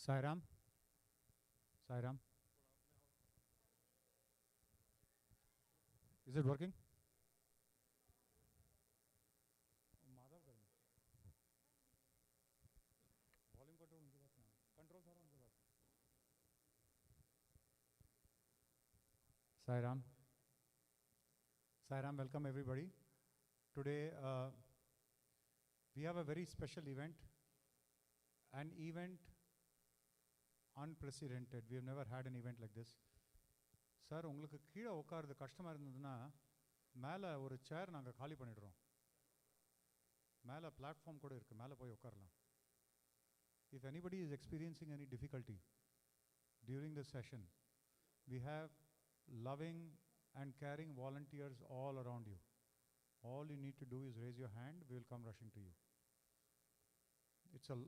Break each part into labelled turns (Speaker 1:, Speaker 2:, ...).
Speaker 1: Sairam. Sairam. Is it working? Volume control उनके पास है. Control सारा उनके पास है. Sairam. Sairam, welcome everybody. Today we have a very special event. An event unprecedented. We have never had an event like this. Sir உங்களுக்கு கீழே உட்காருது கஷ்டமாக இருந்ததுன்னா மேலே ஒரு சேர் நாங்கள் காலி பண்ணிடுறோம். மேலே பிளாட்ஃபார்ம் கூட இருக்குது, மேலே போய் உட்காரலாம். If anybody is experiencing any difficulty during the session, we have loving and caring volunteers all around you. All you need to do is raise your hand, we will come rushing to you. It's a...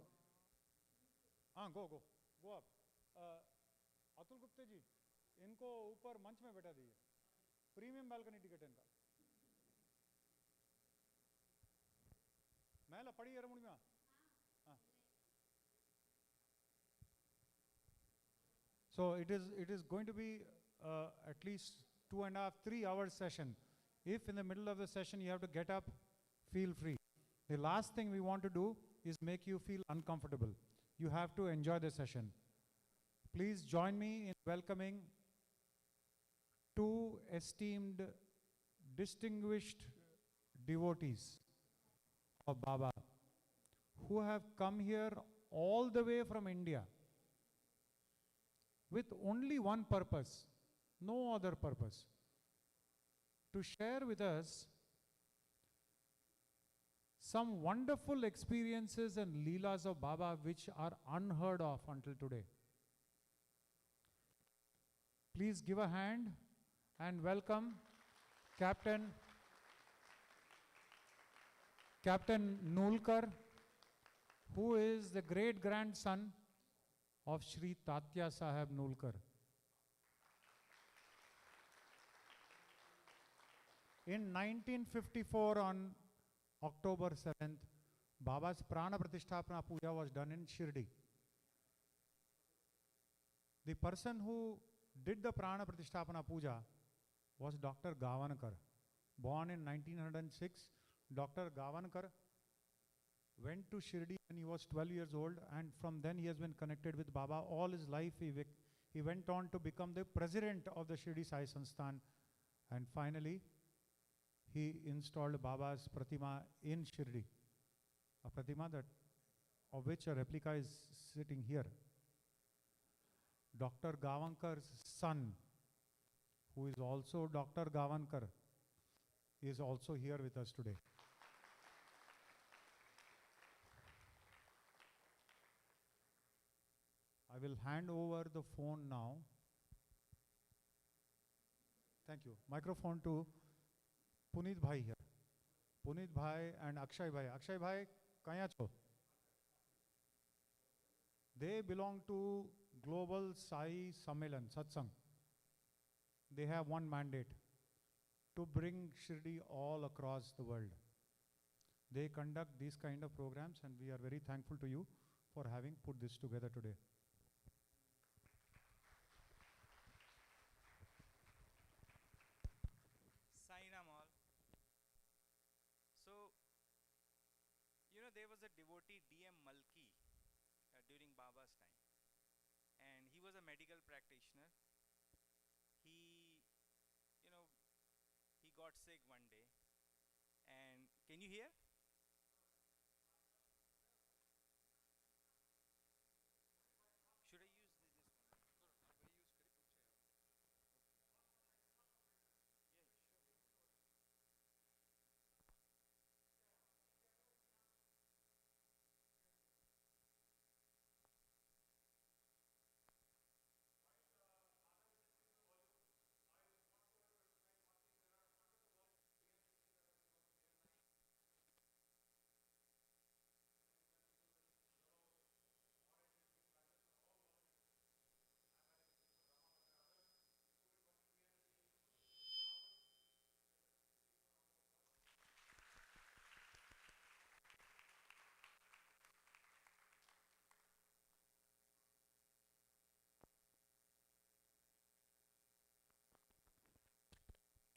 Speaker 1: go up. Atul Gupte जी, इनको ऊपर मंच में बैठा दीजिए. Premium balcony ticket इनका. மேல படி ஏற முடியுமா? So it is going to be at least 2.5, 3 hours session. If in the middle of the session you have to get up, feel free. The last thing we want to do is make you feel uncomfortable. You have to enjoy the session. Please join me in welcoming two esteemed, distinguished devotees of Baba who have come here all the way from India with only one purpose, no other purpose, to share with us some wonderful experiences and leelas of Baba which are unheard of until today. Please give a hand and welcome Captain Nulkar, who is the great grandson of Shri Tatya Sahib Nulkar. In 1954 on October 7th, Baba's Prana Pratisthapana Puja was done in Shirdi. The person who did the Prana Pratisthapana Puja was Dr. Gavankar. Born in 1906, Dr. Gavankar went to Shirdi when he was 12 years old, and from then he has been connected with Baba all his life. He went on to become the president of the Shirdi Sai Sansthan, and finally he installed Baba's Pratima in Shirdi. A Pratima of which a replica is sitting here. Dr. Gavankar's son, who is also Dr. Gavankar, is also here with us today. I will hand over the phone now. Thank you. Microphone to Puneet Bhai here. Puneet Bhai and Akshay Bhai. Akshay Bhai, kaya cho? They belong to Global Sai Sammelan, Satsang. They have one mandate, to bring Shirdi all across the world. They conduct these kind of programs, and we are very thankful to you for having put this together today.
Speaker 2: Sairam all. So, there was a devotee D.M. Malki during Baba's time, and he was a medical practitioner. He got sick one day, and can you hear? Should I use this one? No, I use yeah, sure.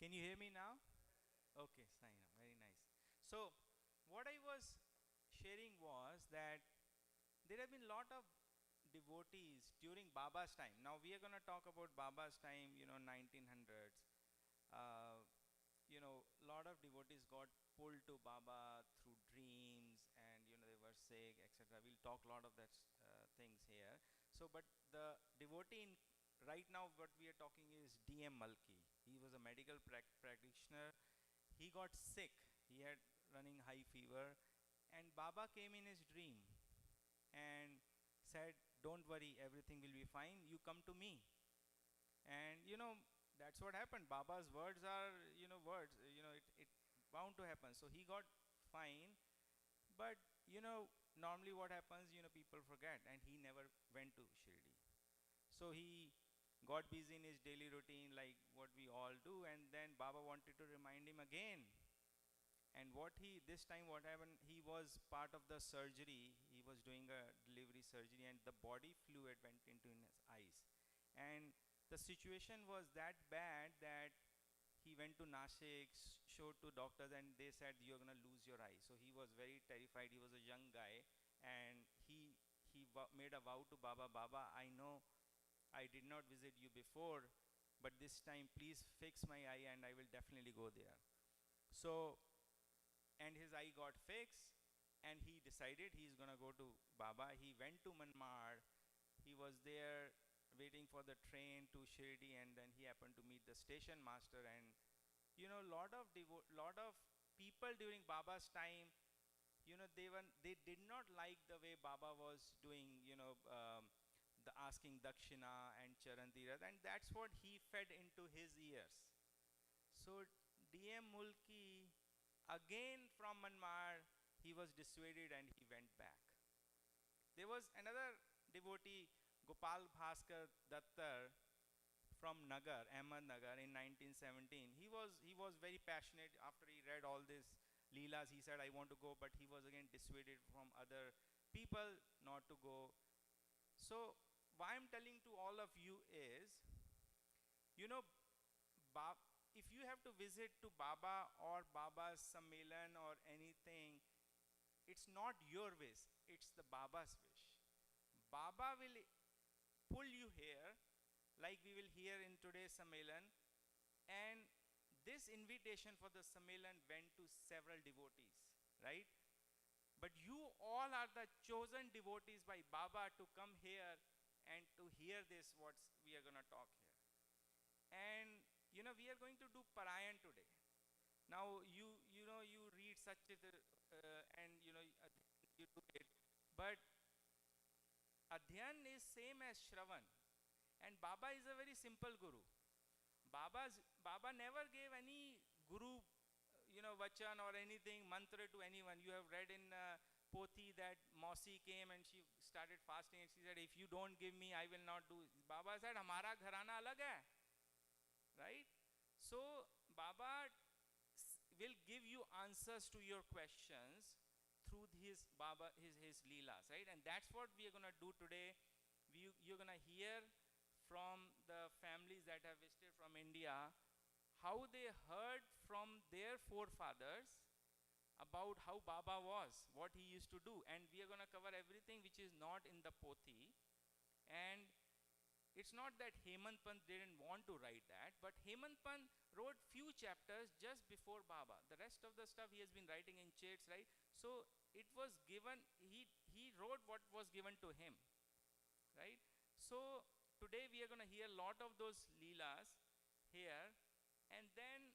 Speaker 2: Can you hear me now? Okay, fine, very nice. So, what I was sharing was that there have been a lot of devotees during Baba's time. Now we are going to talk about Baba's time, 1900s. Uh, a lot of devotees got pulled to Baba through dreams, and they were sick, etc. We'll talk a lot of that things here. So, but the devotee right now, what we are talking is DM Malki. He was a medical practitioner. He got sick. He had running high fever, and Baba came in his dream and said, "Don't worry, everything will be fine. You come to me." And that's what happened. Baba's words are words. It bound to happen. So he got fine, but normally what happens, people forget, and he never went to Shirdi. So he got busy in his daily routine like what we all do, and then Baba wanted to remind him again. And this time what happened, he was part of the surgery. He was doing a delivery surgery, and the body fluid went into his eyes. And the situation was that bad that he went to Nashik, showed to doctors, and they said, "You're going to lose your eye." So he was very terrified. He was a young guy, and he made a vow to Baba, "Baba, I know I did not visit you before, but this time please fix my eye and I will definitely go there." So, and his eye got fixed, and he decided he's going to go to Baba. He went to Manmar. He was there waiting for the train to Shirdi, and then he happened to meet the station master. And lot of people during Baba's time, they did not like the way Baba was doing, the asking dakshina and charan tirat, and that's what he fed into his ears. So DM Mulki, again from Manmar, he was dissuaded and he went back. There was another devotee, Gopal Bhaskar Dattar, from Nagar, Ahmednagar, in 1917. He was very passionate. After he read all these leelas, he said, "I want to go," but he was again dissuaded from other people not to go. So why I'm telling to all of you is, if you have to visit to Baba or Baba's Sammelan or anything, it's not your wish, it's the Baba's wish. Baba will pull you here, like we will hear in today's Sammelan, and this invitation for the Sammelan went to several devotees, right? But you all are the chosen devotees by Baba to come here and to hear this, what we are going to talk here. And we are going to do Parayan today. Now you read Satchit and you do it, but Adhyan is same as Shravan, and Baba is a very simple guru. Baba never gave any guru vachan or anything, mantra to anyone. You have read in Pothi that Mausi came and she started fasting, and she said, "If you don't give me, I will not do." Baba said, "Hamara gharana alag hai," right? So Baba will give you answers to your questions through his leelas, right? And that's what we are going to do today. You're going to hear from the families that have visited from India, how they heard from their forefathers about how Baba was, what he used to do. And we are going to cover everything which is not in the Pothi. And it's not that Hemant Pant didn't want to write that, but Hemant Pant wrote few chapters just before Baba. The rest of the stuff he has been writing in chits, right? So it was given, he wrote what was given to him, right? So today we are going to hear a lot of those leelas here. And then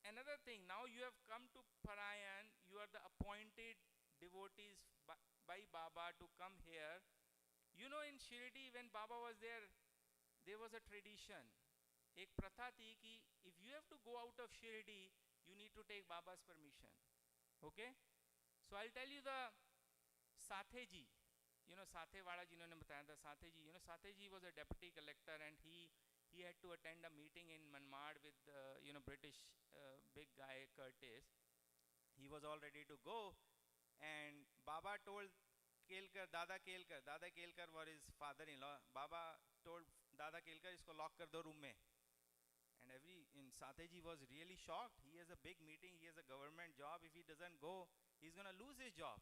Speaker 2: another thing, now you have come to Parayan, you are the appointed devotees by Baba to come here. In Shirdi, when Baba was there was a tradition. Ek pratha thi ki if you have to go out of Shirdi, you need to take Baba's permission. Okay? So I'll tell you the Sathe ji. Sathe wala jinhone bataya tha, Sathe ji. Sathe ji was a deputy collector, and he had to attend a meeting in Manmad with British big guy Curtis. He was all ready to go, and Baba told Dada Kelkar was his father-in-law. Baba told Dada Kelkar, "Isko lock kar do room mein." And and Sateji was really shocked. He has a big meeting, he has a government job. If he doesn't go, he's gonna lose his job.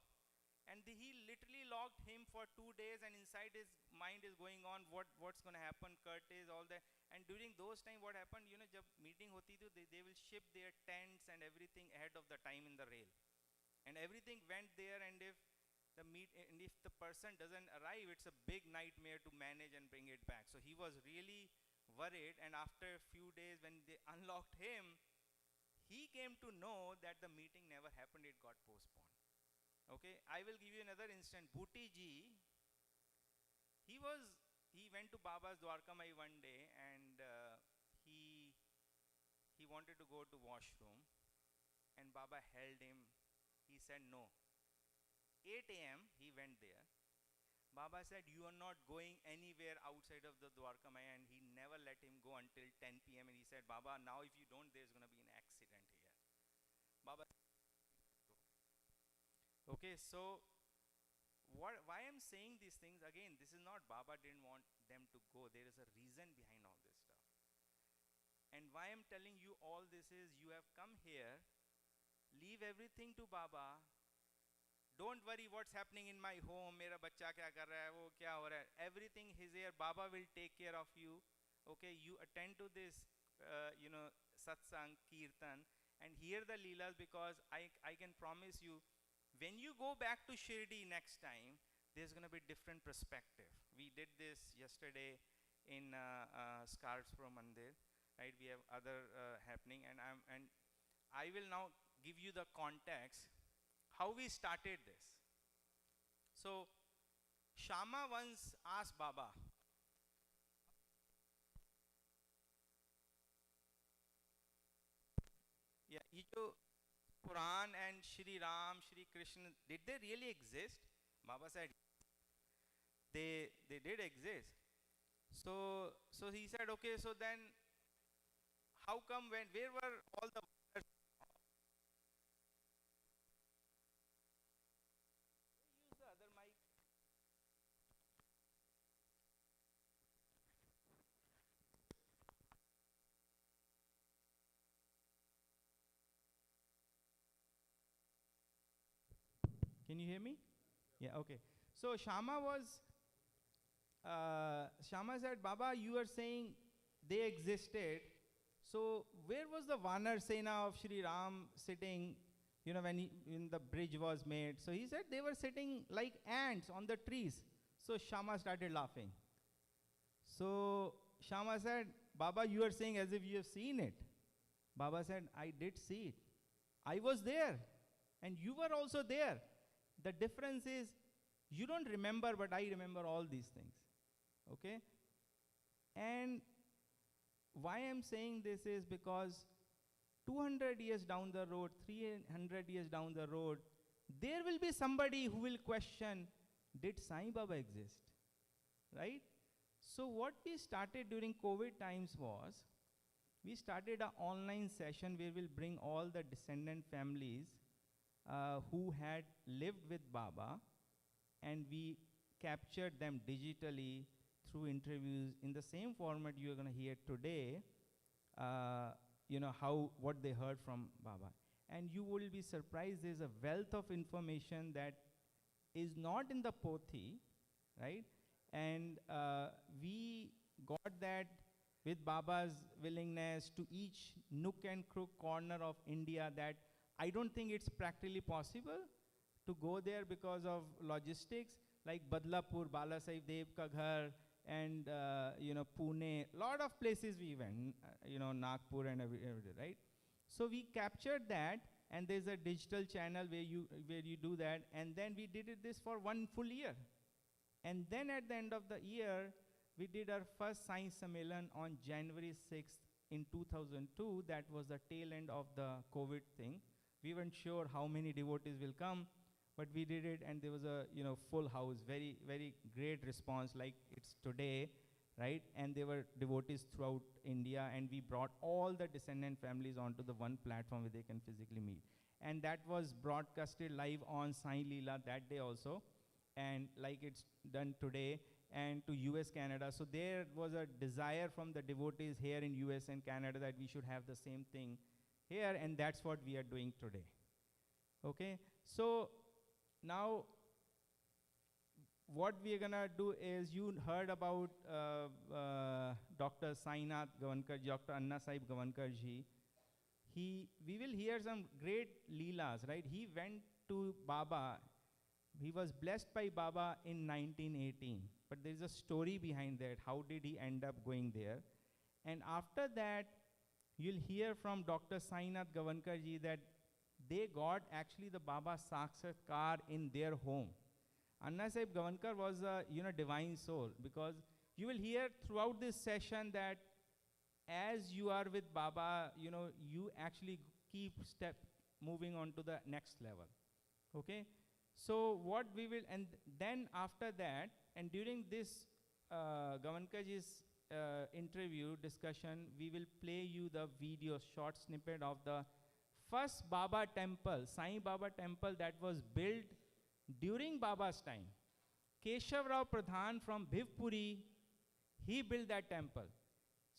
Speaker 2: And he literally locked him for 2 days, and inside his mind is going on what's gonna happen, Curtis, all that. And during those time, what happened, jab meeting hoti thi, they will ship their tents and everything ahead of the time in the rail. And everything went there, and if the person doesn't arrive, it's a big nightmare to manage and bring it back. So he was really worried, and after a few days when they unlocked him, he came to know that the meeting never happened, it got postponed. Okay, I will give you another instant. Bhuti ji, he went to Baba's Dwarkamai one day, and he wanted to go to washroom, and Baba held him. He said no. 8 a.m. he went there. Baba said, you are not going anywhere outside of the Dwarkamai, and he never let him go until 10 p.m. And he said, Baba, now if you don't, there's going to be an accident here. Baba, okay, so why I'm saying these things, again, this is not Baba didn't want them to go. There is a reason behind all this stuff. And why I'm telling you all this is, you have come here, leave everything to Baba. Don't worry what's happening in my home, mera bachcha kya kar raha hai, wo kya ho raha hai. Everything is here. Baba will take care of you. Okay, you attend to this, satsang, kirtan, and hear the leelas, because I can promise you, when you go back to Shirdi next time, there's going to be different perspective. We did this yesterday in Scarpsboro Mandir, right? We have other happening, and I will now give you the context how we started this. So Shama once asked Baba, yeah, ye jo Quran and Shri Ram, Shri Krishna, did they really exist? Baba said they did exist. So he said, okay, so then how come where were all the wonders? Use the other mic. Can you hear me? Yeah, okay. So Shama said, Baba, you are saying they existed. So where was the Vanar Sena of Shri Ram sitting, when the bridge was made? So he said they were sitting like ants on the trees. So Shama started laughing. So Shama said, Baba, you are saying as if you have seen it. Baba said, I did see it. I was there, and you were also there. The difference is, you don't remember, but I remember all these things. Okay? And why I'm saying this is because 200 years down the road, 300 years down the road, there will be somebody who will question, did Sai Baba exist? Right? So what we started during COVID times was, we started an online session where we'll bring all the descendant families who had lived with Baba, and we captured them digitally through interviews in the same format you're going to hear today, what they heard from Baba. And you will be surprised, there's a wealth of information that is not in the Pothi, right? And we got that with Baba's willingness to each nook and crook corner of India, that I don't think it's practically possible to go there because of logistics, like Badlapur, Bala Sahib Dev ka ghar, and Pune, lot of places we went, Nagpur and everything, right? So we captured that, and there's a digital channel where you do that, and then we did this for 1 full year. And then at the end of the year, we did our first Science Sammelan on January 6th in 2002. That was the tail end of the COVID thing. We weren't sure how many devotees will come, but we did it, and there was a full house, very, very great response, like it's today, right? And there were devotees throughout India, and we brought all the descendant families onto the one platform where they can physically meet. And that was broadcasted live on Sai Leela that day also, and like it's done today. and to US, Canada. So there was a desire from the devotees here in US and Canada that we should have the same thing here, and that's what we are doing today. Okay, so now what we are gonna do is, you heard about Dr. Sainath Gavankar, Dr. Anna Sahib Gavankar ji. We will hear some great leelas, right? He went to Baba. He was blessed by Baba in 1918. But there is a story behind that. How did he end up going there? And after that, you'll hear from Dr. Sainath Gavankar ji that they got actually the Baba Sakshatkar in their home. Anna Sahib Gavankar was a divine soul, because you will hear throughout this session that as you are with Baba, you actually keep moving on to the next level. Okay? So what we will, and then after that, and during this Gavankarji's interview discussion, we will play you the video, short snippet of the first Baba temple, Sai Baba temple, that was built during Baba's time. Keshav Rao Pradhan from Bhivpuri, he built that temple.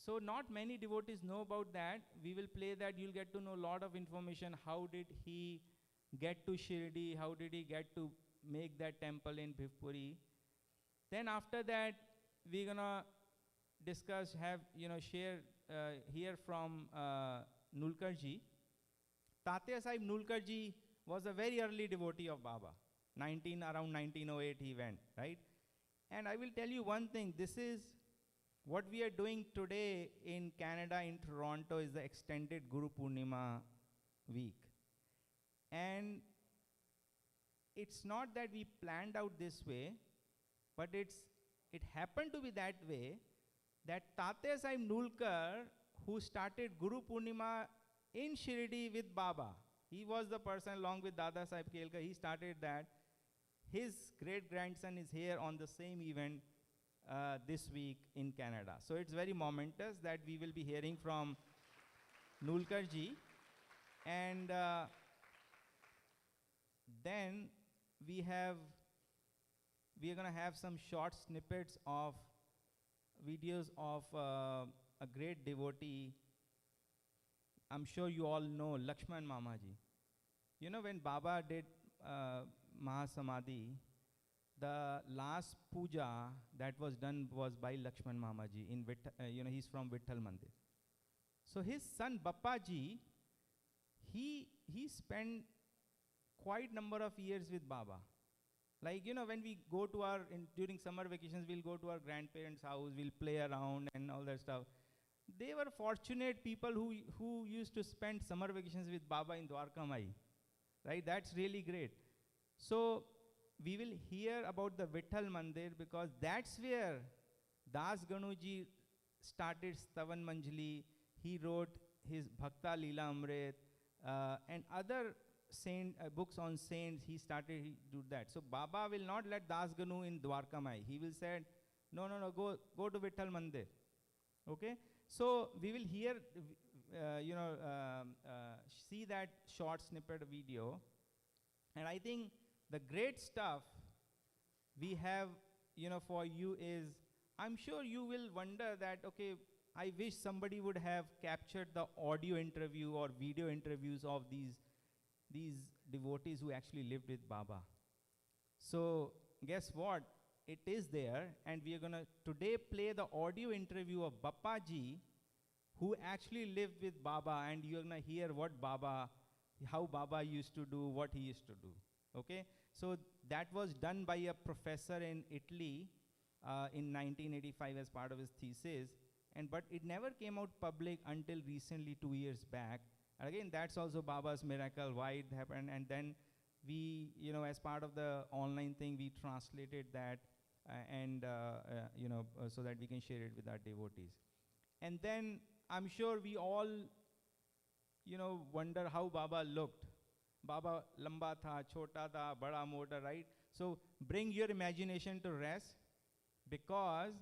Speaker 2: So not many devotees know about that. We will play that. You'll get to know a lot of information. How did he get to Shirdi? How did he get to make that temple in Bhivpuri? Then after that, we're gonna discuss, hear from Nulkarji. Tatya Sahib Nulkarji was a very early devotee of Baba. Around 1908 he went, right? And I will tell you one thing, this is what we are doing today in Canada, in Toronto, is the extended Guru Purnima week. And it's not that we planned out this way, but it happened to be that way, that Tatya Sahib Nulkar, who started Guru Purnima in Shirdi with Baba, he was the person along with Dada Sahib Kelkar, he started that. His great-grandson is here on the same event this week in Canada. So it's very momentous that we will be hearing from Nulkarji. And then we are going to have some short snippets of videos of a great devotee. I'm sure you all know Lakshman Mamaji. When Baba did Mahasamadhi, the last puja that was done was by Lakshman Mamaji. He's from Vitthal Mandir. So his son Bappaji, he spent quite number of years with Baba. Like, when we go to during summer vacations, we'll go to our grandparents' house, we'll play around and all that stuff. They were fortunate people who used to spend summer vacations with Baba in Dwarka Mai, right? That's really great. So we will hear about the Vitthal Mandir, because that's where Das Ganuji started Stavan Manjali. He wrote his Bhakta Leela Amrit and other books on saints. He do that. So Baba will not let Das Ganu in Dwarka Mai. He will say, no, go to Vitthal Mandir. Okay? So we will hear, see that short snippet video. And I think the great stuff we have, for you is, I'm sure you will wonder that, okay, I wish somebody would have captured the audio interview or video interviews of these devotees who actually lived with Baba. So guess what? It is there, and we are going to today play the audio interview of Bappaji, who actually lived with Baba, and you're going to hear how Baba used to do, what he used to do. Okay? So that was done by a professor in Italy in 1985 as part of his thesis, but it never came out public until recently, 2 years back. And again, that's also Baba's miracle, why it happened. And then we, as part of the online thing, we translated that so that we can share it with our devotees. And then I'm sure we all, wonder how Baba looked. Baba lamba tha, chota tha, bada mota, right? So bring your imagination to rest, because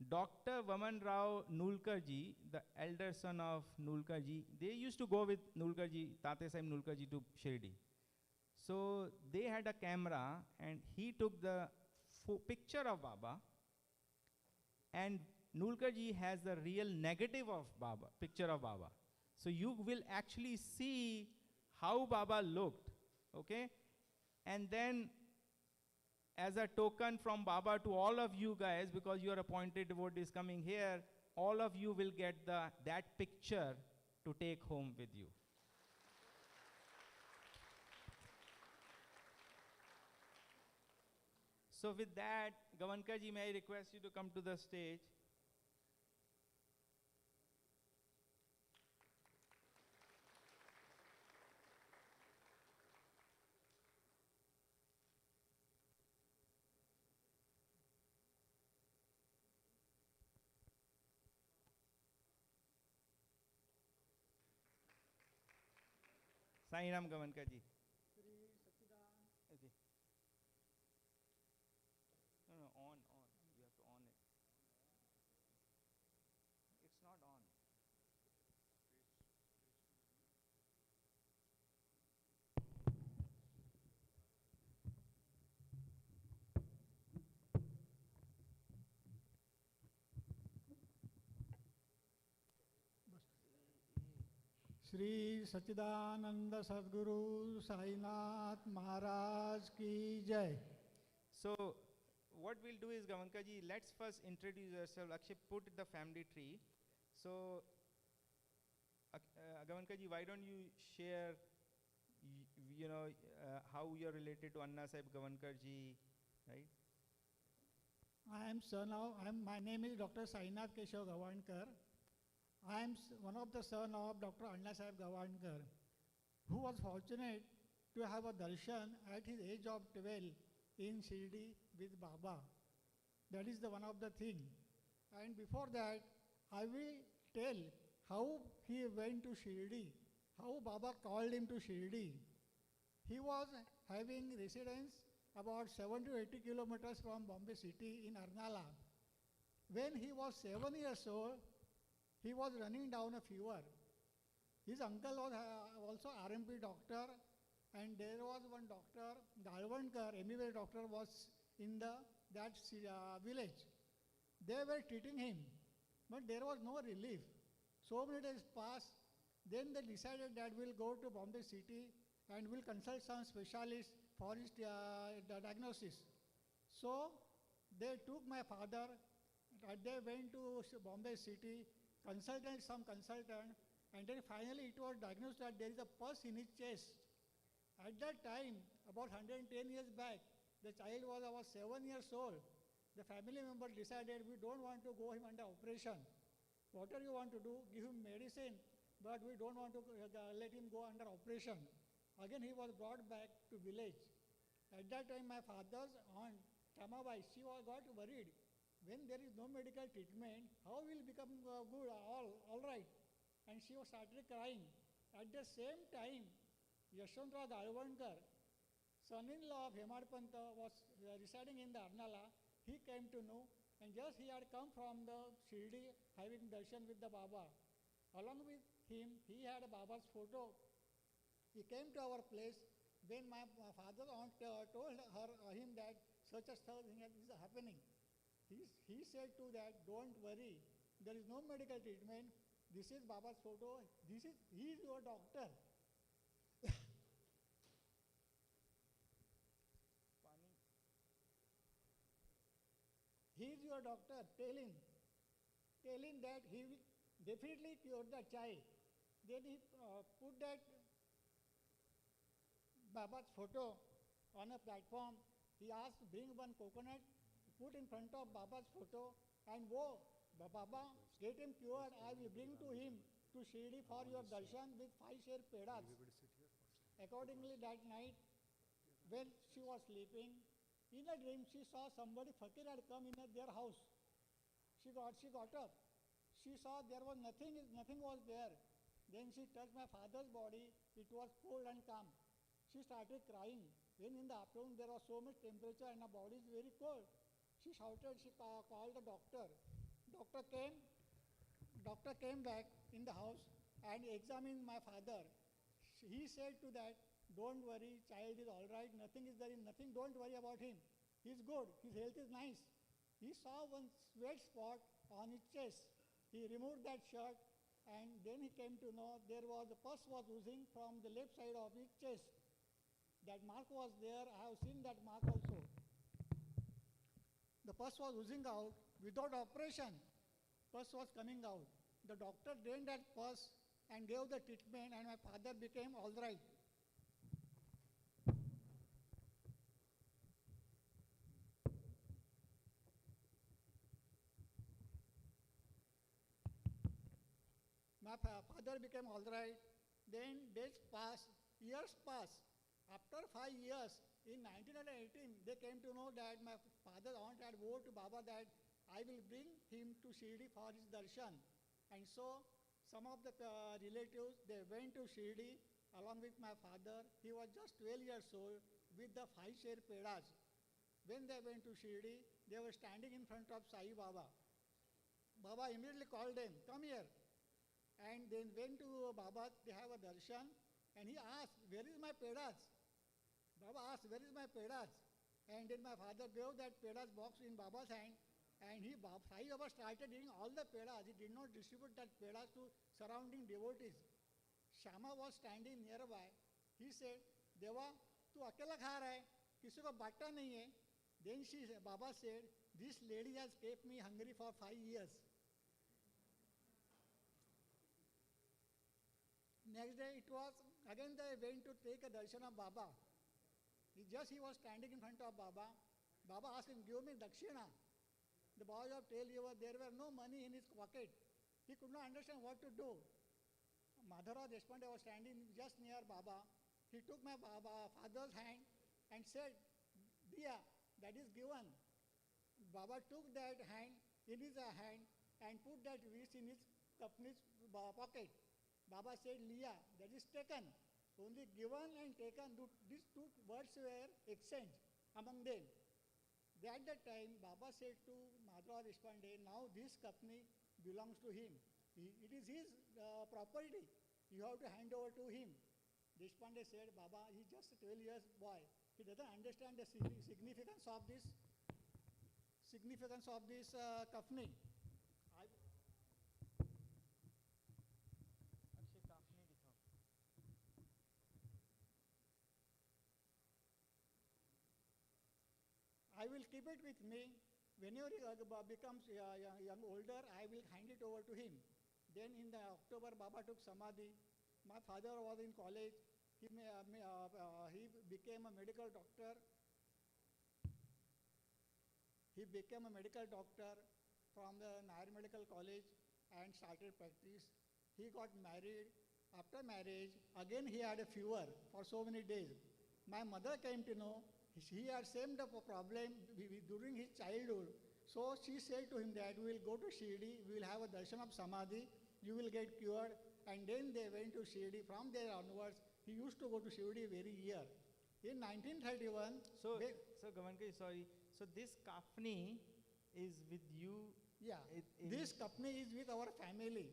Speaker 2: Dr. Vaman Rao Nulkarji, the elder son of Nulkarji, they used to go with Nulkarji, Tatya Sahib Nulkarji, to Shirdi. So they had a camera, and he took the picture of Baba, and Nulkarji has the real negative of Baba, picture of Baba. So you will actually see how Baba looked, okay? And then as a token from Baba to all of you guys, because you are appointed devotees coming here, all of you will get that picture to take home with you. So with that, Gavankarji, may I request you to come to the stage. Sairam Gavankarji. Okay. No, on. You have to on it. It's not on.
Speaker 3: Shri सच्चिदानंद सद्गुरु साईनाथ महाराज की जय.
Speaker 2: So, what we'll do is, Gavankarji, let's first introduce yourself. Actually, put the family tree. So, Gavankarji, why don't you share, how you're related to Anna Sahib Gavankarji, right?
Speaker 3: My name is Dr. Sainath Keshav Gavankar. I am one of the son of Dr. Anna Sahib Gavankar, who was fortunate to have a darshan at his age of 12 in Shirdi with Baba. That is the one of the thing. And before that, I will tell how he went to Shirdi, how Baba called him to Shirdi. He was having residence about 70 to 80 kilometers from Bombay city in Arnala. When he was 7 years old, he was running down a fever. His uncle was also RMP doctor, and there was one doctor, Dalvankar, MBBS doctor, was in that village. They were treating him, but there was no relief. So many days passed. Then they decided that we'll go to Bombay city and we'll consult some specialist for his diagnosis. So they took my father. They went to Bombay city, consulted some consultant, and then finally it was diagnosed that there is a pus in his chest. At that time, about 110 years back, the child was about 7 years old. The family member decided we don't want to go him under operation. Whatever you want to do, give him medicine, but we don't want to let him go under operation. Again, he was brought back to village. At that time, my father's aunt, Tamabai, she got worried. When there is no medical treatment, how will become good, all right? And she was started crying. At the same time, Yashwantrao Dalvankar, son-in-law of Hemad Panta, was residing in the Arnala. He came to know, and just he had come from the Shirdi having darshan with the Baba. Along with him, he had a Baba's photo. He came to our place. When my father's aunt told him that such a thing is happening, he said to that, don't worry, there is no medical treatment. This is Baba's photo. He is your doctor. He is your doctor. Tell him that he will definitely cure the child. Then he put that Baba's photo on a platform. He asked, bring one coconut, put in front of Baba's photo, and Baba, get him cured. I will bring to him to Shirdi for your darshan with 5 share pedas. Accordingly, that night, when she was sleeping, in a dream she saw somebody fakir had come in their house. She got up. She saw there was nothing was there. Then she touched my father's body. It was cold and calm. She started crying. When in the afternoon there was so much temperature and her body is very cold, she shouted, she called the doctor. Doctor came back in the house and examined my father. He said to that, don't worry, child is all right, nothing is there, nothing, don't worry about him. He's good, his health is nice. he saw one sweat spot on his chest. He removed that shirt and then he came to know there was a pus was oozing from the left side of his chest. That mark was there. I have seen that mark also. The pus was oozing out without operation. Pus was coming out. The doctor drained that pus and gave the treatment and my father became all right. My father became all right. Then days passed, years passed. After 5 years, in 1918, they came to know that my father aunt had vowed to Baba that I will bring him to Shirdi for his darshan. And so, some of the relatives, they went to Shirdi along with my father. He was just 12 years old with the 5 share pedas. When they went to Shirdi, they were standing in front of Sai Baba. Baba immediately called them, come here. And then went to Baba, they have a darshan. And he asked, where is my pedas? Baba asked, where is my pedas? And then my father gave that pedas box in Baba's hand. And Sai Baba started eating all the pedas. He did not distribute that pedas to surrounding devotees. Shama was standing nearby. He said, Deva, tu akela kha raha hai, kisi ko batta nahi hai. Then Baba said, this lady has kept me hungry for 5 years. Next day it was, again they went to take a darshan of Baba. He was standing in front of Baba. Baba asked him, give me dakshina. The boy of tell you there were no money in his pocket. He could not understand what to do. Madhara Deshpande was standing just near Baba. He took my father's hand and said, Diya, that is given. Baba took that hand in his hand and put that wish in his kapni's pocket. Baba said, Liya, that is taken. Only given and taken, these two words were exchanged among them. At that time, Baba said to Madhava Deshpande, now this company belongs to him. It is his property. You have to hand over to him. Deshpande said, Baba, he's just a 12 years boy. He doesn't understand the significance of this company. I will keep it with me. Whenever he becomes young older, I will hand it over to him. Then in the October, Baba took Samadhi. My father was in college. He became a medical doctor. He became a medical doctor from the Nair Medical College and started practice. He got married. After marriage, again he had a fever for so many days. My mother came to know he had same problem during his childhood. So she said to him that we will go to Shirdi, we will have a darshan of Samadhi, you will get cured. And then they went to Shirdi. From there onwards, he used to go to Shirdi every year. In 1931...
Speaker 2: So Gavankar, sorry. So this kafni is with you?
Speaker 3: Yeah, this kafni is with our family.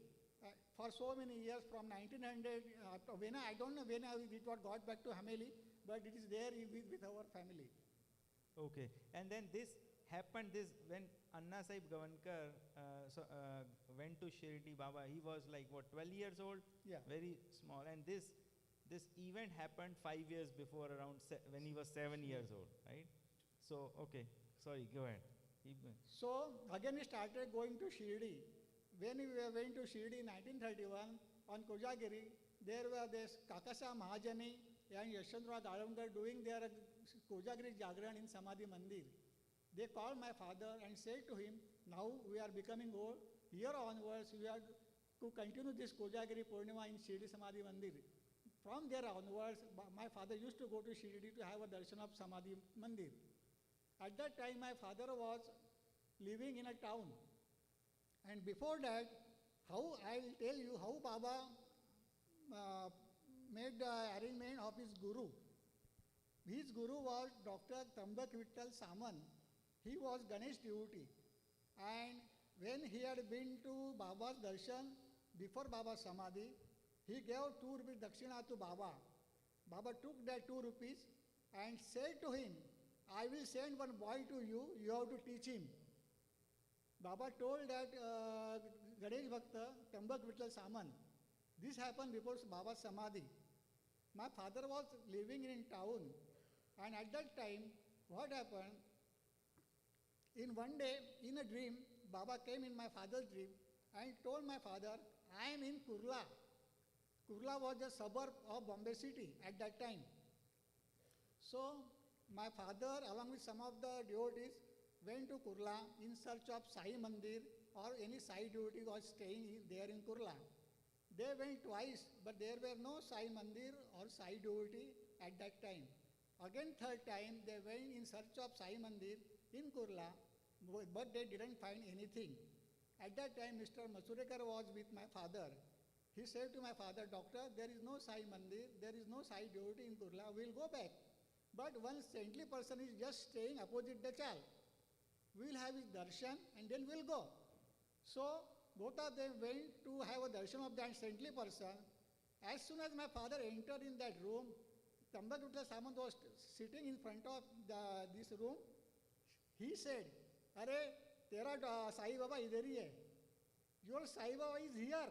Speaker 3: For so many years, from 1900, I don't know when it got back to Hameli, but it is there with our family.
Speaker 2: Okay, and then this happened, when Anna Sahib Gavankar went to Shirdi Baba, he was like, what, 12 years old?
Speaker 3: Yeah.
Speaker 2: Very small. And this event happened 5 years before, when he was 7 years old, right? So, okay, sorry, go ahead.
Speaker 3: So, again he started going to Shirdi. When we went to Shirdi in 1931, on Kojagiri, there were this Kakasa Mahajani and Yashwantrao Galamkar doing their Kojagiri Jagran in Samadhi Mandir. They called my father and said to him, now we are becoming old. Here onwards, we are to continue this Kojagiri Purnima in Shirdi Samadhi Mandir. From there onwards, my father used to go to Shirdi to have a darshan of Samadhi Mandir. At that time, my father was living in a town. And before that, I will tell you how Baba made the arrangement of his guru. His guru was Dr. Tambak Vittal Saman. He was Ganesh devotee. And when he had been to Baba's darshan, before Baba's Samadhi, he gave 2 rupees dakshina to Baba. Baba took that 2 rupees and said to him, I will send one boy to you, you have to teach him. Baba told that Ganesh Bhakta, Tambak Vittal Saman. This happened before Baba's Samadhi. My father was living in town, and at that time, what happened? In one day, in a dream, Baba came in my father's dream and told my father, I am in Kurla. Kurla was a suburb of Bombay city at that time. So, my father, along with some of the devotees, went to Kurla in search of SaiMandir or any Sai devotee was staying there in Kurla. They went twice, but there were no SaiMandir or Sai devotee at that time. Again, third time, they went in search of SaiMandir in Kurla, but they didn't find anything. At that time, Mr. Masurekar was with my father. He said to my father, Doctor, there is no Sai Mandir, there is no Sai devotee in Kurla, we'll go back. But one saintly person is just staying opposite the chal. We'll have his darshan and then we'll go. So, both of them went to have a darshan of that saintly person. As soon as my father entered in that room, Tambak Vittal Samant was sitting in front of this room. He said, Arey, tera Sai Baba idhar hi hai. Your Sai Baba is here.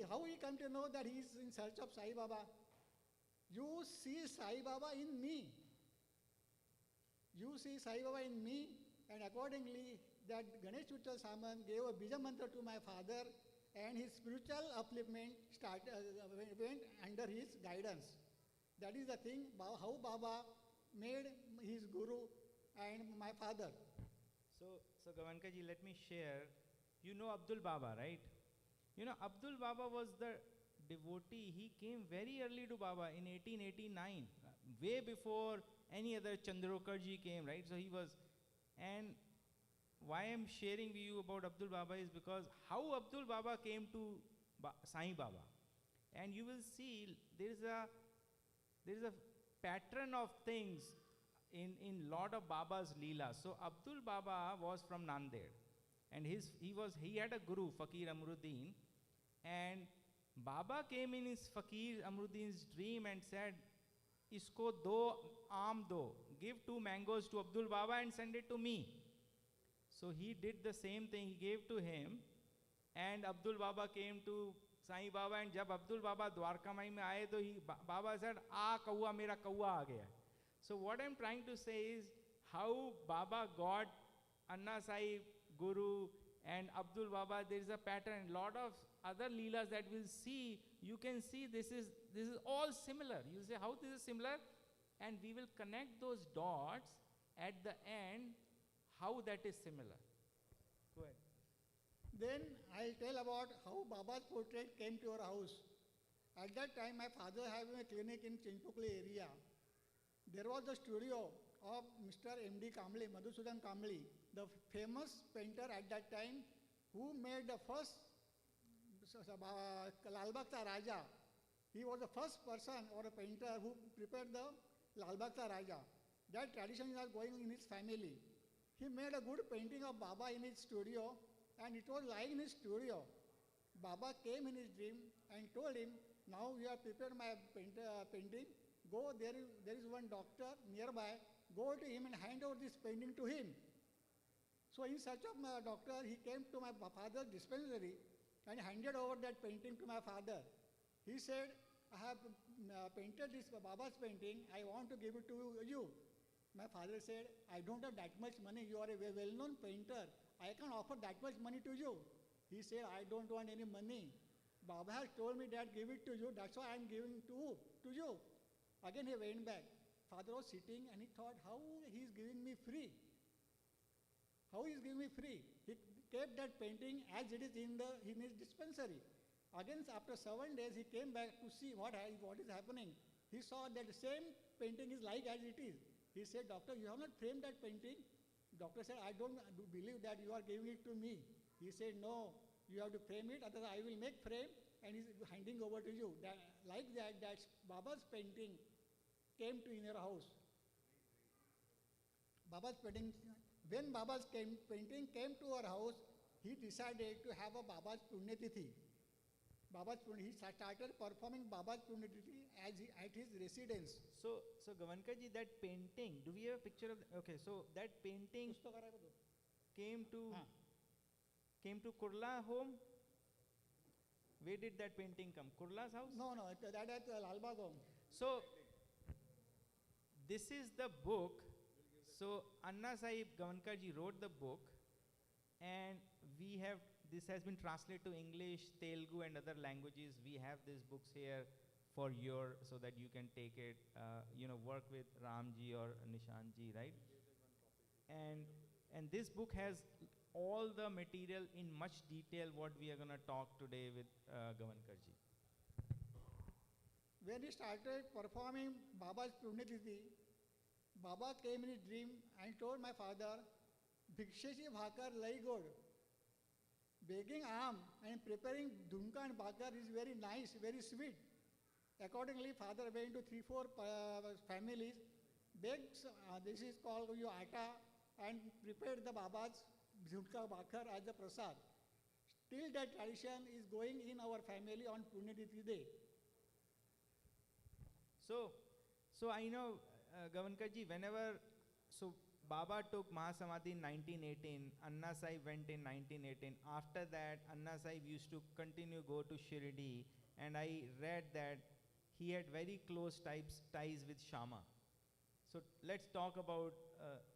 Speaker 3: How he come to know that he is in search of Sai Baba? You see Sai Baba in me. You see Sai Baba in me, and accordingly, that Ganesh Vittal Saman gave a bija mantra to my father, and his spiritual upliftment went under his guidance. That is the thing, how Baba made his guru and my father.
Speaker 2: So Gavanka ji, let me share. You know Abdul Baba, right? You know, Abdul Baba was the devotee. He came very early to Baba in 1889, way before any other Chandrokar ji came, right? So he was, and why I'm sharing with you about Abdul Baba is because how Abdul Baba came to Sai Baba. And you will see there is a pattern of things in lot of Baba's Leela. So Abdul Baba was from Nanded. And he had a guru, Fakir Amruddin, and Baba came in his Fakir Amruddin's dream and said, Isko do aam do, give 2 mangoes to Abdul Baba and send it to me. So he did the same thing, he gave to him, and Abdul Baba came to Sai Baba, and jab Abdul Baba Dwarka Mai mein aaye, to Baba said, kaua mera kaua aa gaya. So what I'm trying to say is how Baba got Anna Sai Guru and Abdul Baba, there is a pattern. Lot of other leelas that we'll see, you can see this is all similar. You'll say how this is similar, and we will connect those dots at the end, how that is similar. Go ahead.
Speaker 3: Then I'll tell about how Baba's portrait came to our house. At that time, my father having a clinic in Chinchpokli area. There was a studio of Mr. M.D. Kamli, Madhusudan Kamli, the famous painter at that time, who made the first Lal Bagh Raja. He was the first person or a painter who prepared the Lal Bagh Raja. That tradition is going in his family. He made a good painting of Baba in his studio, and it was lying in his studio. Baba came in his dream and told him, now you have prepared my painting, go, there is one doctor nearby, go to him and hand over this painting to him. So in search of my doctor, he came to my father's dispensary and handed over that painting to my father. He said, I have painted this Baba's painting, I want to give it to you. My father said, I don't have that much money, you are a well-known painter, I can't offer that much money to you. He said, I don't want any money. Baba has told me that give it to you, that's why I am giving to you. Again he went back. Father was sitting and he thought, how he is giving me free? How he is giving me free? He kept that painting as it is in his dispensary. Again, after 7 days, he came back to see what is happening. He saw that the same painting is like as it is. He said, Doctor, you have not framed that painting? Doctor said, I don't believe that you are giving it to me. He said, no, you have to frame it, otherwise I will make frame and he's handing over to you. Like that, that's Baba's painting came to in your house. Baba's painting, when Baba's painting came to our house, he decided to have a Baba's Punyatithi. He started performing Baba's Punyatithi at his residence.
Speaker 2: So Gavanka ji, that painting, do we have a picture of, okay, so that painting, came to
Speaker 3: Huh.
Speaker 2: Kurla home. Where did that painting come? Kurla's house?
Speaker 3: No, that at Lalbagh home.
Speaker 2: So this is the book. So Anna Sahib Gavankarji wrote the book, and this has been translated to English, Telugu and other languages. We have these books here for so that you can take it, work with Ramji or Nishanji, right? And this book has all the material in much detail what we are going to talk today with Gavankarji.
Speaker 3: When he started performing Baba's Punyatiti, Baba came in a dream and told my father, Bhiksheshi Bhakar Lai God. Begging arm and preparing Dhunka and Bhakar is very nice, very sweet. Accordingly, father went to 3-4 families, begged, this is called atta, and prepared the Baba's Dhunka Bhakar as a prasad. Still that tradition is going in our family on Punyatiti day.
Speaker 2: So I know, Gavankarji, Baba took Mahasamadhi in 1918, Anna Sahib went in 1918. After that, Anna Sahib used to continue go to Shirdi, and I read that he had very close ties with Shama. So let's talk about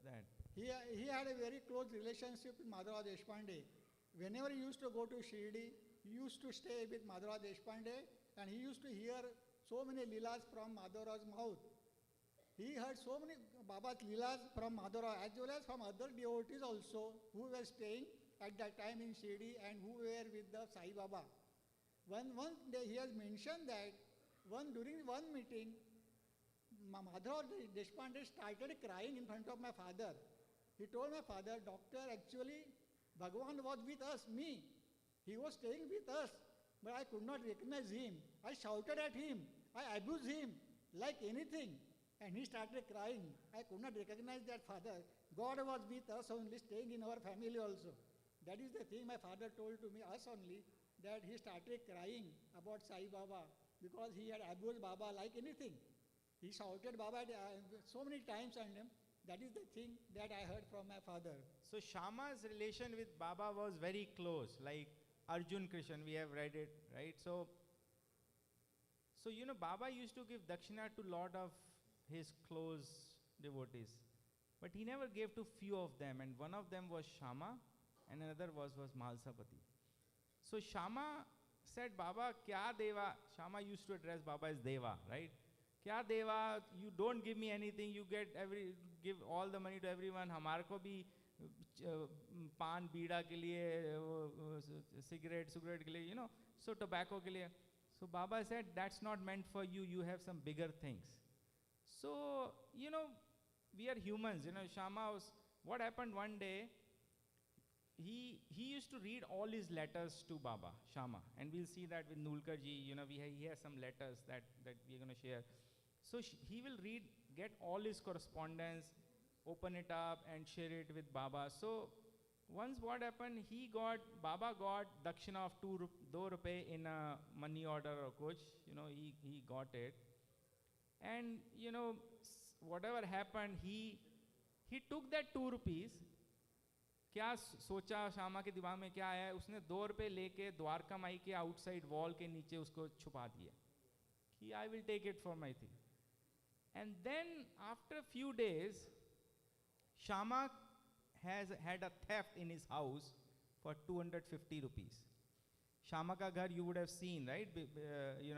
Speaker 2: that.
Speaker 3: He had a very close relationship with Madhurao Deshpande. Whenever he used to go to Shirdi, he used to stay with Madhurao Deshpande, and he used to hear so many leelas from Madhurao's mouth. He heard so many Baba's leelas from Madhurao as well as from other devotees also who were staying at that time in Shirdi and who were with the Sai Baba. One day he has mentioned that during one meeting, Madhurao Deshpande started crying in front of my father. He told my father, Doctor, actually Bhagavan was with us, me. He was staying with us, but I could not recognize him. I shouted at him. I abused him like anything. And he started crying. I could not recognize that father. God was with us only, staying in our family also. That is the thing my father told to me, us only, that he started crying about Sai Baba because he had abused Baba like anything. He shouted Baba so many times on him. That is the thing that I heard from my father.
Speaker 2: So Shama's relation with Baba was very close, like Arjun Krishan, we have read it, right? So Baba used to give dakshina to lot of his close devotees, but he never gave to few of them, and one of them was Shama and another was Mahalsapati. So Shama said, Baba, kya deva? Shama used to address Baba as Deva, right? Kya deva? You don't give me anything, you give all the money to everyone. Hamar ko bhi pan beeda ke liye, cigarette ke liye, so tobacco ke liye. So Baba said, that's not meant for you, you have some bigger things. So, we are humans, what happened one day, he used to read all his letters to Baba, Shama, and we'll see that with Nulkarji, he has some letters that we're going to share. So he will get all his correspondence, open it up and share it with Baba. So once what happened, Baba got dakshina of 2 rupees in a money order or kuch, he got it. And whatever happened, he took that 2 rupees. क्या सोचा श्यामा के दिमाग में क्या आया, उसने 2 रुपए लेके द्वारका माई के आउटसाइड वॉल के नीचे उसको छुपा दिया कि I will take it for my thing. And then after a few days, Shama has had a theft in his house for 250 rupees. Shama का घर you would have seen, right?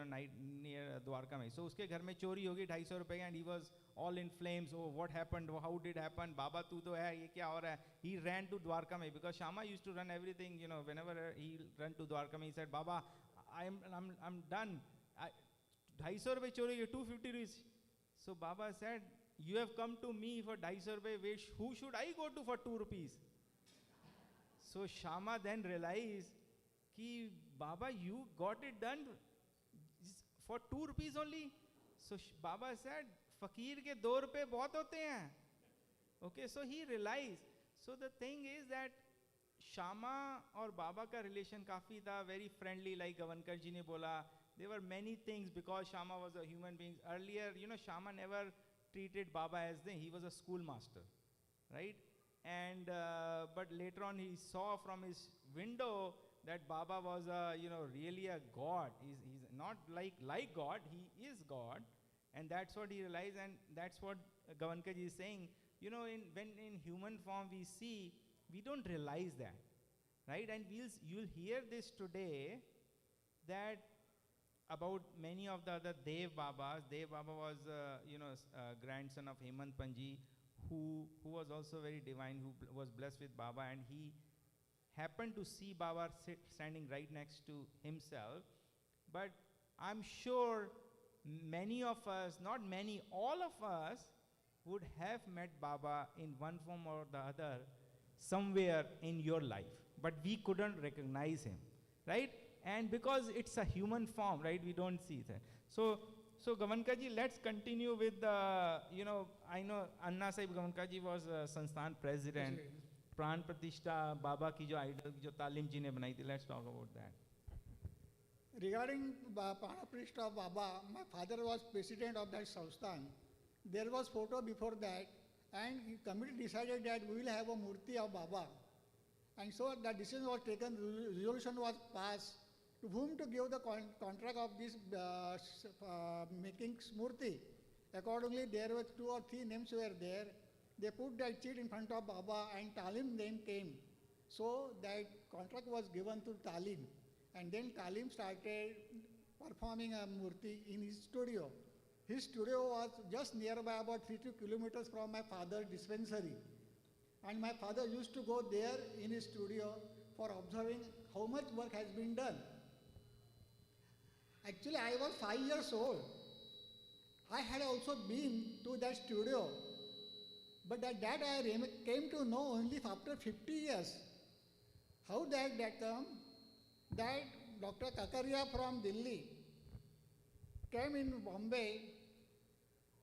Speaker 2: Night near Dwarka में. So उसके घर में चोरी होगी 250 रुपए, and he was all in flames. Oh, what happened? How did it happen? Baba तू तो है, ये क्या हो रहा है? He ran to Dwarka में because Shama used to run everything. Whenever he ran to Dwarka में, he said, Baba, I'm done. 250 रुपए चोरी हुई, 250 rupees. So Baba said, you have come to me for 250 rupees. Who should I go to for 2 rupees? So Shama then realized, कि Baba, you got it done for 2 rupees only. So Baba said, fakir ke 2 rupees बहुत होते हैं. Okay, so he realized. So the thing is that Shama और Baba का relation काफी था, very friendly, like Gawankar ji ने बोला. There were many things because Shama was a human being. Earlier, Shama never treated Baba as he was a schoolmaster, right? and but later on he saw from his window that Baba was a, really a god. He's not like God, he is God, and that's what he realized, and that's what Gavankaji is saying. When in human form we see, we don't realize that, right? And you'll hear this today, that about many of the other Dev Babas. Dev Baba was, grandson of Hemant Panji, who was also very divine, who was blessed with Baba, and he happened to see Baba standing right next to himself. But I'm sure many of us, not many, all of us would have met Baba in one form or the other somewhere in your life, but we couldn't recognize him, right? And because it's a human form, right, we don't see that. So Gavankaji, let's continue with the, I know Anna Sahib Gavankaji was Sansthan president. Pran Pratishtha Baba ki jo idol, jo Talim ji ne banai thi. Let's talk about that.
Speaker 3: Regarding Prana Pratishtha of Baba, my father was president of that Sansthan. There was photo before that, and the committee decided that we will have a murti of Baba. And so the decision was taken, resolution was passed, to whom to give the contract of this making murti. Accordingly, there were 2 or 3 names were there. They put that sheet in front of Baba, and Talim name came. So that contract was given to Talim. And then Talim started performing a murti in his studio. His studio was just nearby, about 3 kilometers from my father's dispensary. And my father used to go there in his studio for observing how much work has been done. Actually, I was 5 years old. I had also been to that studio. But that I came to know only after 50 years. How that come? That Dr. Kakaria from Delhi came in Bombay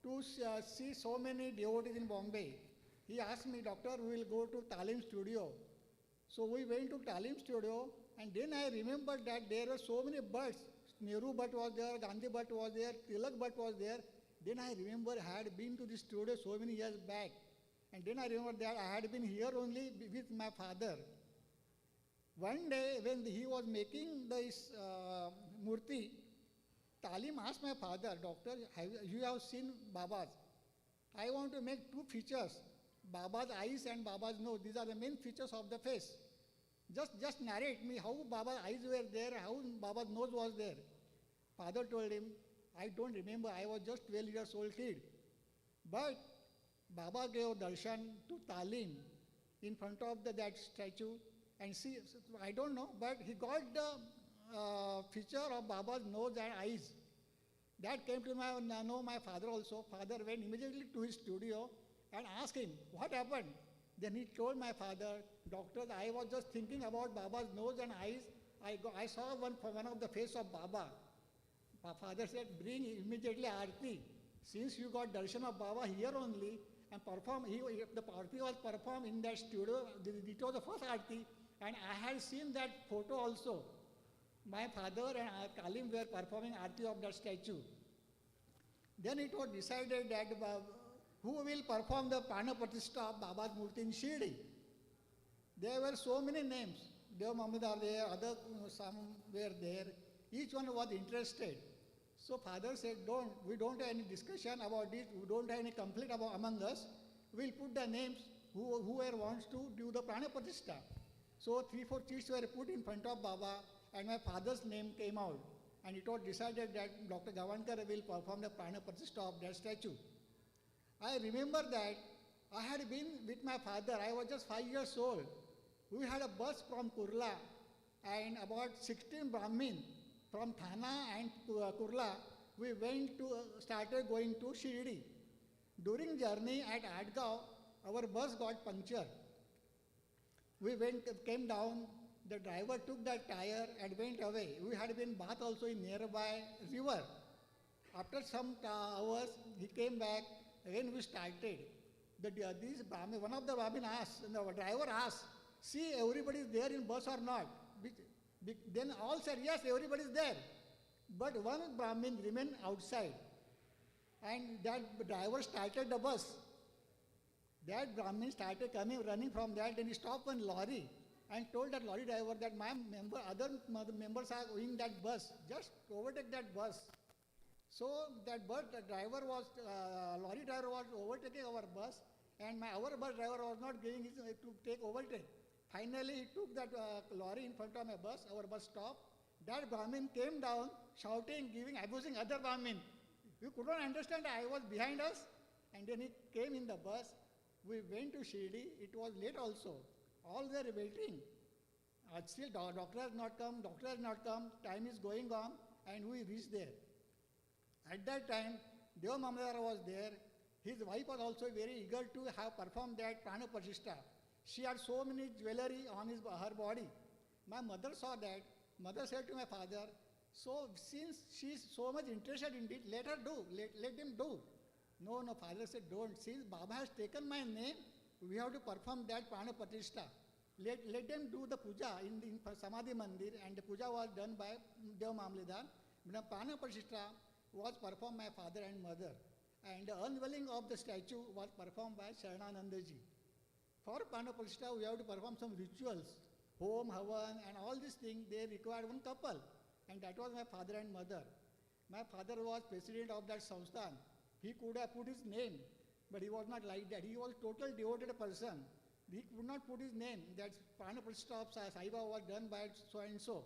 Speaker 3: to see so many devotees in Bombay. He asked me, Doctor, we will go to Talim studio. So we went to Talim studio, and then I remembered that there were so many birds. Nehru Bhatt was there, Gandhi Bhatt was there, Tilak Bhatt was there. Then I remember I had been to this studio so many years back. And then I remember that I had been here only with my father. One day when he was making this murti, Talim asked my father, Doctor, you have seen Baba's. I want to make 2 features, Baba's eyes and Baba's nose. These are the main features of the face. Just narrate me how Baba's eyes were there, how Baba's nose was there. Father told him, I don't remember, I was just 12 years old kid. But Baba gave darshan to Talim in front of that statue, and see, I don't know, but he got the feature of Baba's nose and eyes. That came to my father also. Father went immediately to his studio and asked him, what happened? Then he told my father, Doctor, I was just thinking about Baba's nose and eyes. I saw one of the face of Baba. My father said, bring immediately Aarti. Since you got darshan of Baba here only, and perform, the Aarti was performed in that studio, it was the first Aarti, and I had seen that photo also. My father and Talim were performing Aarti of that statue. Then it was decided that who will perform the Prana Pratishtha of Baba's Murti in Shirdi. There were so many names. Dev Muhammad are there, some were there. Each one was interested. So father said, we don't have any discussion about it, we don't have any conflict among us. We'll put the names whoever wants to do the Prana Pratishtha. So 3-4 sheets were put in front of Baba, and my father's name came out. And it was decided that Dr. Gavankar will perform the Prana Pratishtha of that statue. I remember that I had been with my father, I was just 5 years old. We had a bus from Kurla, and about 16 Brahmin from Thana and Kurla, we started going to Shirdi. During journey at Adgaon, our bus got punctured. We came down, the driver took that tire and went away. We had been bath also in nearby river. After some hours, he came back, again we started. One of the Brahmin asked, the driver asked, see, everybody is there in bus or not? Then all said, yes, everybody is there. But one Brahmin remained outside. And that driver started the bus. That Brahmin started coming, running from that, then he stopped one lorry and told that lorry driver that my other members are in that bus, just overtake that bus. So that bus driver was, lorry driver was overtaking our bus, and our bus driver was not giving his, to take overtake. Finally, he took that lorry in front of my bus, our bus stopped. That Brahmin came down, shouting, abusing other Brahmin. We could not understand, I was behind us, and then he came in the bus. We went to Shirdi, it was late also. All were waiting. Still doctor has not come, time is going on, and we reached there. At that time, Deva Mamladar was there. His wife was also very eager to have performed that Prana Prachishta. She had so many jewelry on her body. My mother saw that. Mother said to my father, so since she is so much interested in it, let her do, let him do. No, father said, don't. Since Baba has taken my name, we have to perform that Prana Pratishtha. Let them do the puja in Samadhi Mandir, and the puja was done by Deva Mamladar. The Prana Pratishtha was performed by father and mother, and the unveiling of the statue was performed by Sharananandaji. For Prana Pratishtha, we have to perform some rituals, home, havan, and all these things. They required one couple, and that was my father and mother. My father was president of that samsthan. He could have put his name, but he was not like that. He was a total devoted person. He could not put his name. That Prana Pratishtha of Sai Baba was done by so and so.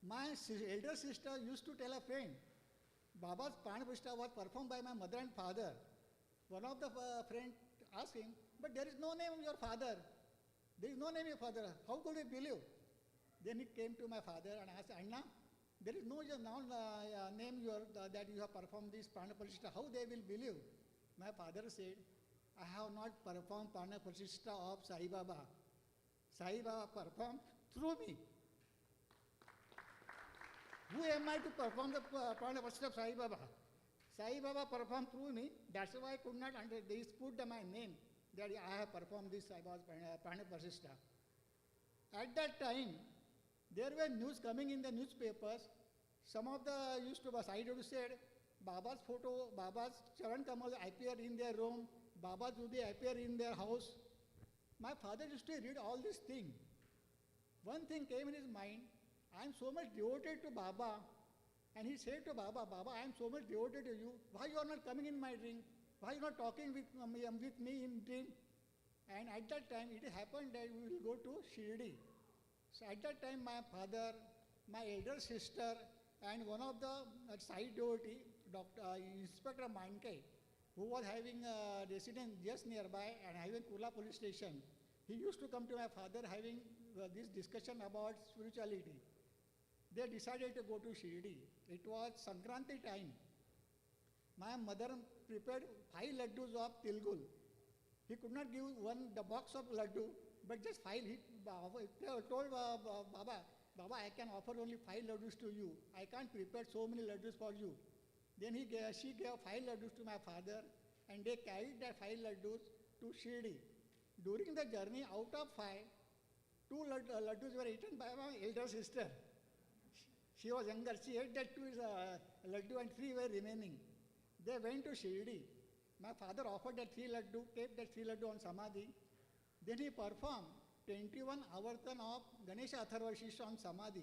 Speaker 3: My elder sister used to tell a friend, Baba's Prana Pratishtha was performed by my mother and father. One of the friends asked him, but there is no name of your father. There is no name of your father. How could we believe? Then he came to my father and asked, Anna, there is no name that you have performed this Prana Pratishtha. How they will believe? My father said, I have not performed Prana Pratishtha of Sai Baba. Sai Baba performed through me. Who am I to perform the Prana Pratishtha of Sai Baba? Sai Baba performed through me. That's why I could not they put my name that I have performed this Sai Baba's Prana Pratishtha. At that time, there were news coming in the newspapers. Some of the side said, Baba's photo, Baba's Charan Kamal appear in their room, Baba's Judi appear in their house. My father used to read all these things. One thing came in his mind, I am so much devoted to Baba. And he said to Baba, Baba, I am so much devoted to you. Why you are not coming in my dream? Why you are not talking with me in dream? And at that time, it happened that we will go to Shirdi. So at that time, my father, my elder sister, and one of the side devotee, Inspector Manke, who was having a residence just nearby and having Kurla police station, he used to come to my father having this discussion about spirituality. They decided to go to Shirdi. It was Sankranti time. My mother prepared 5 laddus of tilgul. He could not give the box of laddu, but just 5. He told Baba, I can offer only 5 laddus to you. I can't prepare so many laddus for you. Then she gave 5 laddus to my father, and they carried that 5 laddus to Shirdi. During the journey, out of 5, 2 laddus were eaten by my elder sister. She was younger. She ate that 2 laddu and 3 were remaining. They went to Shirdi. My father offered that 3 laddu, kept that 3 laddu on Samadhi. Then he performed 21 avartan of Ganesha Atharvashisha on Samadhi.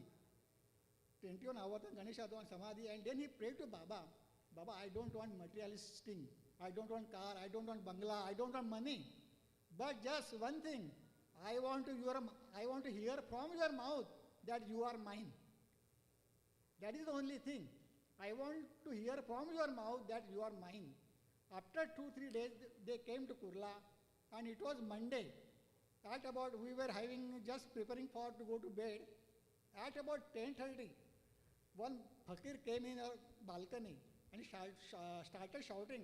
Speaker 3: 21 avartan Ganesha on Samadhi, and then he prayed to Baba, Baba, I don't want materialist thing. I don't want car, I don't want bangla, I don't want money. But just one thing, I want to hear from your mouth that you are mine. That is the only thing. I want to hear from your mouth that you are mine. After 2-3 days, they came to Kurla, and it was Monday. At about, we were just preparing to go to bed. At about 10:30, one fakir came in our balcony and started shouting,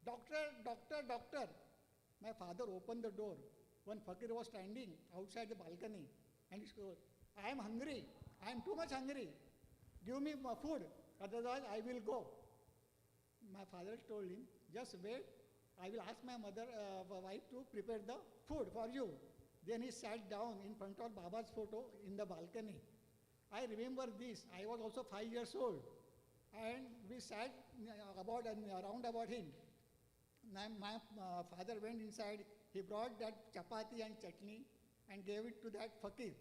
Speaker 3: Doctor, doctor, doctor. My father opened the door. One fakir was standing outside the balcony, and he said, I am hungry. I am too much hungry. Give me food, otherwise I will go. My father told him, just wait. I will ask my wife to prepare the food for you. Then he sat down in front of Baba's photo in the balcony. I remember this. I was also 5 years old. And we sat around about him. My father went inside, he brought that chapati and chutney and gave it to that fakir.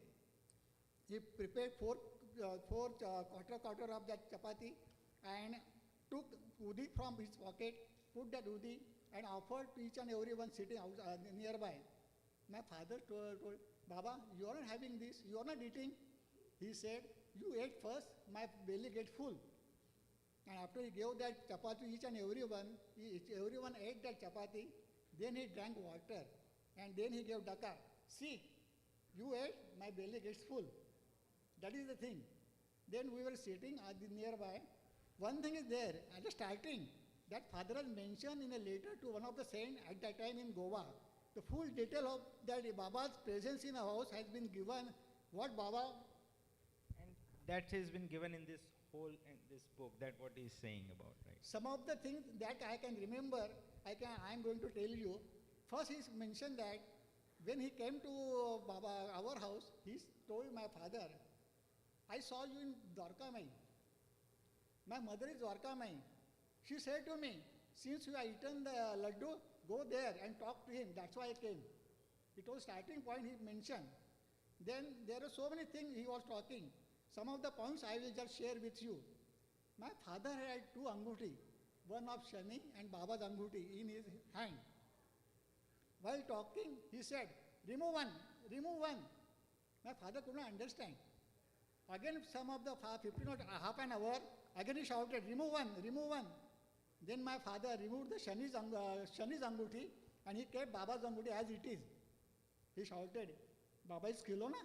Speaker 3: He prepared quarter of that chapati and took udi from his pocket, put that udi and offered to each and everyone sitting nearby. My father told, Baba, you are not having this, you are not eating. He said, you ate first, my belly gets full. And after he gave that chapati to each and everyone, everyone ate that chapati, then he drank water and then he gave daka. See, you ate, my belly gets full. That is the thing. Then we were sitting at the nearby. One thing is there, at the starting, that father has mentioned in a letter to one of the saints at that time in Goa. The full detail of that Baba's presence in a house has been given, what Baba.
Speaker 2: And that has been given in this whole in this book, that what he is saying about, right?
Speaker 3: Some of the things that I can remember, I'm going to tell you. First, he mentioned that when he came to Baba, our house, he told my father, I saw you in Dwarkamai. My mother is Dwarkamai. She said to me, since you have eaten the laddu, go there and talk to him. That's why I came. It was starting point he mentioned. Then there are so many things he was talking. Some of the points I will just share with you. My father had two anguti, one of Shani and Baba's anguti in his hand. While talking, he said, remove one, remove one. My father could not understand. Again, some of the 15 or half an hour, again he shouted, remove one, remove one. Then my father removed the Shani's anguti and he kept Baba's anguti as it is. He shouted, Baba is kilona.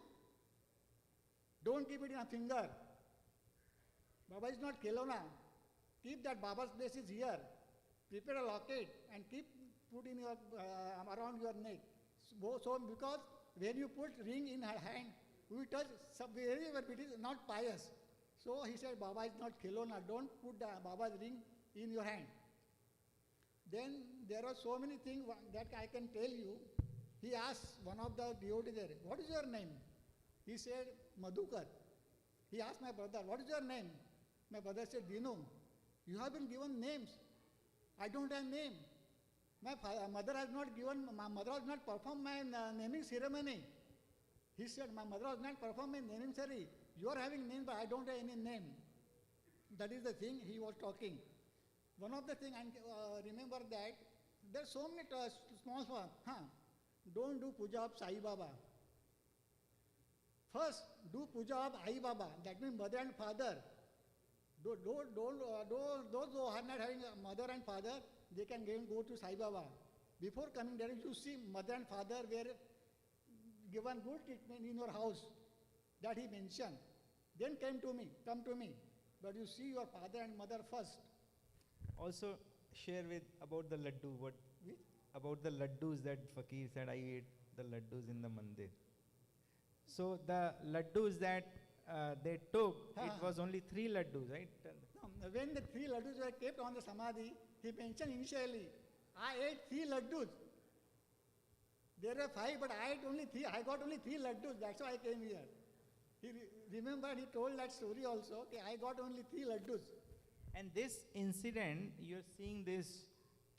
Speaker 3: Don't keep it in a finger. Baba is not kilona. Keep that Baba's place is here. Prepare a locket and put in your around your neck. So because when you put ring in her hand, we touch very well, it is not pious. So he said, Baba is not kilona. Don't put the Baba's ring in your hand. Then there are so many things that I can tell you. He asked one of the devotees there, what is your name? He said, Madhukar. He asked my brother, what is your name? My brother said, Dinu, you have been given names. I don't have name. My mother has not performed my naming ceremony. He said, my mother has not performed my naming ceremony. You are having name, but I don't have any name. That is the thing he was talking. One of the things, I remember that, there are so many small ones. Don't do puja of Sai Baba. First, do puja of Ai Baba. That means mother and father. Those who are not having a mother and father, they can go to Sai Baba. Before coming there, you see mother and father were given good treatment in your house. That he mentioned. Then come to me. But you see your father and mother first.
Speaker 2: Also share about the laddu, about the laddus that Fakir said, I ate the laddus in the mandir. So the laddus that they took, it was only 3 laddus, right?
Speaker 3: No, when the 3 laddus were kept on the samadhi, he mentioned initially, I ate 3 laddus. There were 5, but I ate only 3. I got only 3 laddus. That's why I came here. He remembered, he told that story also. Okay, I got only 3 laddus.
Speaker 2: And this incident, you're seeing this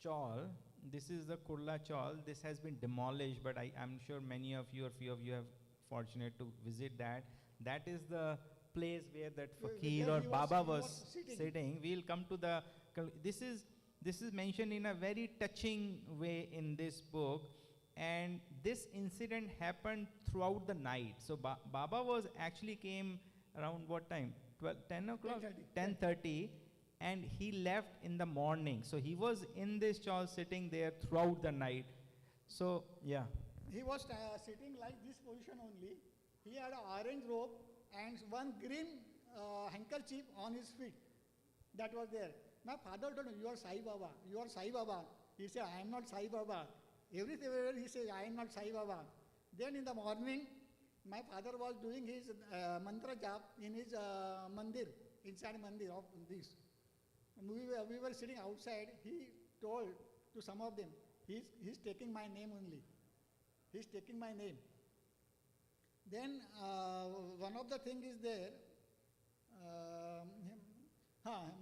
Speaker 2: chawl. This is the Kurla chawl. This has been demolished, but I'm sure many of you or few of you have fortunate to visit that. That is the place where that Fakir or Baba was sitting. We'll come to the. This is mentioned in a very touching way in this book, and this incident happened throughout the night. So Baba was actually came around what time? 10 o'clock? 10:30. And he left in the morning. So he was in this chawl sitting there throughout the night. So, yeah.
Speaker 3: He was sitting like this position only. He had an orange robe and one green handkerchief on his feet. That was there. My father told me, you are Sai Baba. You are Sai Baba. He said, I am not Sai Baba. Everywhere he said, I am not Sai Baba. Then in the morning, my father was doing his mantra jap in his mandir, inside mandir of this. We were sitting outside. He told to some of them, he's taking my name only. He's taking my name. Then one of the things is there.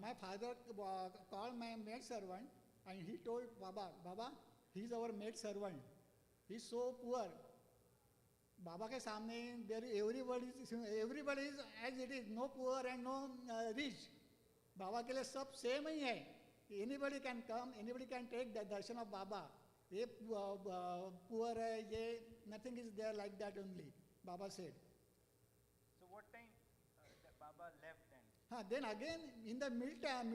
Speaker 3: My father called my maid servant And he told Baba, he's our maid servant. He's so poor. Baba के सामने there everybody is as it is, no poor and no rich. Baba के लिए सब same ही है. Anybody can come, anybody can take the darshan of Baba. ये poor है, ये nothing is there like that only. Baba said.
Speaker 2: So what time the Baba left then?
Speaker 3: Then again in the mealtime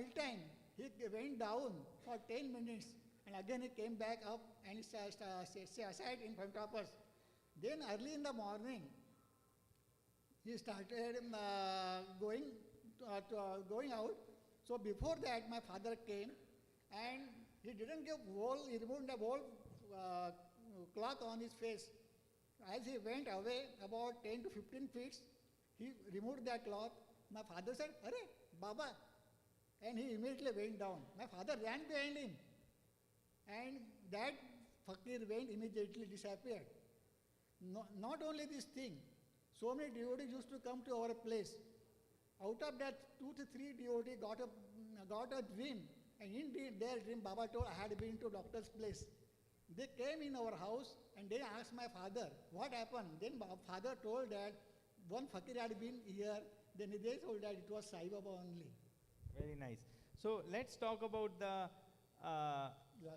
Speaker 3: he went down for 10 minutes and again he came back up and sat aside in front of us. Then early in the morning he started going out. So before that my father came and he didn't give he removed the whole cloth on his face. As he went away about 10 to 15 feet, he removed that cloth. My father said, "Arey, Baba," and he immediately went down. My father ran behind him, and that fakir went immediately disappeared. Not only this thing, so many devotees used to come to our place. Out of that, 2 to 3 devotees got a dream, and in their dream, Baba told, "I had been to doctor's place." They came in our house and they asked my father, "What happened?" Then father told that one fakir had been here. Then they told that it was Sai Baba only.
Speaker 2: Very nice. So let's talk about the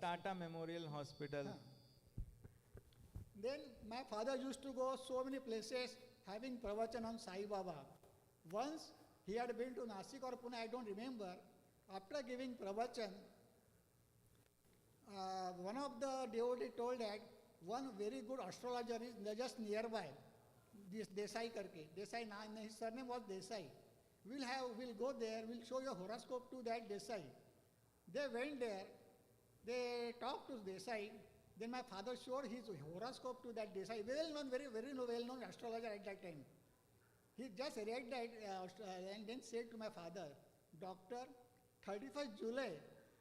Speaker 2: Tata Memorial Hospital.
Speaker 3: Then my father used to go so many places having pravachan on Sai Baba. Once he had been to Nasik or Pune, I don't remember. After giving pravachan, one of the devotees told that one very good astrologer is just nearby. This Desai karke. Desai, his surname was Desai. We'll go there, we'll show your horoscope to that Desai. They went there, they talked to Desai. Then my father showed his horoscope to that Desai, very well-known astrologer at that time. He just read that and then said to my father, "Doctor, 31st July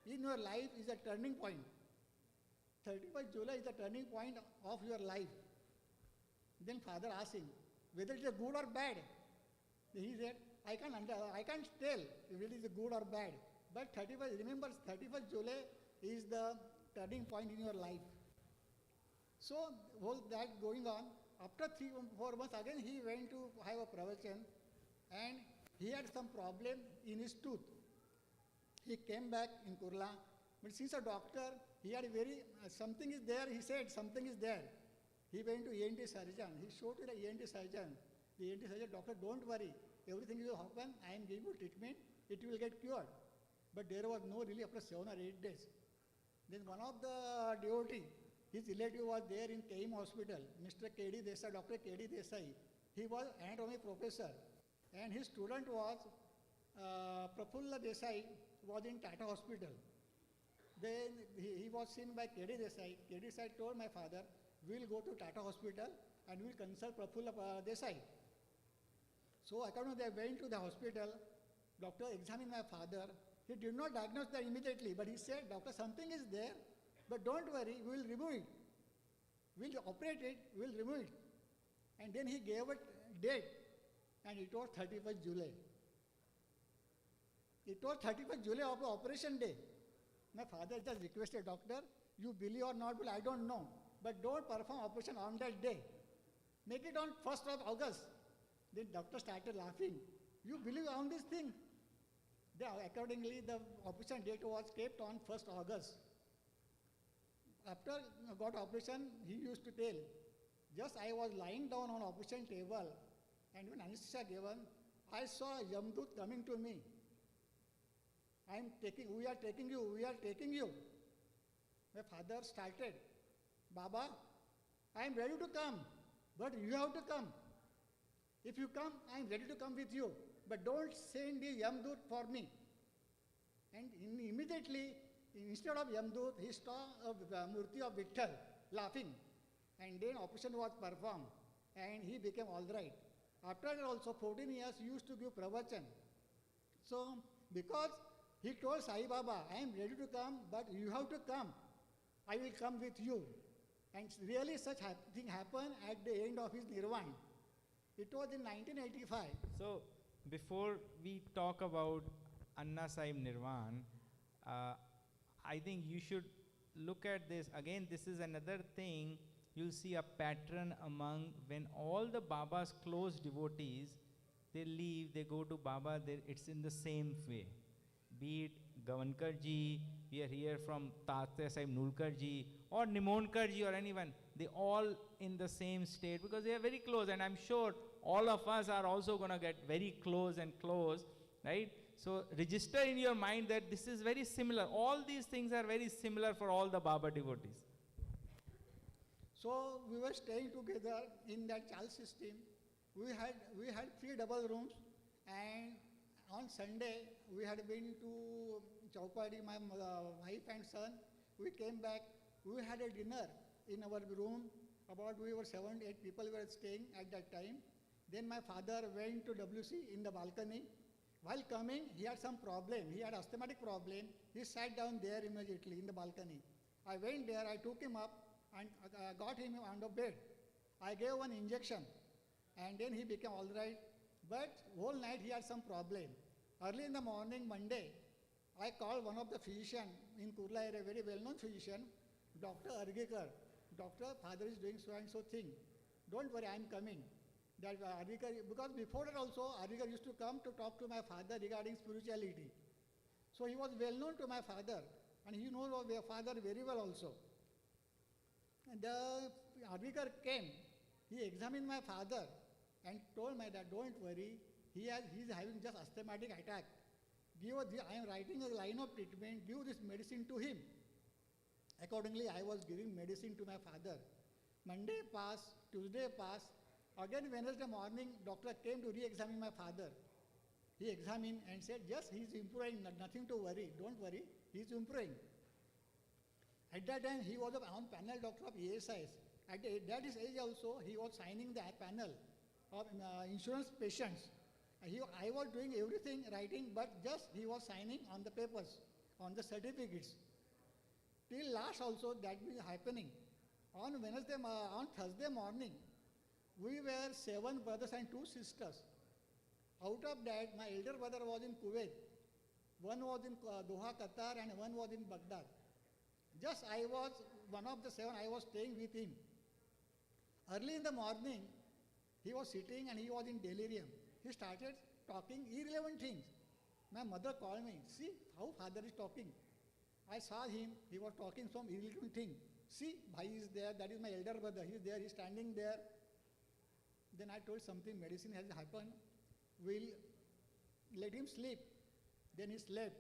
Speaker 3: in your life is a turning point. 31st July is the turning point of your life." Then father asked him whether it is good or bad. He said, I can't tell if it is good or bad. But 31st July is the turning point in your life. So, all that going on, after 3 or 4 months, again he went to have a pravachan and he had some problem in his tooth. He came back in Kurla, but since a doctor, he had something is there, he said, something is there. He went to ENT surgeon. He showed to the ENT surgeon. The ENT surgeon, "Doctor, don't worry. Everything will happen. I am giving you treatment. It will get cured." But there was no relief after 7 or 8 days. Then one of the devotee, his relative was there in KM hospital, Mr. K.D. Desai, Dr. K.D. Desai. He was anatomy professor. And his student was Prafulla Desai, was in Tata hospital. Then he was seen by K.D. Desai. K.D. Desai told my father, "We'll go to Tata hospital and we'll consult Prafulla Desai." So accordingly they went to the hospital. Doctor examined my father. He did not diagnose that immediately, but he said, "Doctor, something is there, but don't worry, we will remove it. We'll operate it, we'll remove it." And then he gave a date, and it was 31st July. It was 31st July of the operation day. My father just requested, "Doctor, you believe or not, I don't know, but don't perform operation on that day. Make it on 1st of August. Then doctor started laughing. "You believe on this thing?" Accordingly, the operation date was kept on 1st August. After got operation, he used to tell, "Just I was lying down on operation table, and when anesthesia given, I saw Yamdut coming to me. We are taking you. My father started, "Baba, I am ready to come, but you have to come. If you come, I am ready to come with you, but don't send the Yamdut for me." And immediately, instead of Yamdut, he saw a murti of Vitthal laughing. And then operation was performed, and he became all right. After that also, 14 years, he used to give pravachan. So, because he told Sai Baba, "I am ready to come, but you have to come. I will come with you." And really such thing happened at the end of his Nirvana. It was in 1985.
Speaker 2: So, before we talk about Anna Sahib Nirvan, I think you should look at this. Again, this is another thing. You'll see a pattern among when all the Baba's close devotees, they leave, they go to Baba, it's in the same way. Be it Gavankar ji, we are here from Tatya Sahib Nulkar ji, or Nimonkar ji, or anyone. They all in the same state because they are very close, and I'm sure all of us are also going to get very close and close, right? So register in your mind that this is very similar. All these things are very similar for all the Baba devotees.
Speaker 3: So we were staying together in that child system. We had 3 double rooms, and on Sunday we had been to Chaupadi, my wife and son. We came back. We had a dinner in our room. We were 7, 8 people were staying at that time. Then my father went to WC in the balcony. While coming, he had some problem. He had asthmatic problem. He sat down there immediately in the balcony. I went there. I took him up and got him on the bed. I gave one injection, and then he became all right. But whole night he had some problem. Early in the morning, Monday, I called one of the physician in Kurla area, very well-known physician, Dr. Argekar. Doctor, father is doing so and so thing. Don't worry, I am coming. That Argekar, because before that also, Argekar used to come to talk to my father regarding spirituality. So he was well-known to my father, and he knows my father very well also. And the Argekar came. He examined my father and told my dad, don't worry, he is having just asthmatic attack. I am writing a line of treatment, give this medicine to him. Accordingly, I was giving medicine to my father. Monday passed, Tuesday passed. Again, Wednesday morning, doctor came to re-examine my father. He examined and said, yes, he is improving, nothing to worry, don't worry, he is improving. At that time, he was on panel doctor of ESIS. At that age also, he was signing the panel of insurance patients. I was doing everything, writing, but just he was signing on the papers, on the certificates. Till last also that was happening. On Thursday morning, we were 7 brothers and 2 sisters. Out of that, my elder brother was in Kuwait. One was in Doha, Qatar, and one was in Baghdad. Just I was one of the 7, I was staying with him. Early in the morning, he was sitting and he was in delirium. He started talking irrelevant things. My mother called me, see how father is talking. I saw him, he was talking some irrelevant thing. See, Bhai is there, that is my elder brother, he is there, he is standing there. Then I told something, medicine has happened, we'll let him sleep. Then he slept.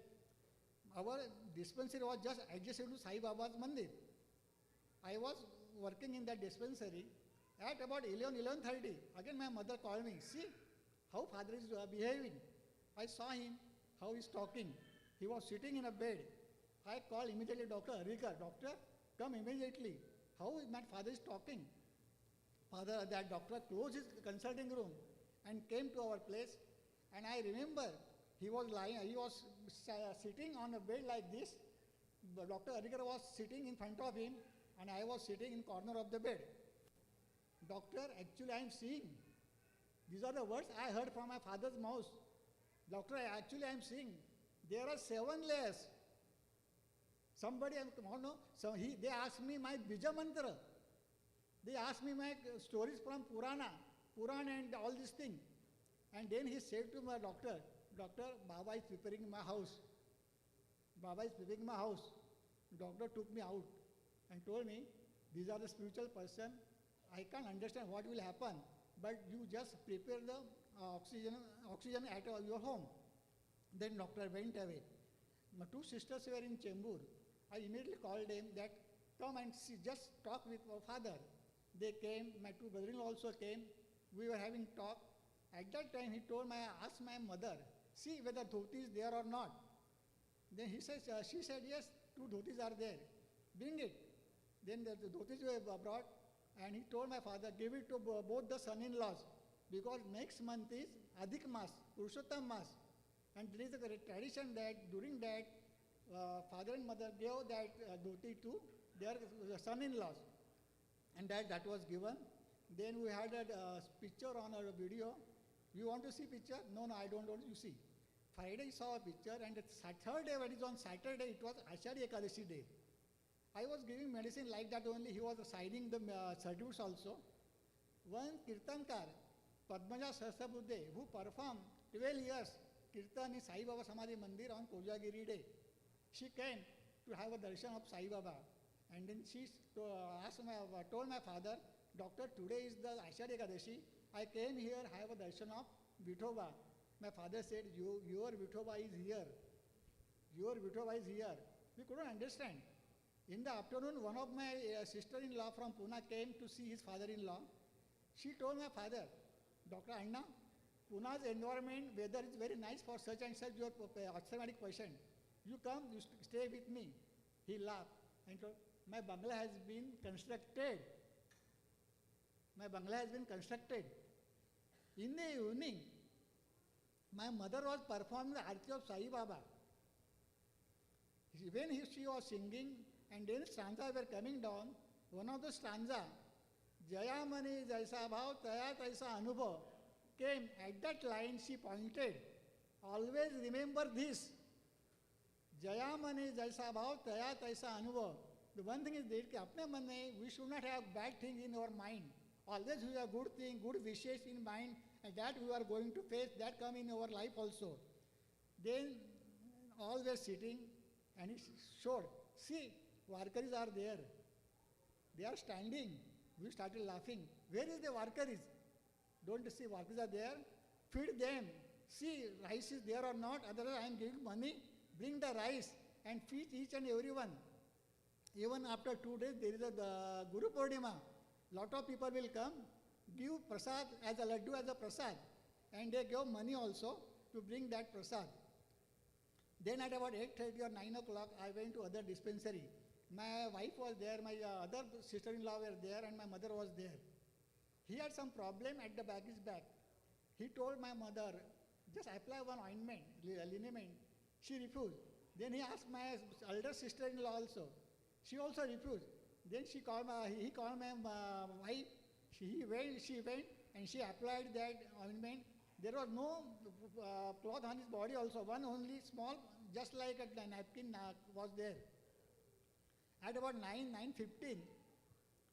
Speaker 3: Our dispensary was just adjacent to Sai Baba's Mandir. I was working in that dispensary. At about 11:30, again my mother called me, see how father is behaving. I saw him, how he is talking. He was sitting in a bed. I called immediately Dr. Argekar, doctor, come immediately. How my father is talking? That doctor closed his consulting room and came to our place. And I remember he was sitting on a bed like this. Dr. Argekar was sitting in front of him and I was sitting in corner of the bed. Doctor, actually I am seeing. These are the words I heard from my father's mouth. Doctor, actually I am seeing. There are 7 layers. Somebody, they asked me my Bija Mantra. They asked me my stories from Puran and all these things. And then he said to my doctor, Doctor, Baba is preparing my house. Baba is preparing my house. Doctor took me out and told me, these are the spiritual person. I can't understand what will happen, but you just prepare the oxygen at your home. Then doctor went away. My 2 sisters were in Chembur. I immediately called them that come and see, just talk with our father. They came, my 2 brother-in-law also came. We were having talk. At that time he asked my mother, see whether dhoti is there or not. Then she said, yes, 2 dhotis are there. Bring it. Then the dhotis were brought and he told my father, give it to both the son-in-laws because next month is Adhik Mas, Purushottam Mas. And there is a tradition that during that father and mother gave that dhoti to their son-in-laws. And that was given. Then we had a picture on our video. You want to see picture? No, I don't want you see. Friday he saw a picture, and the third day, when it was on Saturday, it was Ashadi Ekadashi day. I was giving medicine like that only. He was signing the certificates also. One Kirtankar, Padmaja Sahasrabuddhe, who performed 12 years Kirtan in Sai Baba Samadhi Mandir on Kojagiri day. She came to have a darshan of Sai Baba. And then she told my father, Doctor, today is the Ashadi Ekadashi. I came here, have a darshan of Vithoba. My father said, your Vithoba is here. Your Vithoba is here. We couldn't understand. In the afternoon, one of my sister-in-law from Pune came to see his father-in-law. She told my father, Dr. Anna, Pune's environment, weather is very nice for such and such your asthmatic patient. You come, you stay with me. He laughed and told, my bungalow has been constructed. My bungalow has been constructed. In the evening, my mother was performing the Arti of Sai Baba. When she was singing, and then stanzas were coming down, one of the stanza, Jaya Mani Jaisa Bhav Taya Taisa Anubhav, came. At that line she pointed, always remember this, Jaya Mani Jaisa Bhav Taya Taisa Anubhav. The one thing is that we should not have bad thing in our mind. Always we have good thing, good wishes in mind, and that we are going to face, that come in our life also. Then all were sitting, and he showed, see, Warkaris are there. They are standing. We started laughing. Where is the Warkaris? Don't you see Warkaris are there? Feed them. See, rice is there or not. Otherwise, I am giving money. Bring the rice and feed each and everyone. Even after 2 days, there is a Guru Purnima. Lot of people will come, give prasad as a laddu as a prasad, and they give money also to bring that prasad. Then at about 8:30 or 9 o'clock, I went to other dispensary. My wife was there, my other sister-in-law were there, and my mother was there. He had some problem at the back, his back. He told my mother, just apply one ointment, liniment. She refused. Then he asked my elder sister-in-law also. She also refused. Then he called my wife. She went and she applied that ointment. There was no cloth on his body also. One only small, just like a napkin was there. At about 9:15,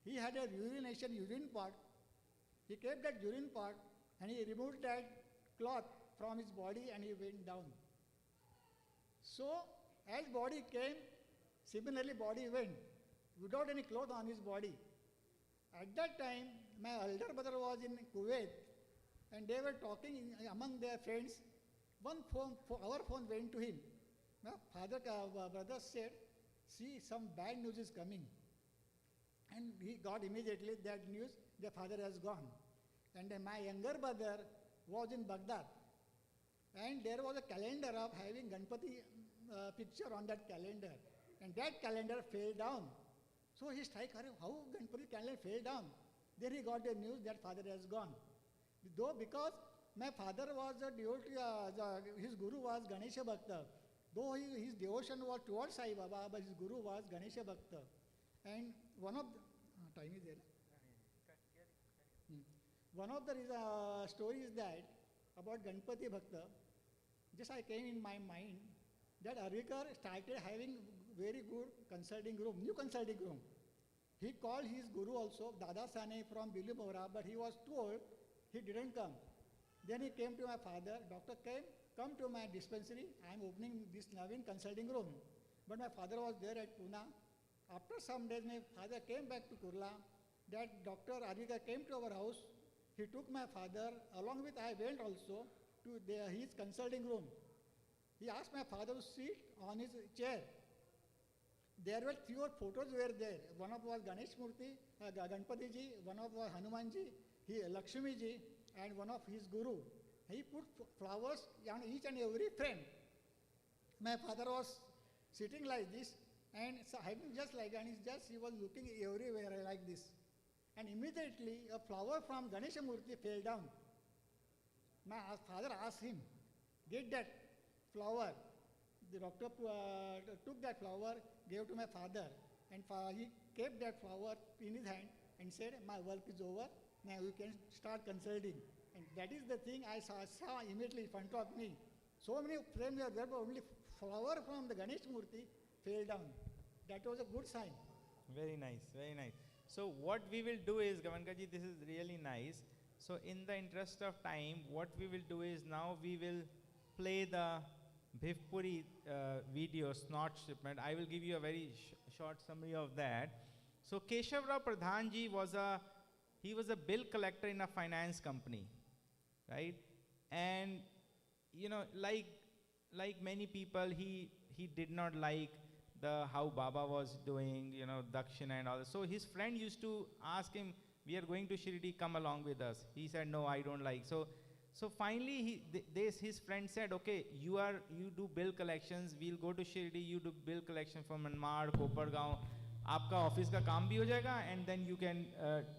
Speaker 3: he had a urine pot. He kept that urine pot and he removed that cloth from his body and he went down. So, as body came, similarly body went without any cloth on his body. At that time, my elder brother was in Kuwait and they were talking among their friends. Our phone went to him. My brother said, see, some bad news is coming. And he got immediately that news, their father has gone. And my younger brother was in Baghdad. And there was a calendar of having Ganpati picture on that calendar. And that calendar fell down. So he struck, how Ganpati calendar fell down? Then he got the news that father has gone. Though because my father was a devotee, his guru was Ganesha Bhakta. Though his devotion was towards Sai Baba, but his guru was Ganesha Bhakta. And one of the, time is there. One of the stories that about Ganpati Bhakta, just I came in my mind that Arikar started having very good consulting room, new consulting room. He called his guru also, Dada Sane from Bilumora, but he was told he didn't come. Then he came to my father, doctor come to my dispensary, I am opening this Navin consulting room. But my father was there at Pune. After some days, my father came back to Kurla. That Dr. Arika came to our house. He took my father, along with I went also to his consulting room. He asked my father to sit on his chair. There were 3 or 4 photos were there. One of was Ganesh Murthy, Ganpati ji, one of was Hanuman ji, Lakshmi ji, and one of his guru. He put flowers on each and every frame. My father was sitting like this and so having just like, and he was looking everywhere like this. And immediately a flower from Ganesha Murthy fell down. My father asked him, get that flower. The doctor took that flower, gave to my father, and he kept that flower in his hand and said, my work is over, now you can start consulting. And that is the thing I saw immediately in front of me. So many frames were there, but only flower from the Ganesh Murti fell down. That was a good sign.
Speaker 2: Very nice, very nice. So what we will do is, Gavankaji, this is really nice. So in the interest of time, what we will do is now we will play the Bhivpuri video, Snort Shipment. I will give you a very short summary of that. So Keshavrao Pradhan ji was a bill collector in a finance company, right? And you know, like many people, he did not like how Baba was doing, you know, Dakshina and all that. So his friend used to ask him, we are going to Shirdi, come along with us. He said, no, I don't like. So finally, his friend said, okay, you do bill collections, we'll go to Shirdi, you do bill collection from Manmad, Kopargaon, आपका office का काम भी हो जाएगा, and then you can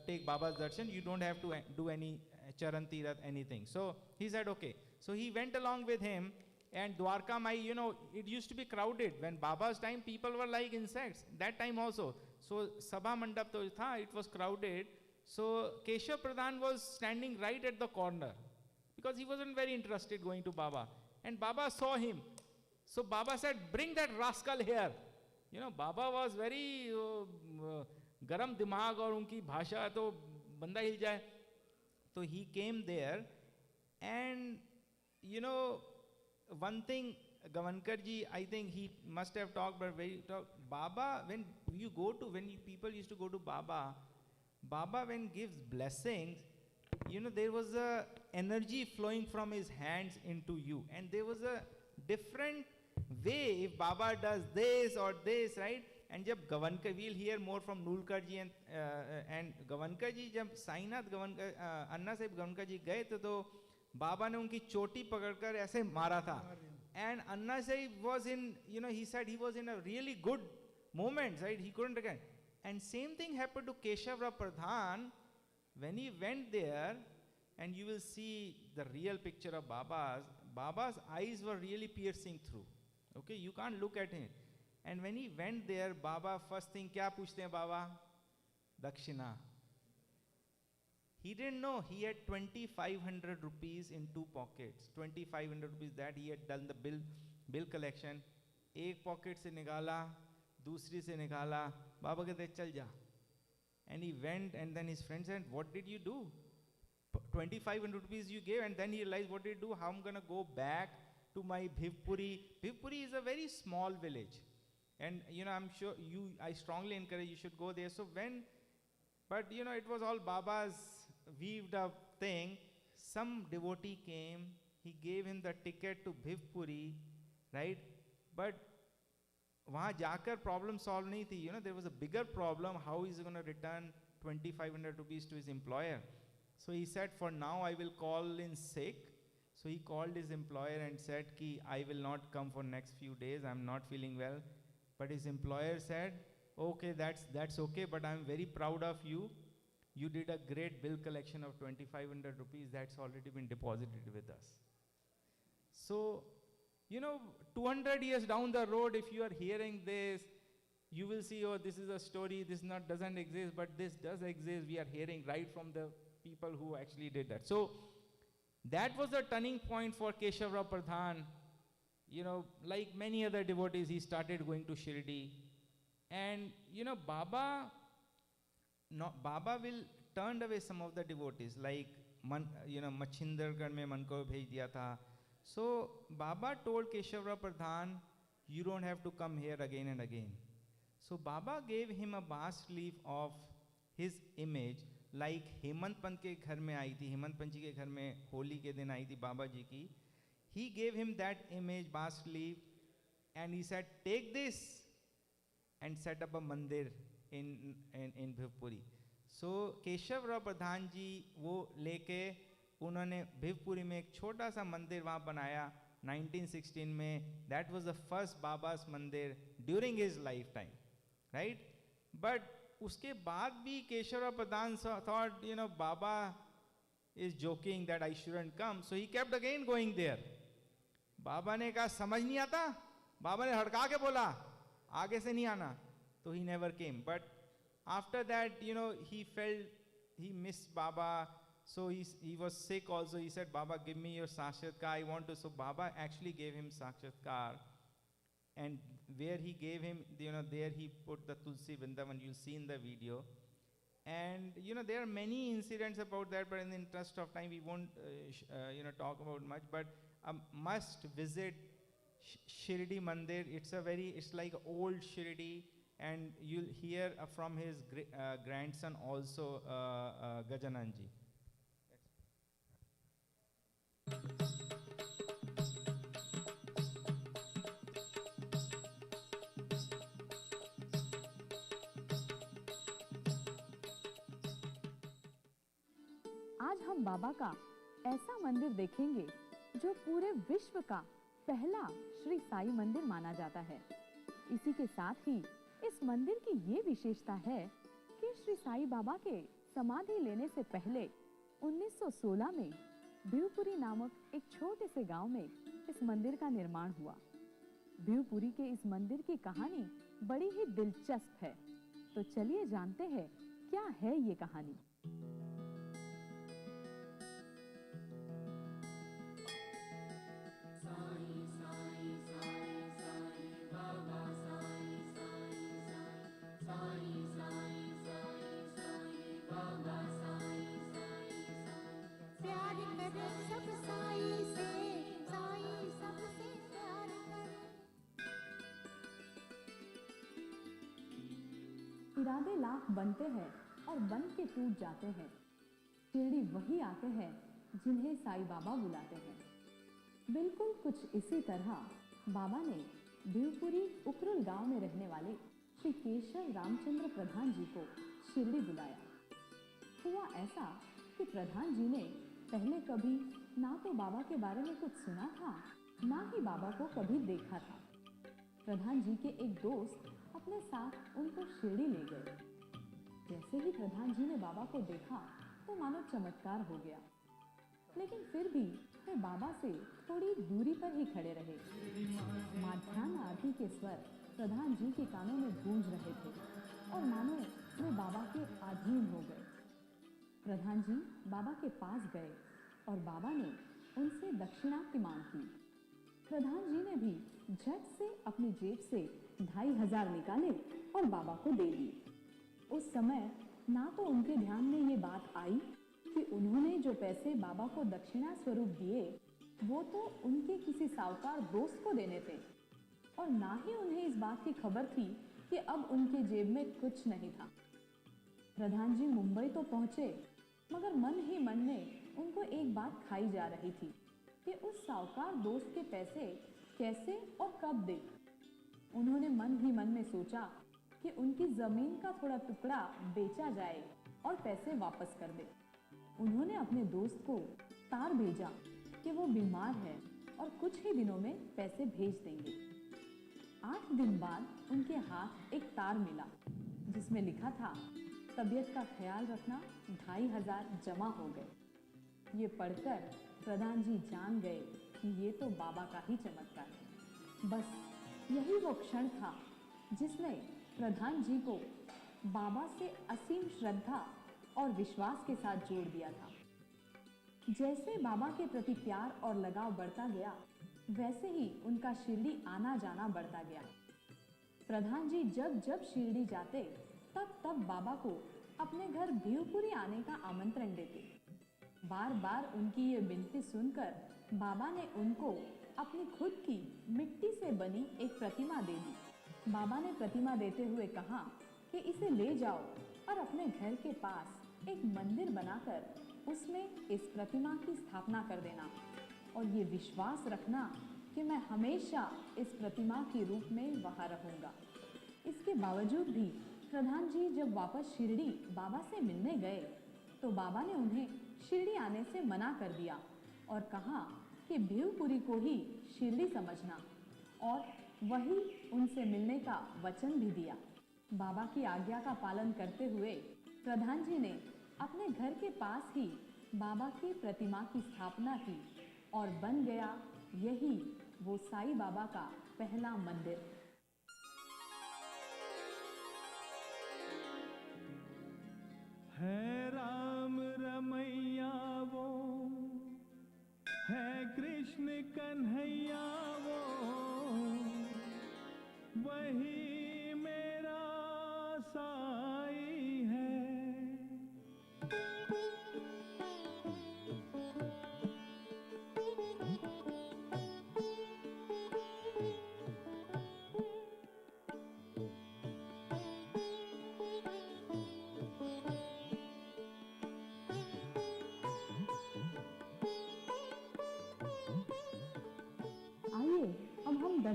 Speaker 2: take Baba's darshan, you don't have to do any charan tirath, anything. So he said, okay. So he went along with him, and Dwarka Mai, you know, it used to be crowded. When Baba's time, people were like insects. That time also. So Sabha Mandap to tha, it was crowded. So Keshav Pradhan was standing right at the corner, because he wasn't very interested going to Baba. And Baba saw him. So Baba said, bring that rascal here. You know, Baba was very garam dimag aur unki bhasha to banda hil jaye. So he came there, and you know, one thing, Gavankarji, I think he must have talked, but Baba, when people used to go to Baba, when gives blessings, you know, there was a energy flowing from his hands into you, and there was a different way if Baba does this or this, right? And jab Gavankar, we'll hear more from Nulkarji and Gavankarji, jab Sainath Anna Sahib Gavankarji gaye to Baba ne unki choti pakadkar aise mara tha. And Anna Sahib was in, you know, he said he was in a really good moment, right? He couldn't again. And same thing happened to Keshavrao Pradhan when he went there, and you will see the real picture of Baba's eyes were really piercing through. Okay, you can't look at him. And when he went there, Baba, first thing, kya puchte hain Baba? Dakshina. He didn't know he had 2,500 rupees in two pockets. 2,500 rupees that he had done the bill collection. एक pocket से निकाला, दूसरी से निकाला. Baba कहते चल जा. And he went, and then his friend said, what did you do? 2,500 rupees you gave, and then he realized, what did he do? How I'm gonna go back to my Bhivpuri. Bhivpuri is a very small village. And you know, I'm sure I strongly encourage you should go there. So but you know, it was all Baba's weaved up thing. Some devotee came, he gave him the ticket to Bhivpuri, right? But वहाँ जाकर problem solve नहीं थी. You know, there was a bigger problem. How is he going to return 2,500 rupees to his employer? So he said, for now I will call in sick. So he called his employer and said, ki I will not come for next few days. I'm not feeling well. But his employer said, okay, that's okay, but I'm very proud of you. You did a great bill collection of 2,500 rupees. That's already been deposited with us. So, you know, 200 years down the road, if you are hearing this, you will see, oh, this is a story, this doesn't exist, but this does exist. We are hearing right from the people who actually did that. So, that was the turning point for Keshavrao Pradhan. You know, like many other devotees, he started going to Shirdi. And, you know, Baba will turn away some of the devotees, like, you know, Machindargarh mein man ko bhej diya tha. So, Baba told Keshavrao Pradhan, you don't have to come here again and again. So, Baba gave him a bas relief of his image, like Hemant Pant ke ghar mein aayi thi, Hemant Pant ji ke ghar mein Holi ke din aayi thi Baba ji ki. He gave him that image, bas relief, and he said, take this and set up a mandir in Bhivpuri. So, Keshavrao Pradhan ji wo leke उन्होंने भिवपुरी में एक छोटा सा मंदिर वहाँ बनाया 1916 में. That was the first Baba's मंदिर during his lifetime, right? But उसके बाद भी Keshavrao Pradhan thought, you know, Baba is joking that I shouldn't come. So he kept again going there. Baba ने कहा समझ नहीं आता. Baba ने हड़का के बोला आगे से नहीं आना. So he never came. But after that, you know, he felt he missed Baba. So he was sick also. He said, Baba, give me your Sakshatkar. I want to. So Baba actually gave him Sakshatkar. And where he gave him, there he put the Tulsi Vrindavan. You'll see in the video. And there are many incidents about that, but in the interest of time, we won't talk about much. But must visit Shirdi Mandir. It's like old Shirdi, and you'll hear from his grandson also, Gajananji.
Speaker 4: आज हम बाबा का ऐसा मंदिर देखेंगे जो पूरे विश्व का पहला श्री साई मंदिर माना जाता है। इसी के साथ ही इस मंदिर की ये विशेषता है कि श्री साई बाबा के समाधि लेने से पहले 1916 में भिवपुरी नामक एक छोटे से गांव में इस मंदिर का निर्माण हुआ। भिवपुरी के इस मंदिर की कहानी बड़ी ही दिलचस्प है, तो चलिए जानते हैं क्या है ये कहानी। इरादे लाख बनते हैं और बन के टूट जाते हैं। शिरडी वही आते हैं जिन्हें साईं बाबा बुलाते हैं। बिल्कुल कुछ इसी तरह बाबा ने भिवपुरी उकरुल गांव में रहने वाले श्री केशव रामचंद्र प्रधान जी को शिरडी बुलाया। हुआ ऐसा कि प्रधान जी ने पहले कभी ना तो बाबा के बारे में कुछ सुना था, ना ही बाबा को कभी देखा था। प्रधान जी के एक दोस्त अपने साथ उनको शिरडी ले गए। जैसे ही प्रधान जी ने बाबा को देखा तो मानो चमत्कार हो गया, लेकिन फिर भी वे बाबा से थोड़ी दूरी पर ही खड़े रहे। माध्यान्ह आरती के स्वर प्रधान जी के कानों में गूंज रहे थे और मानो वे बाबा के अधीन हो गए। प्रधान जी बाबा के पास गए और बाबा ने उनसे दक्षिणा की मांग की। प्रधान जी ने भी झट से अपनी जेब से 2500 निकाले और बाबा को दे दिए। उस समय ना तो उनके ध्यान में ये बात आई कि उन्होंने जो पैसे बाबा को दक्षिणा स्वरूप दिए वो तो उनके किसी साहूकार दोस्त को देने थे, और ना ही उन्हें इस बात की खबर थी कि अब उनके जेब में कुछ नहीं था। प्रधान जी मुंबई तो पहुंचे, मगर मन ही मन में उनको एक बात खाई जा रही थी कि उस साहूकार दोस्त के पैसे कैसे और कब दे। उन्होंने मन ही मन में सोचा कि उनकी जमीन का थोड़ा टुकड़ा बेचा जाए और पैसे वापस कर दे। उन्होंने अपने दोस्त को तार भेजा कि वो बीमार है और कुछ ही दिनों में पैसे भेज देंगे। 8 दिन बाद उनके हाथ एक तार मिला जिसमें लिखा था, तबीयत का ख्याल रखना, 2500 जमा हो गए। ये पढ़कर प्रधान जी जान गए कि ये तो बाबा का ही चमत्कार है। बस यही वो क्षण था जिसने प्रधान जी को बाबा से असीम श्रद्धा और विश्वास के साथ जोड़ दिया था। जैसे बाबा के प्रति प्यार और लगाव बढ़ता गया, वैसे ही उनका शिरडी आना जाना बढ़ता गया। प्रधान जी जब जब शिरडी जाते तब तब बाबा को अपने घर भिवपुरी आने का आमंत्रण देते। बार बार उनकी ये विनती सुनकर बाबा ने उनको अपनी खुद की मिट्टी से बनी एक प्रतिमा दे दी। बाबा ने प्रतिमा देते हुए कहा कि इसे ले जाओ और अपने घर के पास एक मंदिर बनाकर उसमें इस प्रतिमा की स्थापना कर देना, और ये विश्वास रखना कि मैं हमेशा इस प्रतिमा के रूप में वहाँ रहूँगा। इसके बावजूद भी प्रधान जी जब वापस शिरडी बाबा से मिलने गए तो बाबा ने उन्हें शिरडी आने से मना कर दिया और कहा कि भिवपुरी को ही शिरडी समझना, और वही उनसे मिलने का वचन भी दिया। बाबा की आज्ञा का पालन करते हुए प्रधान जी ने अपने घर के पास ही बाबा की प्रतिमा की स्थापना की और बन गया यही वो साईं बाबा का पहला मंदिर।
Speaker 5: है राम रमैया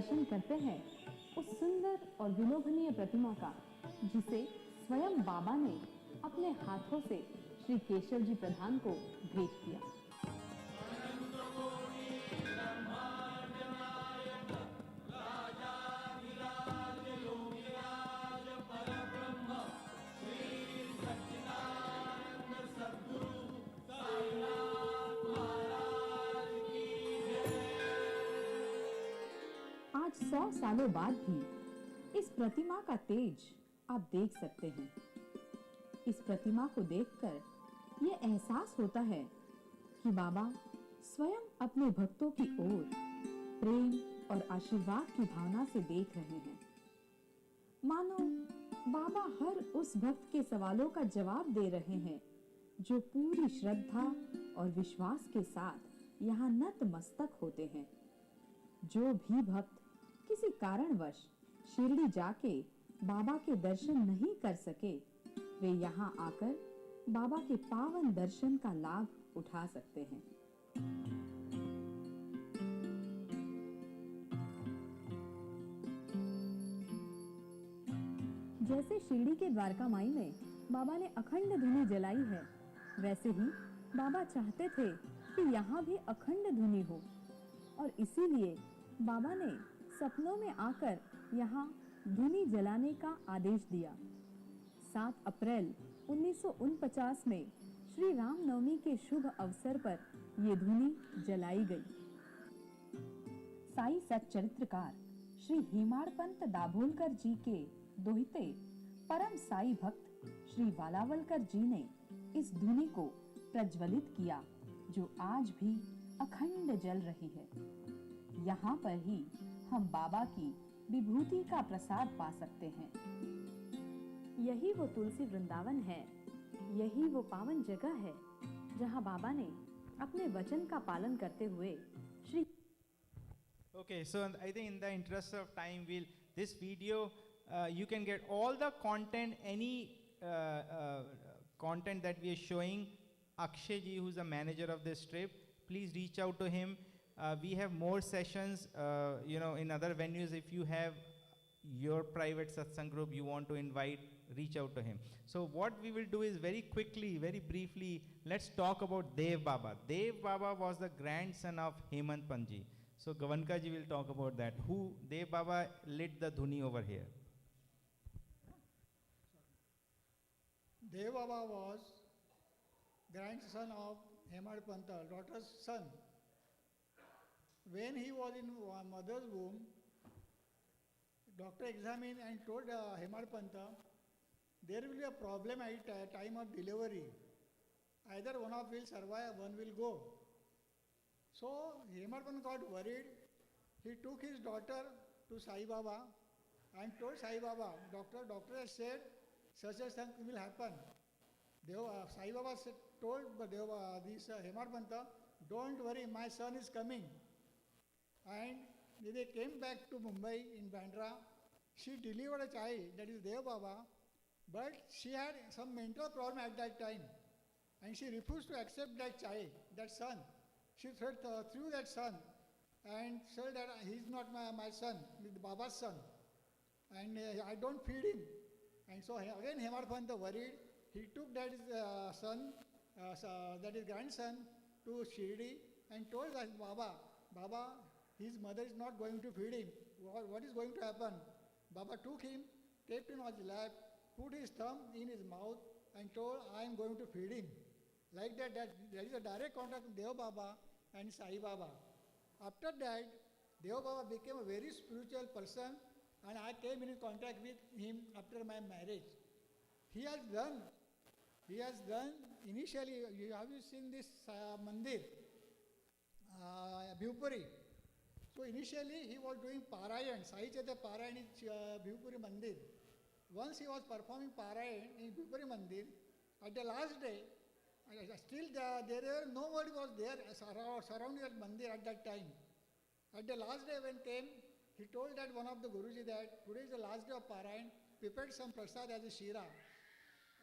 Speaker 4: दर्शन करते हैं उस सुंदर और विलोभनीय प्रतिमा का, जिसे स्वयं बाबा ने अपने हाथों से श्री केशव जी प्रधान को भेंट किया। आज 100 सालों बाद भी इस प्रतिमा का तेज आप देख सकते हैं। इस प्रतिमा को देखकर ये एहसास होता है कि बाबा स्वयं अपने भक्तों की ओर प्रेम और आशीर्वाद की भावना से देख रहे हैं। मानो बाबा हर उस भक्त के सवालों का जवाब दे रहे हैं जो पूरी श्रद्धा और विश्वास के साथ यहाँ नतमस्तक होते हैं। जो भी भक्त किसी कारणवश शिरडी जाके बाबा के दर्शन नहीं कर सके, वे यहाँ आकर बाबा के पावन दर्शन का लाभ उठा सकते हैं। जैसे शिरडी के द्वारका माई में बाबा ने अखंड धुनी जलाई है, वैसे ही बाबा चाहते थे कि यहाँ भी अखंड धुनी हो, और इसीलिए बाबा ने सपनों में आकर यहाँ धुनी जलाने का आदेश दिया। 7 अप्रैल 1949 में श्री राम नवमी के शुभ अवसर पर ये धुनी जलाई गई। साई सच्चरित्रकार श्री हेमाड़पंत दाभोलकर जी के दोहिते परम साई भक्त श्री वालावलकर जी ने इस धुनी को प्रज्वलित किया, जो आज भी अखंड जल रही है। यहाँ पर ही हम बाबा की विभूति का प्रसाद पा सकते हैं। यही वो तुलसी वृंदावन है, यही वो पावन जगह है जहाँ बाबा ने अपने वचन का पालन करते हुए Shri
Speaker 2: Okay, so I think in the interest of time, this video, you can get all the content, any content that we are showing. Akshay ji, who's the manager of this trip, please reach out to him. We have more sessions, in other venues. If you have your private satsang group you want to invite, reach out to him. So what we will do is very quickly, very briefly, let's talk about Dev Baba. Dev Baba was the grandson of Hemant Panji. So Gavanka ji will talk about that. Who Dev Baba lit the dhuni over here?
Speaker 3: Dev Baba was grandson of Hemant Panta, daughter's son. When he was in mother's womb, doctor examined and told Hemant Panta, there will be a problem at time of delivery. Either one of will survive, one will go. So Hemant Panta got worried. He took his daughter to Sai Baba and told Sai Baba, doctor has said such a thing will happen. Sai Baba told Hemant Panta, don't worry, my son is coming. And they came back to Mumbai in Bandra. She delivered a child, that is Dev Baba, but she had some mental problem at that time. And she refused to accept that child, that son. She threw that son and said that he is not my son, Baba's son. And I don't feed him. And so again Hemant Panta worried. He took that son, that is grandson, to Shirdi and told that Baba, his mother is not going to feed him. What is going to happen? Baba took him, kept him on his lap, put his thumb in his mouth and told, I am going to feed him. Like that there is a direct contact with Dev Baba and Sai Baba. After that, Dev Baba became a very spiritual person and I came in contact with him after my marriage. He has done initially, have you seen this mandir, Bhuvpuri? So initially he was doing Parayan, Sai Chaitanya Parayan in Bhuvpuri Mandir. Once he was performing Parayan in Bhuvpuri Mandir, at the last day, still nobody was there surrounding that mandir at that time. At the last day when came, he told that one of the Guruji that today is the last day of Parayan, prepared some prasad as a shira.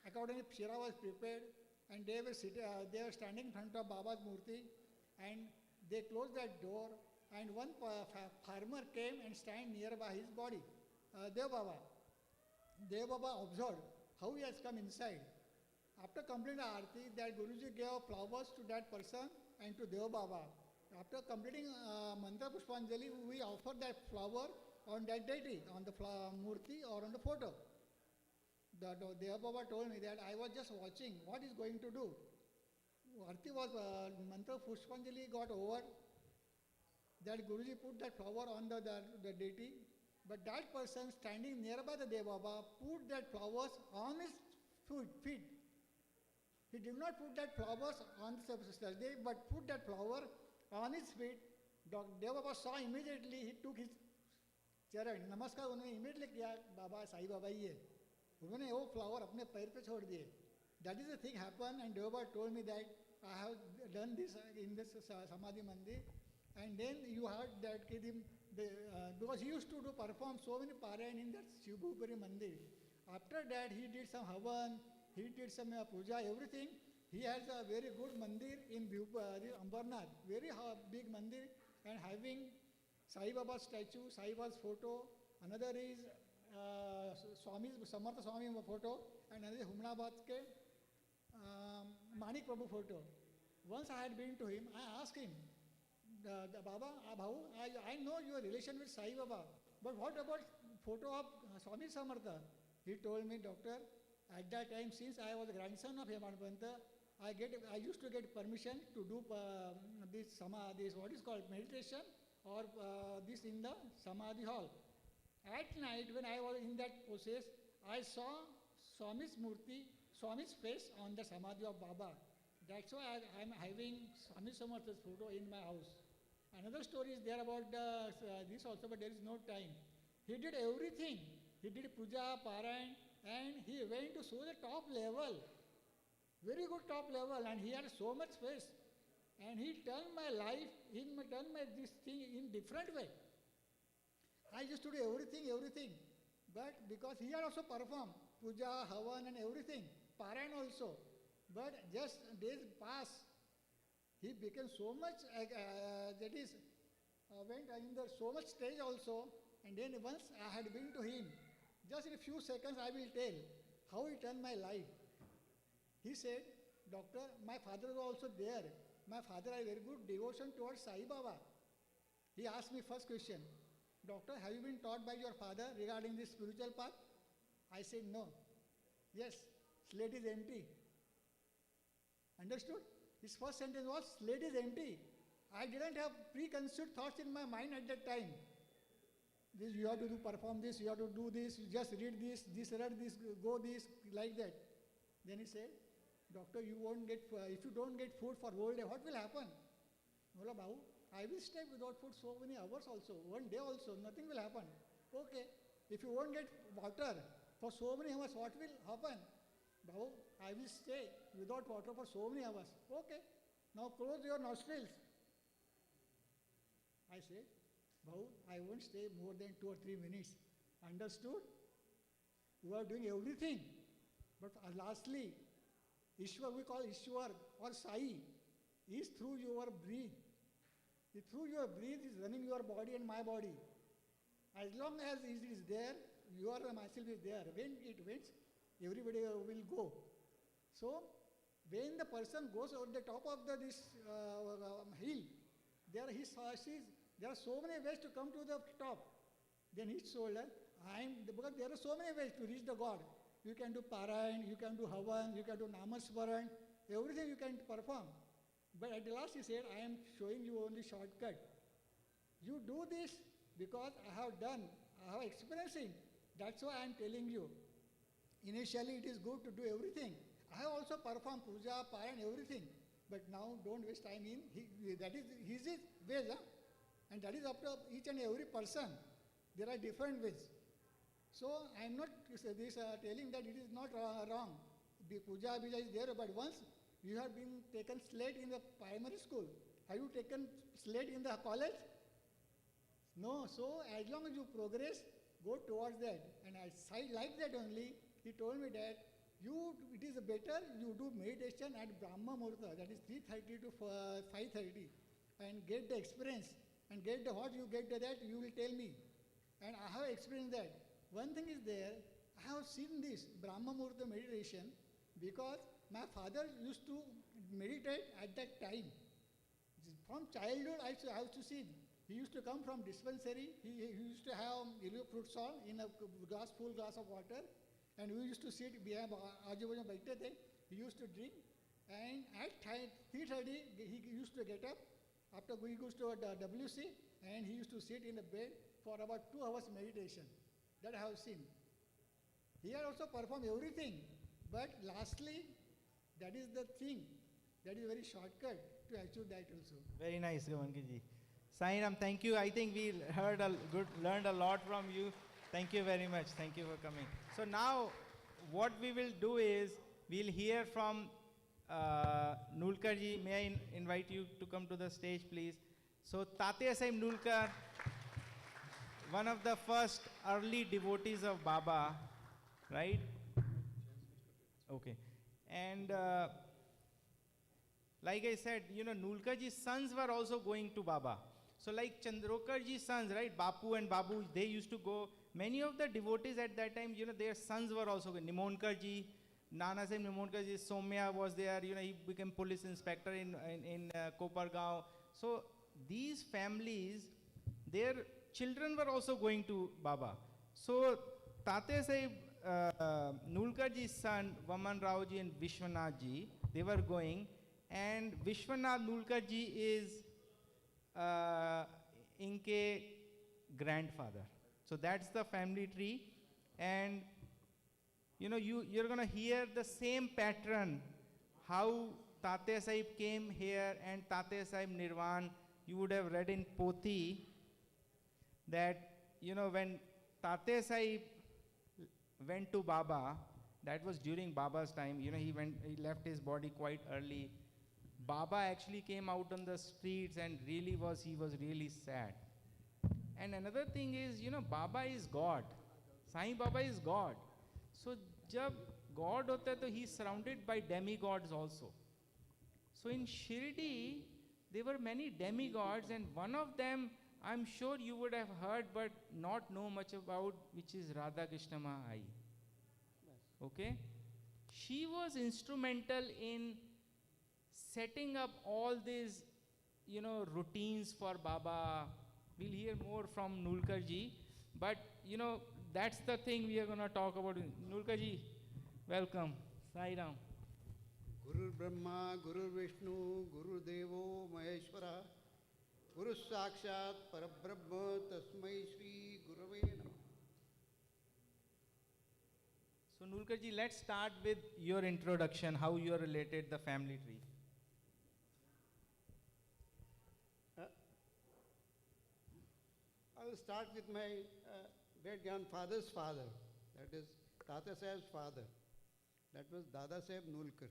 Speaker 3: Accordingly, shira was prepared and they were standing in front of Baba's Murti and they closed that door and one farmer came and stand nearby his body. Dev Baba. Dev Baba observed how he has come inside. After completing the Aarti, that Guruji gave flowers to that person and to Dev Baba. After completing Mantra Pushpanjali, we offer that flower on that deity, on the murti or on the photo. The Dev Baba told me that I was just watching what he's going to do. Aarti was, Mantra Pushpanjali got over, that Guruji put that flower on the deity, but that person standing nearby the Dev Baba put that flowers on his feet. He did not put that flowers on the Thursday, but put that flower on his feet. Dev Baba saw immediately, he took his charan, namaskar उन्होंने immediately किया, बाबा साई बाबा ही है. उन्होंने वो flower अपने पैर पे छोड़ दिए. That is the thing happened, and Dev Baba told me that I have done this in this Samadhi Mandir. And then you heard that because he used to perform so many parayan in that Shivbhupuri Mandir. After that, he did some havan, he did some puja, everything. He has a very good mandir in Ambarnath, very big mandir, and having Sai Baba's statue, Sai Baba's photo. Another is Samartha Swami photo, and another is Humnabad ke Manik Prabhu photo. Once I had been to him, I asked him, Baba, I know your relation with Sai Baba, but what about photo of Swami Samartha? He told me, doctor, at that time, since I was a grandson of Hemadpanta, I used to get permission to do this what is called meditation or this in the Samadhi hall. At night, when I was in that process, I saw Swami's murti, Swami's face on the Samadhi of Baba. That's why I am having Swami Samartha's photo in my house. Another story is there about this also, but there is no time. He did everything. He did puja, parayan, and he went to so the top level, very good top level, and he had so much space. And he turned my life, turned my this thing in different way. I used to do everything. But because he had also performed puja, havan and everything, parayan also. But just days passed, he became so much, went in the so much stage also, and then once I had been to him, just in a few seconds I will tell how he turned my life. He said, doctor, my father was also there. My father had very good devotion towards Sai Baba. He asked me first question, doctor, have you been taught by your father regarding this spiritual path? I said, no. Yes, slate is empty. Understood? His first sentence was, slate is empty. I didn't have preconceived thoughts in my mind at that time. This, you have to perform this, you have to do this, you just read this, read this, go this, like that. Then he said, doctor, you won't get, if you don't get food for whole day, what will happen? Bola, Babu, I will stay without food so many hours also, one day also, nothing will happen. Okay, if you won't get water for so many hours, what will happen? Babu, I will stay without water for so many hours. Okay, now close your nostrils. I said, Babu, I won't stay more than 2 or 3 minutes. Understood? You are doing everything. But lastly, Ishwar, we call Ishwar or Sai, is through your breath. Through your breath is running your body and my body. As long as it is there, your myself is there. When it went, everybody will go. So, when the person goes on the top of this hill, there are so many ways to come to the top. Then he told us, because there are so many ways to reach the God. You can do parayan, you can do havan, you can do namasmaran, everything you can perform. But at the last he said, I am showing you only shortcut. You do this because I have experiencing. That's why I am telling you. Initially it is good to do everything. I have also performed puja, parayan, everything. But now don't waste time in, that is his ways. And that is up to each and every person. There are different ways. So I am not telling that it is not wrong. The puja is there, but once you have been taken slate in the primary school, have you taken slate in the college? No. So as long as you progress, go towards that. And I like that only. He told me that it is better you do meditation at Brahma Muhurta, that is 3:30 to 5:30, and get the experience. and get the what you get the that you will tell me. And I have experienced that. One thing is there, I have seen this Brahma Murta meditation because my father used to meditate at that time. From childhood, I used to see. He used to come from dispensary. He used to have yellow fruit salt in a full glass of water, and we used to sit behind Ajubaja baithte the. He used to drink, and at 3:30 he used to get up. After he goes to the WC, and he used to sit in the bed for about 2 hours meditation. That I have seen. Here also perform everything, but lastly, that is the thing. That is very shortcut to achieve that also.
Speaker 2: Very nice, Gavanki. Sairam, thank you. I think we learned a lot from you. Thank you very much. Thank you for coming. So now, what we will do is, we'll hear from Nulkarji. May I invite you to come to the stage, please? So, Tatya Saib Nulkar, one of the first early devotees of Baba, right? Okay. And like I said, Nulkarji's sons were also going to Baba. So like Chandrokarji's sons, right, Bapu and Babu, they used to go. Many of the devotees at that time, their sons were also going. Nimonkarji, Nana Sahib Nimonkarji, Somya was there, he became police inspector in Kopargaon. So these families, their children were also going to Baba. So Tate Sahib Nulkarji's son, Vaman Raoji and Vishwanathji, they were going. And Vishwanath Nulkarji is Inke grandfather. So that's the family tree. And you're going to hear the same pattern, how Tate Sahib came here and Tate Sahib Nirvan. You would have read in Pothi that, when Tate Sahib went to Baba, that was during Baba's time, he left his body quite early. Baba actually came out on the streets and he was really sad. And another thing is, Baba is God. Sai Baba is God. So, jab God hota hai, to he is surrounded by demigods also. So in Shirdi, there were many demigods, and one of them, I'm sure you would have heard but not know much about, which is Radha Krishna Mahai. Okay? She was instrumental in setting up all these, routines for Baba. We'll hear more from Nulkarji, but, that's the thing we are going to talk about. Nulkarji, welcome. Sai Ram.
Speaker 5: Guru Brahma, Guru Vishnu, Guru Devo Maheshwara, Guru Sakshat Parabrahma Tasmai Shri Gurave Namah.
Speaker 2: So Nulkarji, let's start with your introduction, how you are related, the family tree.
Speaker 5: I will start with my great-grandfather's father, that is Tata Sahib's father. That was Dada Sahib Nulkar.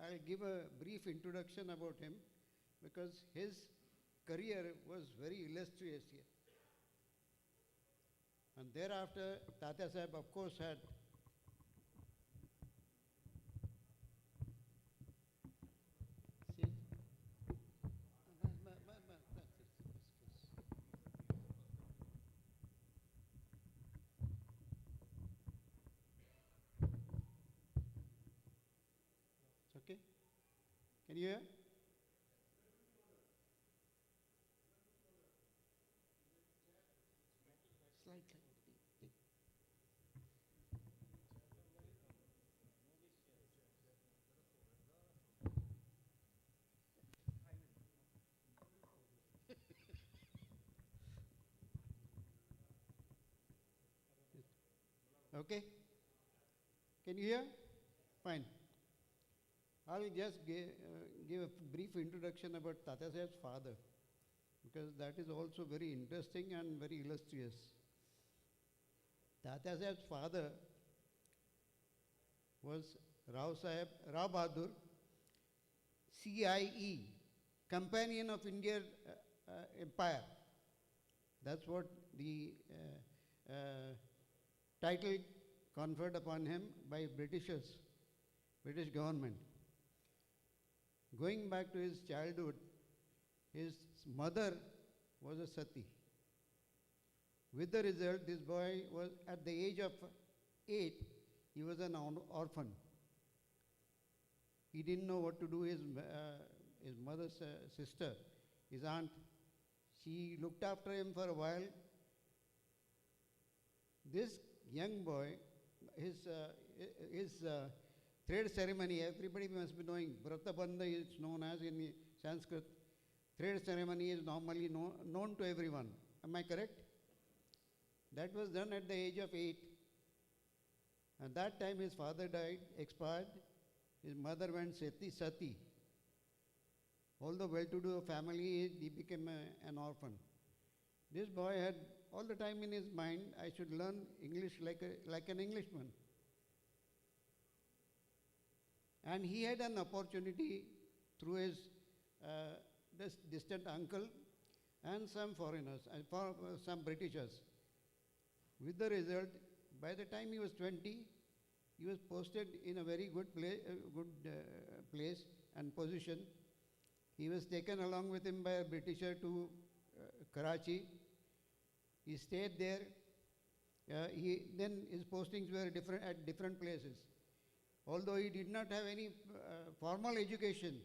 Speaker 5: I'll give a brief introduction about him because his career was very illustrious here. And thereafter, Tata Sahib, of course, had okay? Can you hear? Slightly. Okay? Can you hear? Fine. I will just give a brief introduction about Tata Sahib's father, because that is also very interesting and very illustrious. Tata Sahib's father was Rao Bahadur, CIE, Companion of Indian Empire. That's what the title conferred upon him by British government. Going back to his childhood, His mother was a sati. With the result, this boy was at the age of 8, he was an orphan. He didn't know what to do. His mother's sister, his aunt, she looked after him for a while. This young boy, his thread ceremony, everybody must be knowing. Vrata Bandha is known as in Sanskrit. Thread ceremony is normally known to everyone. Am I correct? That was done at the age of 8. At that time his father died, expired. His mother went sati. Although well-to-do family, he became an orphan. This boy had all the time in his mind, I should learn English like an Englishman. And he had an opportunity through his distant uncle and some foreigners, and some Britishers. With the result, by the time he was 20, he was posted in a very good place and position. He was taken along with him by a Britisher to Karachi. He stayed there. Then his postings were at different places. Although he did not have any formal education,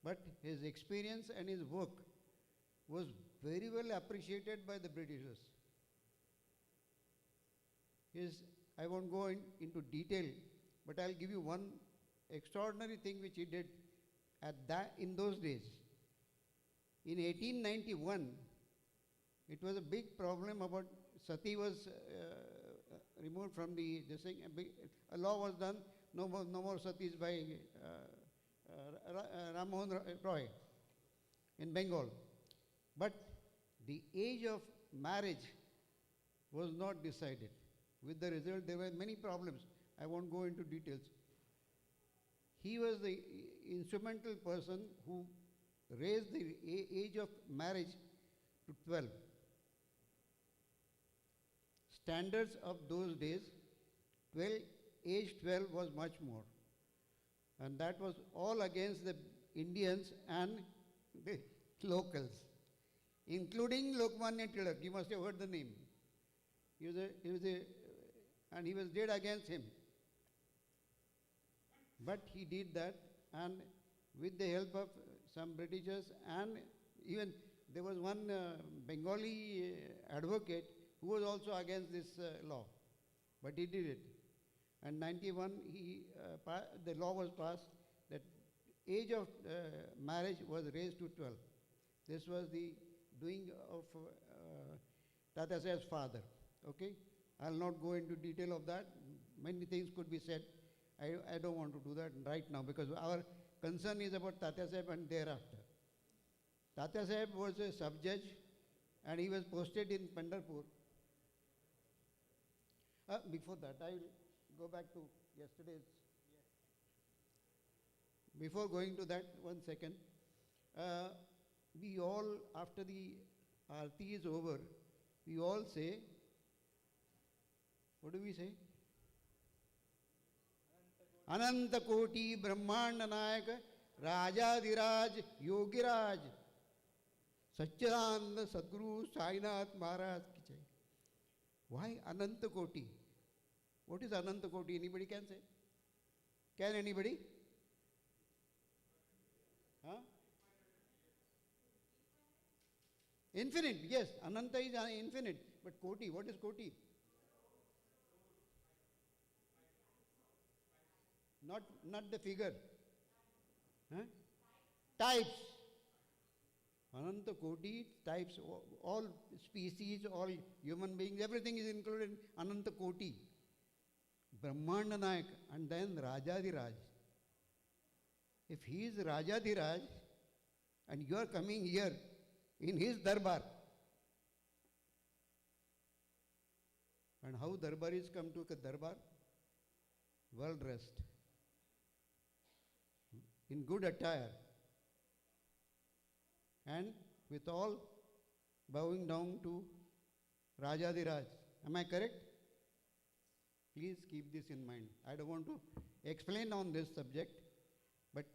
Speaker 5: but his experience and his work was very well appreciated by the Britishers. I won't go into detail, but I'll give you one extraordinary thing which he did in those days. In 1891, it was a big problem about sati was removed from this thing. A law was done, no more satis by Ram Mohan Roy in Bengal. But the age of marriage was not decided. With the result, there were many problems. I won't go into details. He was the instrumental person who raised the age of marriage to 12. Standards of those days, age 12 was much more. And that was all against the Indians and the locals, including Lokmanya Tilak. You must have heard the name. And he was dead against him. But he did that, and with the help of some Britishers, and even there was one Bengali advocate who was also against this law, but he did it. And 91, the law was passed that age of marriage was raised to 12. This was the doing of Tata Saheb's father. Okay, I'll not go into detail of that. Many things could be said. I don't want to do that right now because our concern is about Tata Saheb and thereafter. Tata Saheb was a sub-judge and he was posted in Pandharpur. Before that, I will go back to yesterday's. Before going to that, 1 second. We all, after the Aarti is over, we all say, what do we say? Ananta Koti Brahmanda Nayaka Rajadiraj Yogiraj Satchidananda Sadguru Sainath Maharaj ki jai. Why Ananta Koti? What is Ananta Koti? Anybody can say? Can anybody? Huh? Infinite, yes. Ananta is infinite. But Koti, what is Koti? Not the figure. Huh? Types. Ananta Koti, types, all species, all human beings, everything is included in Ananta Koti. Brahmanda Nayak and then Rajadiraj. If he is Rajadiraj and you are coming here in his darbar, and how darbaris come to a darbar? Well dressed, in good attire, and with all bowing down to Rajadiraj. Am I correct? Please keep this in mind. I don't want to explain on this subject, but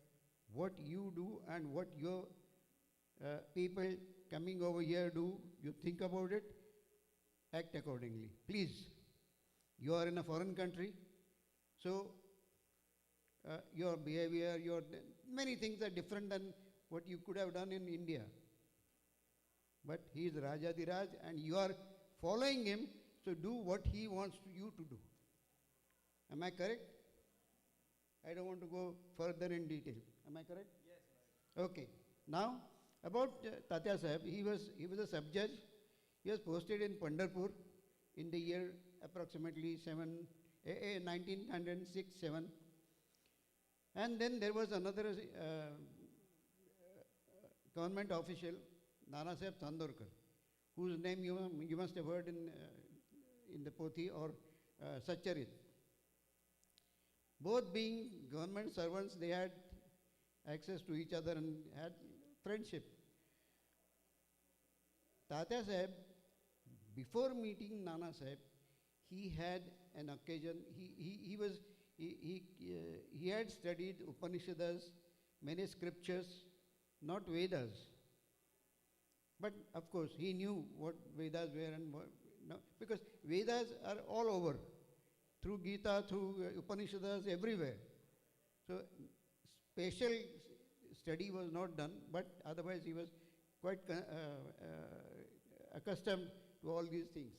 Speaker 5: what you do and what your people coming over here do, you think about it, act accordingly. Please, you are in a foreign country, so your behavior, many things are different than what you could have done in India. But he is Rajadiraj and you are following him, so do what he wants you to do. Am I correct? I don't want to go further in detail. Am I correct? Yes. Okay. Now, about Tatya Sahib, he was a sub-judge. He was posted in Pandharpur in the year approximately 1906-7. And then there was another government official, Nana Sahib Chandorkar, whose name you must have heard in the Pothi or Satcharit. Both being government servants, they had access to each other and had friendship. Tatya Sahib, before meeting Nana Sahib, he had an occasion. He had studied Upanishads, many scriptures, not Vedas. But of course, he knew what Vedas were and what, no, because Vedas are all over, through Gita, through Upanishads, everywhere. So special study was not done, but otherwise he was quite accustomed to all these things.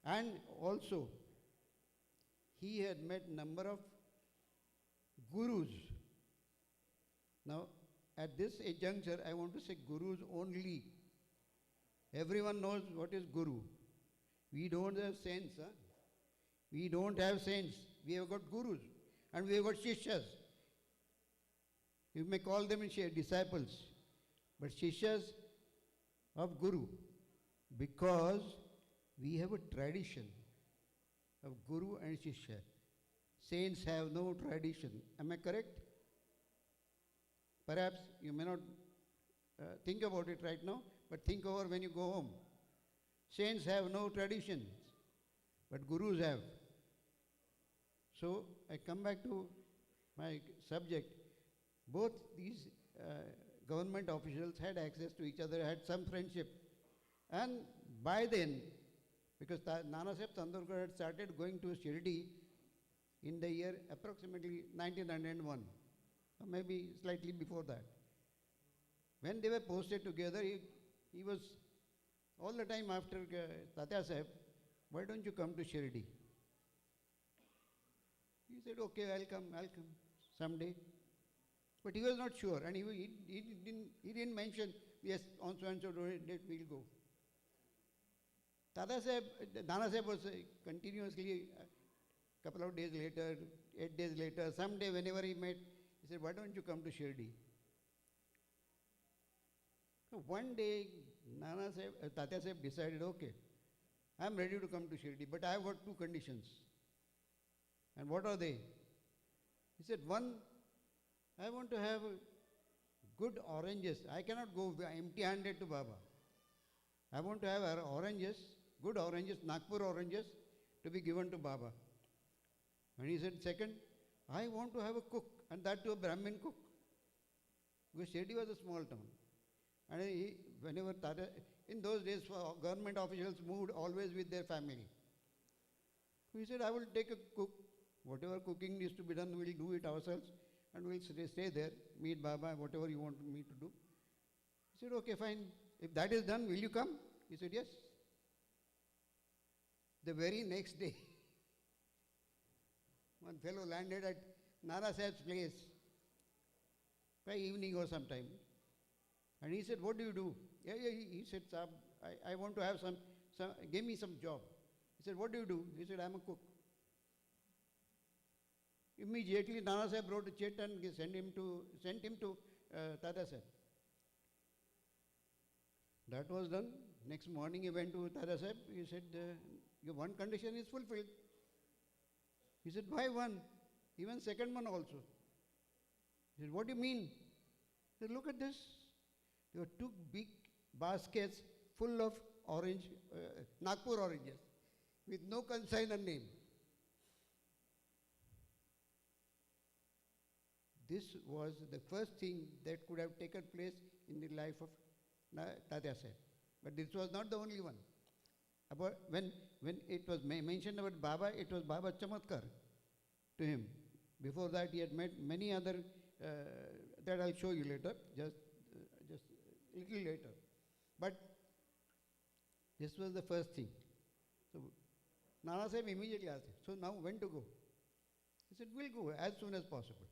Speaker 5: And also, he had met number of gurus. Now, at this juncture, I want to say gurus only. Everyone knows what is guru. We don't have saints. Huh? We don't have saints. We have got gurus. And we have got shishyas. You may call them disciples. But shishyas of guru. Because we have a tradition of guru and shishya. Saints have no tradition. Am I correct? Perhaps you may not think about it right now, but think over when you go home. Saints have no traditions, but gurus have. So I come back to my subject. Both these government officials had access to each other, had some friendship. And by then, because Nana Sahib Chandorkar had started going to Shirdi in the year approximately 1901, or maybe slightly before that. When they were posted together, he was all the time after Tatya Sahib, why don't you come to Shirdi? He said, okay, I'll come someday. But he was not sure, and he didn't mention, yes, on so and so date we'll go. Nana Sahib was continuously, a couple of days later, 8 days later, someday whenever he met, he said, why don't you come to Shirdi? So one day, Tatya Sahib decided, okay, I'm ready to come to Shirdi, but I have got two conditions. And what are they? He said, one, I want to have good oranges. I cannot go empty-handed to Baba. I want to have oranges, good oranges, Nagpur oranges, to be given to Baba. And he said, second, I want to have a cook, and that too a Brahmin cook. Because Shirdi was a small town. And whenever in those days, government officials moved always with their family. So he said, I will take a cook. Whatever cooking needs to be done, we'll do it ourselves. And we'll stay there, meet Baba, whatever you want me to do. He said, okay, fine. If that is done, will you come? He said, yes. The very next day, one fellow landed at Nana Sahib's place by evening or sometime. And he said, what do you do? He said, Sahib, I want to have give me some job. He said, what do you do? He said, I'm a cook. Immediately, Nana Sahib wrote a check and sent him to Tatya Sahib. That was done. Next morning, he went to Tatya Sahib. He said, your one condition is fulfilled. He said, why one? Even second one also. He said, what do you mean? He said, look at this. There were two big baskets full of Nagpur oranges with no consignor name. this was the first thing that could have taken place in the life of Tatya Sahib. But this was not the only one. About when it was mentioned about Baba, it was Baba Chamatkar to him. Before that, he had met many other, that I'll show you later, just little later. But this was the first thing. So Nana Sahib immediately asked, so now when to go? He said, we'll go as soon as possible.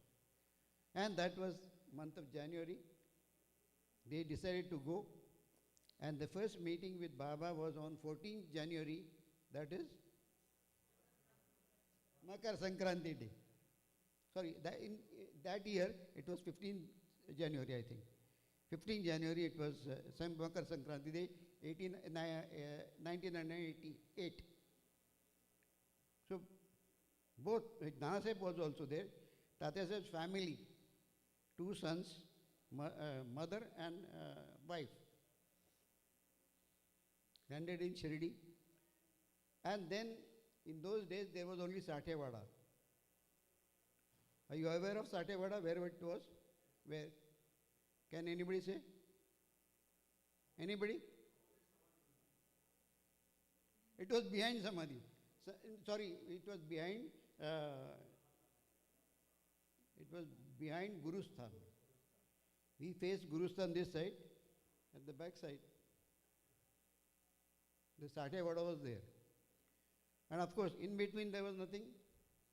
Speaker 5: And that was month of January. They decided to go. And the first meeting with Baba was on 14th January, that is Makar Sankranti Day. Sorry, that year it was 15th January, I think. 15th January it was Makar Sankranti Day, 1988. So both, Nana Sahib was also there, Tatya Sahib's family, 2 sons, mother and wife, landed in Shirdi. And then in those days there was only Sathevada. Are you aware of Sathevada, where it was? Where? Can anybody say? Anybody? It was behind Samadhi. Sorry, it was behind Gurusthan. We faced Gurusthan this side, at the back side. The Sathevada was there. And of course, in between there was nothing,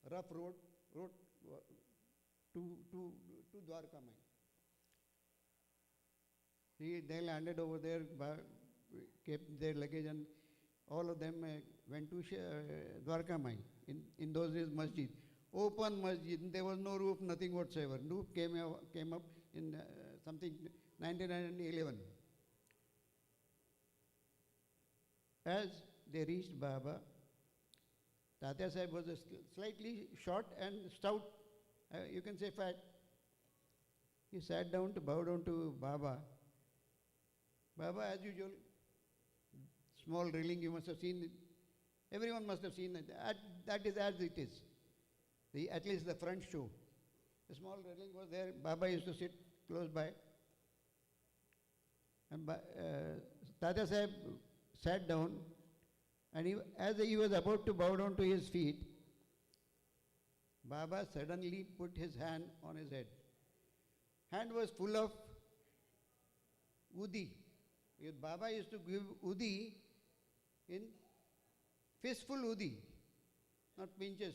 Speaker 5: rough road to Dwarka mine. They landed over there, kept their luggage, and all of them went to Dwarka mine. In those days, masjid. Open masjid, there was no roof, nothing whatsoever. Roof came up in something 1911. As they reached Baba, Tatya Sahib was slightly short and stout, you can say fat. He sat down to bow down to Baba. Baba, as usual, small railing, you must have seen it. Everyone must have seen it. That is as it is. At least the front show. A small railing was there. Baba used to sit close by. And Tatya Sahib sat down, and as he was about to bow down to his feet, Baba suddenly put his hand on his head. Hand was full of udi. Baba used to give udi in fistful udi, not pinches.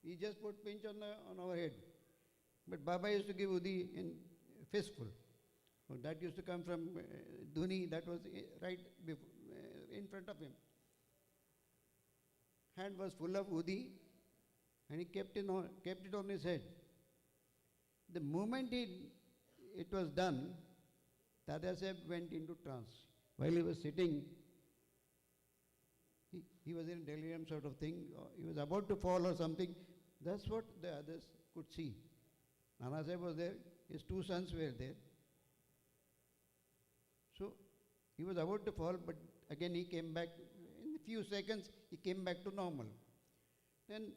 Speaker 5: He just put pinch on our head. But Baba used to give udi in fistful. So that used to come from Dhuni, that was right in front of him. Hand was full of udi, and he kept it on his head. The moment it was done, Tatya Sahib went into trance. While he was sitting, he was in delirium sort of thing. He was about to fall or something. That's what the others could see. Nana Sahib was there. His 2 sons were there. So he was about to fall, but again he came back. In a few seconds, he came back to normal. Then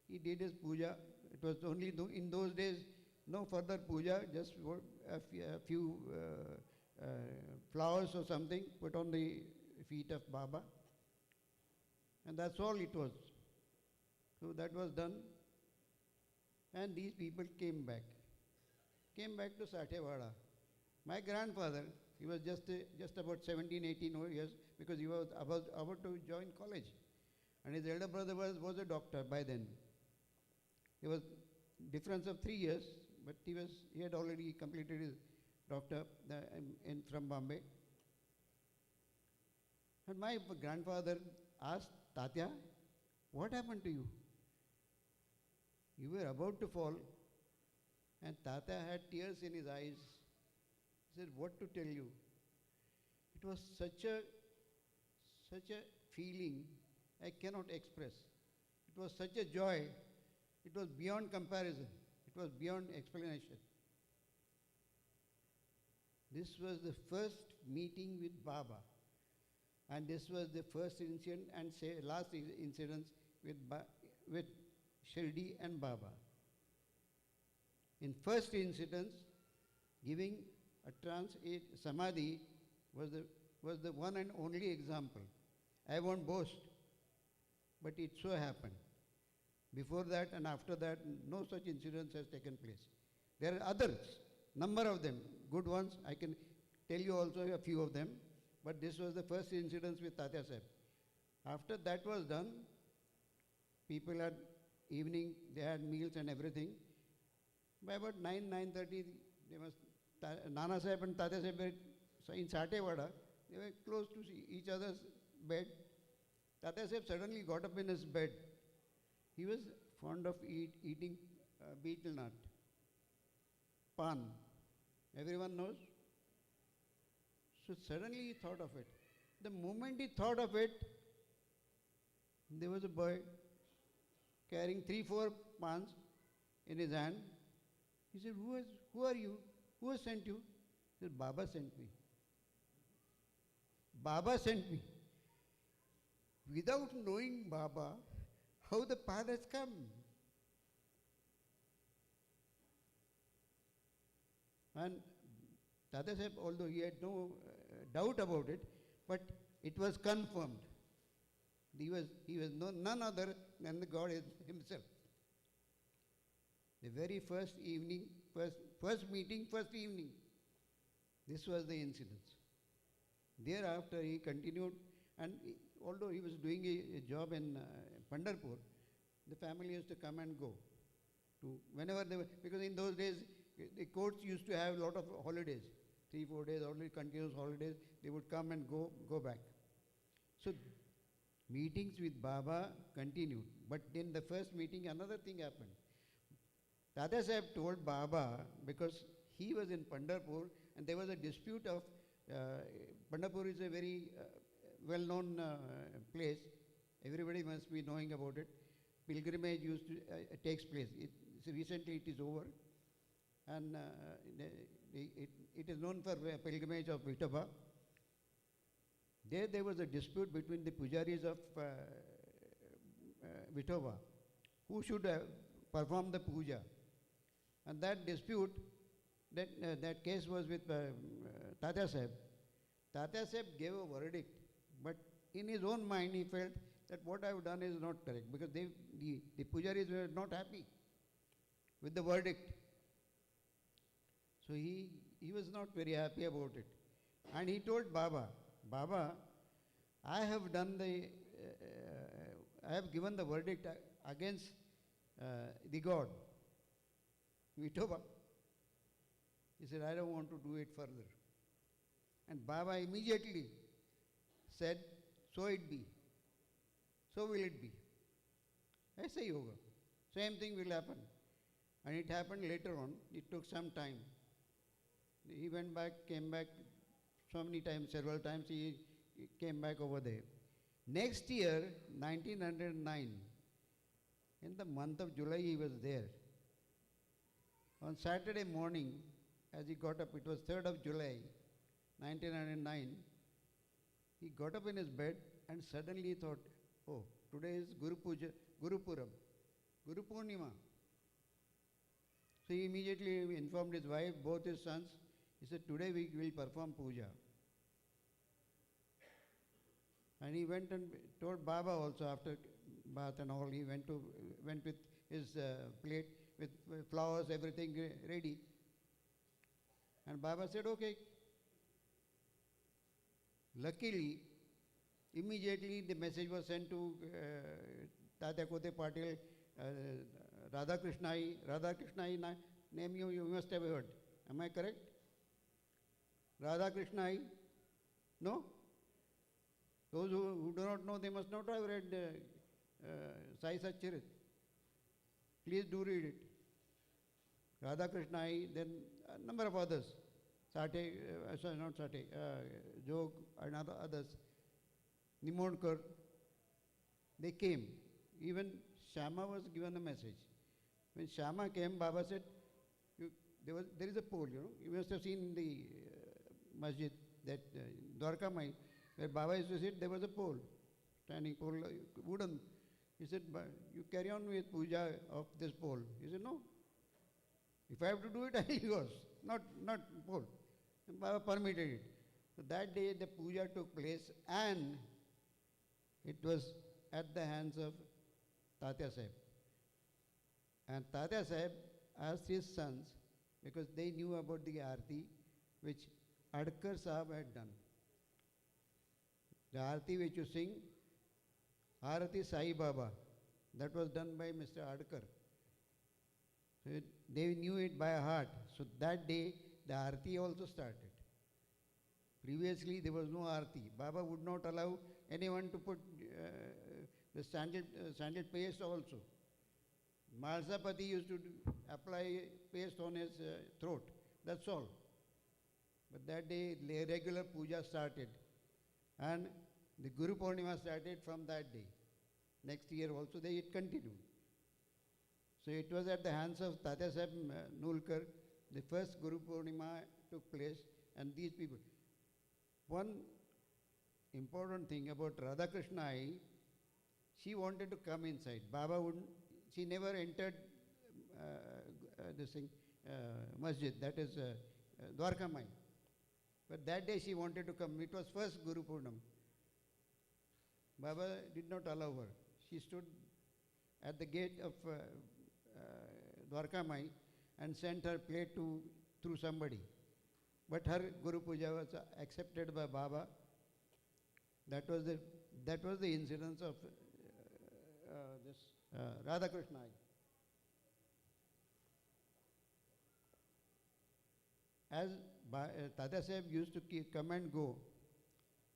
Speaker 5: he did his puja. It was only in those days, no further puja, just a few flowers or something put on the feet of Baba. And that's all it was. So that was done. And these people came back to Sathevada. My grandfather, he was just about 17, 18 years, because he was about to join college. And his elder brother was a doctor by then. There was difference of 3 years, but he had already completed his doctor from Bombay. And my grandfather asked Tatya, what happened to you? You were about to fall. And Tatya had tears in his eyes. He said, what to tell you? It was such a feeling I cannot express. It was such a joy. It was beyond comparison. It was beyond explanation. This was the first meeting with Baba. And this was the first incident and last incident with Shirdi and Baba. In first incidence, giving a trance samadhi was the one and only example. I won't boast, but it so happened. Before that and after that, no such incidence has taken place. There are others, number of them, good ones. I can tell you also a few of them, but this was the first incidence with Tatya Sahib. After that was done, people had evening, they had meals and everything. By about 9:30, they must, Nana Sahib and Tatya Sahib were in Satewada. They were close to each other's bed. Tatya Sahib suddenly got up in his bed. He was fond of eating betel nut, pan. Everyone knows? So suddenly he thought of it. The moment he thought of it, there was a boy carrying 3-4 pans in his hand. He said, who are you? Who has sent you? He said, Baba sent me. Baba sent me. Without knowing Baba, how the pan has come. And Tata Sahib, although he had no doubt about it, but it was confirmed. He was none other than the God himself. The very first evening, first meeting, first evening, this was the incidence. Thereafter he continued, and although he was doing a job in Pandharpur, the family used to come and go. Whenever they were, because in those days, the courts used to have a lot of holidays, 3-4 days, only continuous holidays, they would come and go back. So meetings with Baba continued, but in the first meeting, another thing happened. Tata Sahib told Baba, because he was in Pandharpur, and there was a dispute of, Pandharpur is a very well-known place, everybody must be knowing about it. Pilgrimage used to takes place. Recently it is over, and it is known for pilgrimage of Vithoba. There was a dispute between the pujaris of Vithoba, who should perform the puja. And that dispute, that case was with Tata Sahib. Tata Sahib gave a verdict, but in his own mind he felt that what I have done is not correct, because the pujaris were not happy with the verdict. So he was not very happy about it. And he told Baba, Baba, I have done I have given the verdict against the God, Vithoba. He said, I don't want to do it further. And Baba immediately said, so it be. So will it be. Aisa hi hoga. Same thing will happen. And it happened later on. It took some time. He went back, came back so many times, several times he came back over there. Next year, 1909, in the month of July he was there. On Saturday morning, as he got up, it was 3rd of July, 1909, he got up in his bed and suddenly he thought, oh, today is Guru Puram, Guru Purnima. So he immediately informed his wife, both his sons. He said, today we will perform puja. And he went and told Baba also, after bath and all, he went with his plate with flowers, everything ready. And Baba said, okay. Luckily, immediately the message was sent to Tata Kote Patil, Radha Krishnai name you must have heard. Am I correct? Radha Krishnai? No? Those who do not know, they must not have read Sai Satcharit. Please do read it. Radha Krishnai, then a number of others. Sate, sorry, not Sate, Jog and others. Nimodkar. They came. Even Shama was given a message. When Shama came, Baba said, there is a pole, you must have seen in the masjid, that Dwarka Mai, where Baba used to sit, there was a pole, standing pole, wooden. He said, you carry on with puja of this pole. He said, no. If I have to do it, I will use, not Paul. Baba permitted it. So that day the puja took place and it was at the hands of Tatya Sahib. And Tatya Sahib asked his sons, because they knew about the Aarti which Adkar Sahib had done. The Aarti which you sing, Aarati Sai Baba, that was done by Mr. Adkar. So they knew it by heart. So that day the Aarti also started. Previously there was no Aarti. Baba would not allow anyone to put the sandal paste also. Malsapati used to apply paste on his throat. That's all. But that day regular puja started. And the Guru Purnima started from that day. Next year also it continued. So it was at the hands of Tatya Sahib Nulkar, the first Guru Purnima took place, and these people. One important thing about Radha Krishna Ai, she wanted to come inside. Baba wouldn't, she never entered this thing, masjid, that is Dwarka Mai. But that day she wanted to come. It was first Guru Purnam. Baba did not allow her. She stood at the gate of Dwarka Mai and sent her plate through somebody. But her Guru Puja was accepted by Baba. That was the incidence of this Radha Krishna. As Tatya Sahib used to come and go,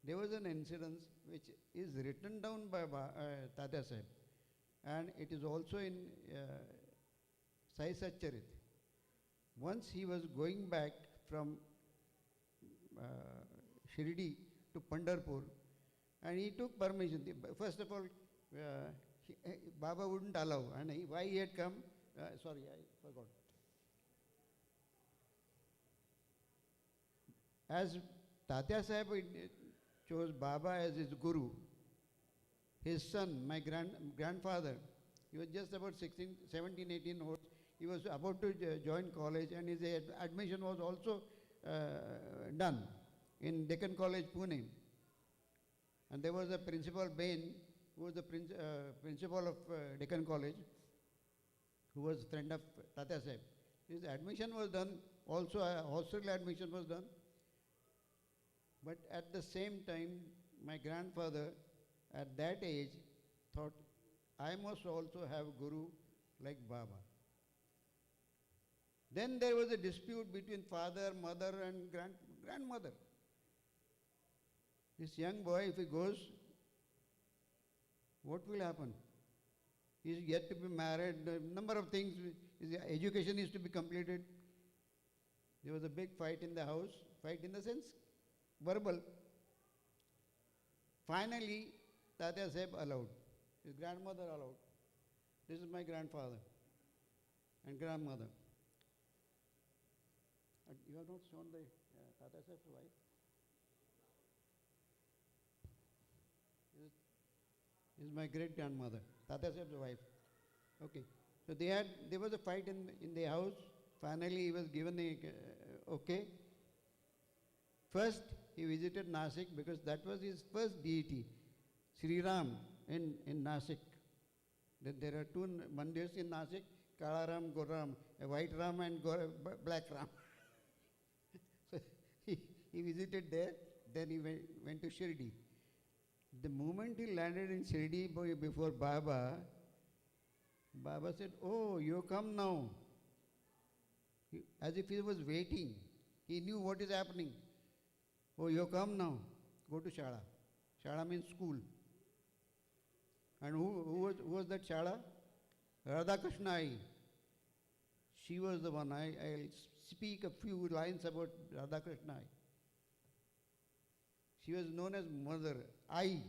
Speaker 5: there was an incident which is written down by Tatya Sahib, and it is also in Sai Satcharit. Once he was going back from Shirdi to Pandharpur, and he took permission. First of all, Baba wouldn't allow, and why he had come, sorry, I forgot. As Tatya Sahib chose Baba as his Guru, his son, my grandfather, he was just about 17, 18 old. He was about to join college, and his admission was also done in Deccan College, Pune. And there was a principal, Bain, who was the principal of Deccan College, who was a friend of Tatya Sahib. His admission was done, also a hostel admission was done. But at the same time, my grandfather at that age thought, I must also have Guru like Baba. Then there was a dispute between father, mother and grandmother. This young boy, if he goes, what will happen? He is yet to be married, a number of things, his education is to be completed. There was a big fight in the house, fight in the sense, verbal. Finally, Tatya Sahib allowed, his grandmother allowed. This is my grandfather and grandmother. You have not shown the Tatya Sahib's wife? This is my great grandmother, Tatya Sahib's wife. Okay. So there was a fight in the house. Finally, he was given the okay. First, he visited Nasik because that was his first deity, Sri Ram in Nasik. There are two mandirs in Nasik, Kala Ram, Gor Ram, a white Ram and black Ram. So he visited there, then he went to Shirdi. The moment he landed in Shirdi before Baba, Baba said, oh, you come now. As if he was waiting. He knew what is happening. Oh, you come now. Go to Shala. Shala means school. And who was that Shala? Radha Krishna Ai. She was the one. I'll speak a few lines about Radha Krishna Ai. She was known as Mother Ai,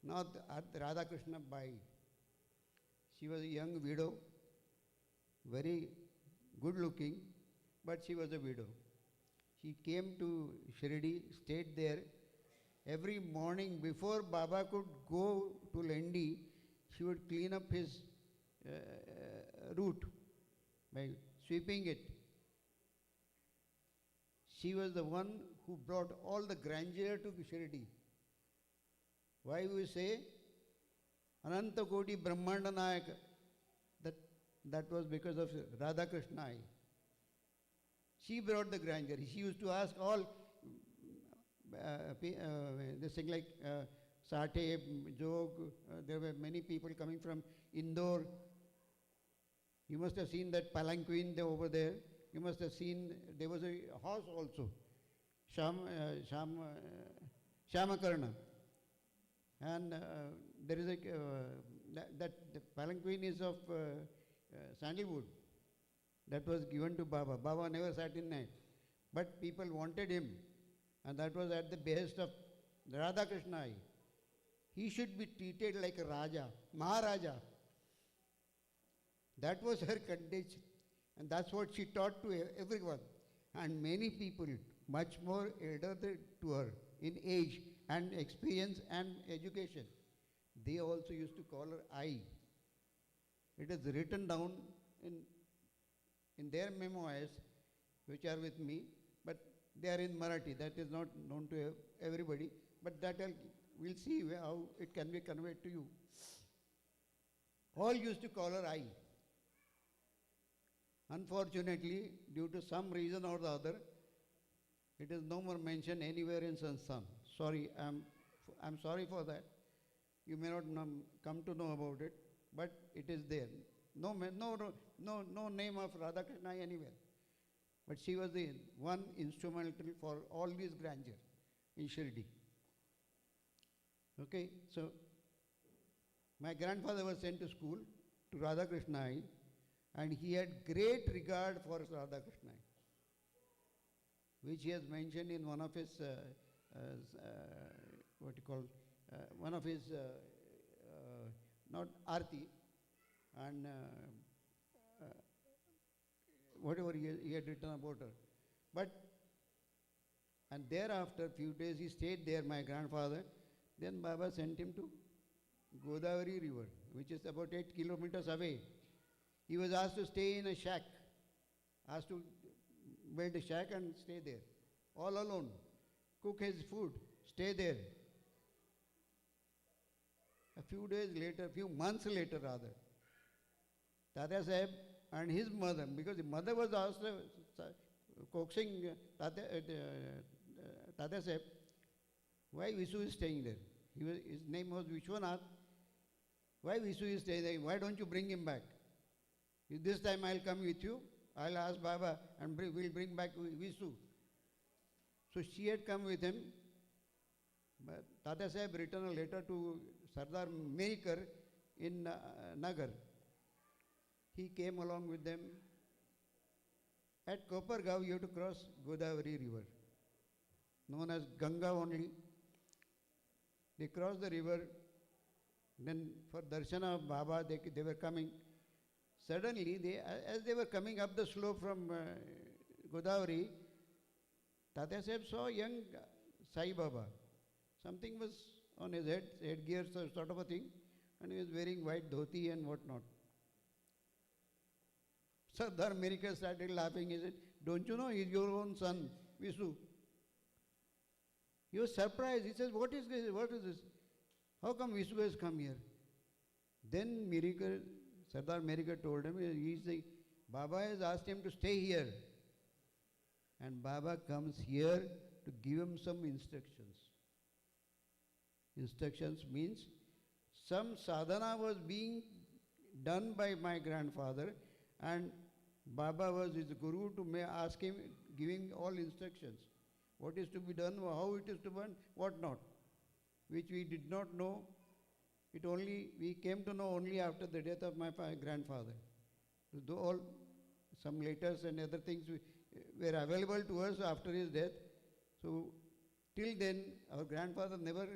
Speaker 5: not Radha Krishna Bai. She was a young widow, very good looking, but she was a widow. She came to Shirdi, stayed there. Every morning before Baba could go to Lendi, she would clean up his route by sweeping it. She was the one who brought all the grandeur to Shirdi. Why we say Ananta Koti Brahmanda Nayaka? That was because of Radha Krishna. She brought the grandeur. She used to ask all this thing like Sathe, Jog, there were many people coming from Indore. You must have seen that palanquin there over there. You must have seen, there was a horse also, Shamakarna. And there is a, that the palanquin is of sandalwood. That was given to Baba. Baba never sat in it. But people wanted him. And that was at the behest of Radha Krishna. He should be treated like a Raja, Maharaja. That was her condition. And that's what she taught to everyone. And many people, much more elder to her in age and experience and education, they also used to call her I. It is written down in their memoirs, which are with me, but they are in Marathi. That is not known to everybody, but that we'll see how it can be conveyed to you. All used to call her I. Unfortunately, due to some reason or the other, it is no more mentioned anywhere in Sansthan. Sorry, I'm sorry for that. You may not come to know about it, but it is there. No name of Radhakrishna anywhere. But she was the one instrumental for all these grandeur in Shirdi. Okay, so my grandfather was sent to school to Radhakrishna, and he had great regard for Radhakrishna, which he has mentioned in one of his, one of his, not Arti, and whatever he had written about her. But, and thereafter, few days he stayed there, my grandfather. Then Baba sent him to Godavari river, which is about 8 kilometers away. He was asked to stay in a shack, asked to build a shack and stay there, all alone, cook his food, stay there. A few days later, few months later rather, Tata Sahib and his mother, because the mother was also coaxing Tata Sahib, why Visu is staying there? His name was Vishwanath. Why Visu is staying there? Why don't you bring him back? This time I'll come with you. I'll ask Baba and we'll bring back Visu. So she had come with him. But Tata Sahib written a letter to Sardar Merikar in Nagar. He came along with them. At Kopargaon, you have to cross Godavari river, known as Ganga only. They crossed the river. Then for darshana of Baba, they were coming. Suddenly, as they were coming up the slope from Godavari, Tata Sahib saw young Sai Baba. Something was on his head, headgear sort of a thing, and he was wearing white dhoti and whatnot. Sardar Merikar started laughing. He said, don't you know, he's your own son, Visu. He was surprised. He says, what is this? What is this? How come Visu has come here? Then Sardar Merikar told him, Baba has asked him to stay here. And Baba comes here to give him some instructions. Instructions means some sadhana was being done by my grandfather, and Baba was his guru to ask him, giving all instructions. What is to be done, how it is to be done, what not, which we did not know. We came to know only after the death of my grandfather. Though some letters and other things were available to us after his death. So till then, our grandfather never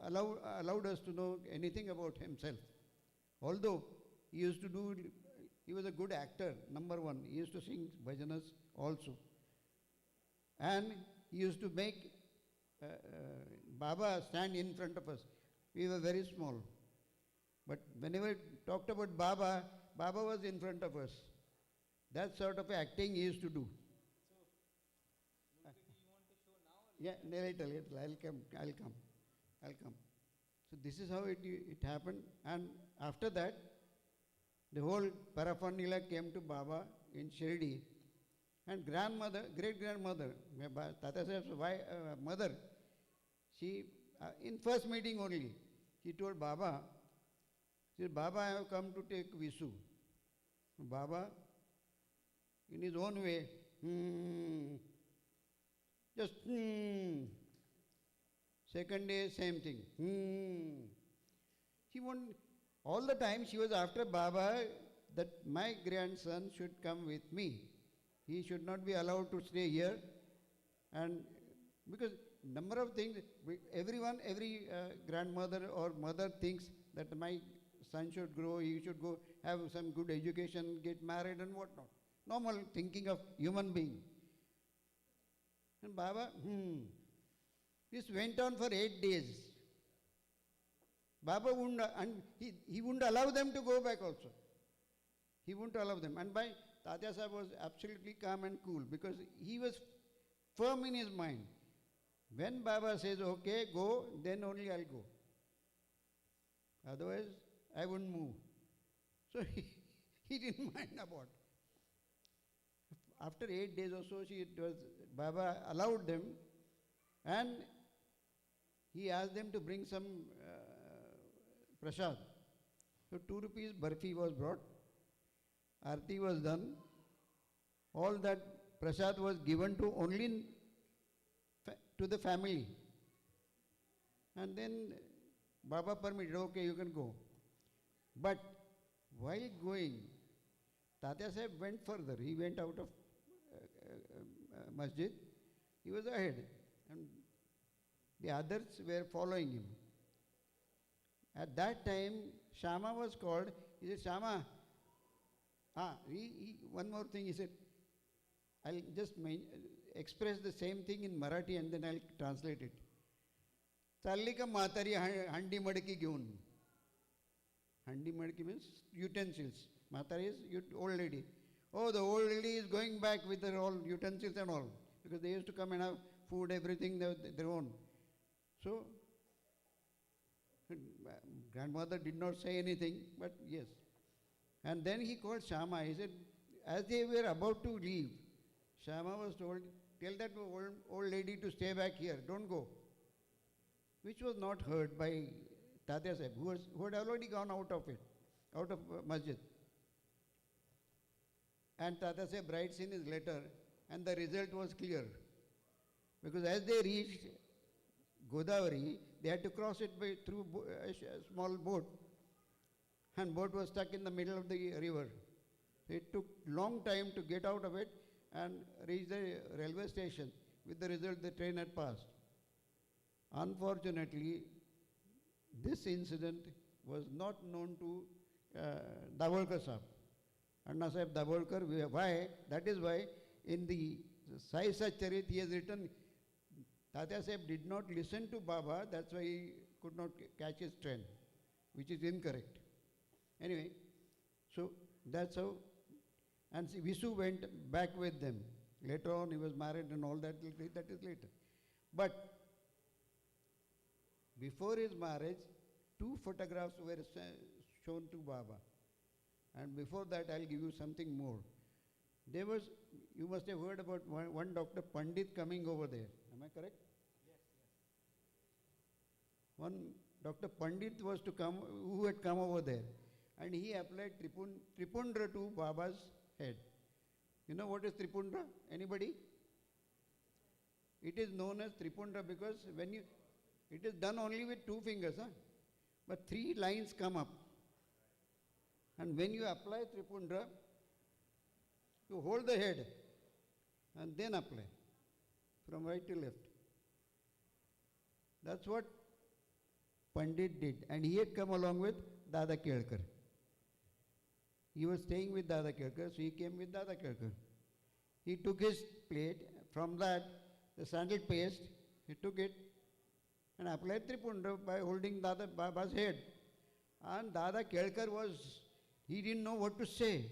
Speaker 5: allowed us to know anything about himself. Although he was a good actor, number one. He used to sing bhajanas also. And he used to make Baba stand in front of us. We were very small. But whenever we talked about Baba, Baba was in front of us. That sort of acting he used to do. Yeah, later, I'll come. So this is how it happened. And after that, the whole paraphernalia came to Baba in Shirdi. And grandmother, great-grandmother, Tata Saheb's mother, she, in first meeting only, she told Baba, she said, Baba, I have come to take Visu. Baba, in his own way, just Second day, same thing. She won't, all the time she was after Baba that my grandson should come with me. He should not be allowed to stay here. And because number of things, every grandmother or mother thinks that my son should grow, he should go have some good education, get married and whatnot. Normal thinking of human being. And Baba, this went on for 8 days. Baba wouldn't, and he wouldn't allow them to go back also. He wouldn't allow them. And by Tatya Sahib was absolutely calm and cool because he was firm in his mind. When Baba says, okay, go, then only I'll go. Otherwise, I wouldn't move. So he didn't mind about it. After 8 days or so, Baba allowed them and he asked them to bring some prasad. So 2 rupees barfi was brought, arti was done, all that prasad was given to only to the family. And then Baba permitted, okay, you can go. But while going, Tatya Sahib went further. He went out of masjid. He was ahead. And the others were following him. At that time, Shama was called. He said, Shama, one more thing he said, I'll just express the same thing in Marathi and then I'll translate it. Challi ka matari handi madki gyun. Handi madki means utensils. Matari is old lady. Oh, the old lady is going back with their all utensils and all. Because they used to come and have food, everything their own. So, grandmother did not say anything, but yes. And then he called Shama. He said, as they were about to leave, Shama was told, tell that old lady to stay back here, don't go. Which was not heard by Tatya Sahib, who had already gone out of masjid. And Tatya Sahib writes in his letter, and the result was clear. Because as they reached Godavari, they had to cross it through a small boat. And boat was stuck in the middle of the river. It took long time to get out of it and reach the railway station. With the result, the train had passed. Unfortunately, this incident was not known to Davolkar Sahib. Anna Sahib Davolkar, why? That is why in the Sai Satcharit he has written, Tatya Sahib did not listen to Baba, that's why he could not catch his train, which is incorrect. Anyway, so that's how, and Visu went back with them. Later on he was married and all that is later. But before his marriage, 2 photographs were shown to Baba. And before that, I'll give you something more. There was, you must have heard about one Dr. Pandit coming over there. Am I correct? Yes. One Dr. Pandit was to come, who had come over there. And he applied Tripundra to Baba's head. You know what is Tripundra? Anybody? It is known as Tripundra because it is done only with 2 fingers. But 3 lines come up. And when you apply Tripundra, you hold the head and then apply from right to left. That's what Pandit did. And he had come along with Dada Kelkar. He was staying with Dada Kelkar, so he came with Dada Kelkar. He took his plate, from that, the sandal paste, he took it and applied Tripundra by holding Baba's head. And Dada Kelkar was He didn't know what to say.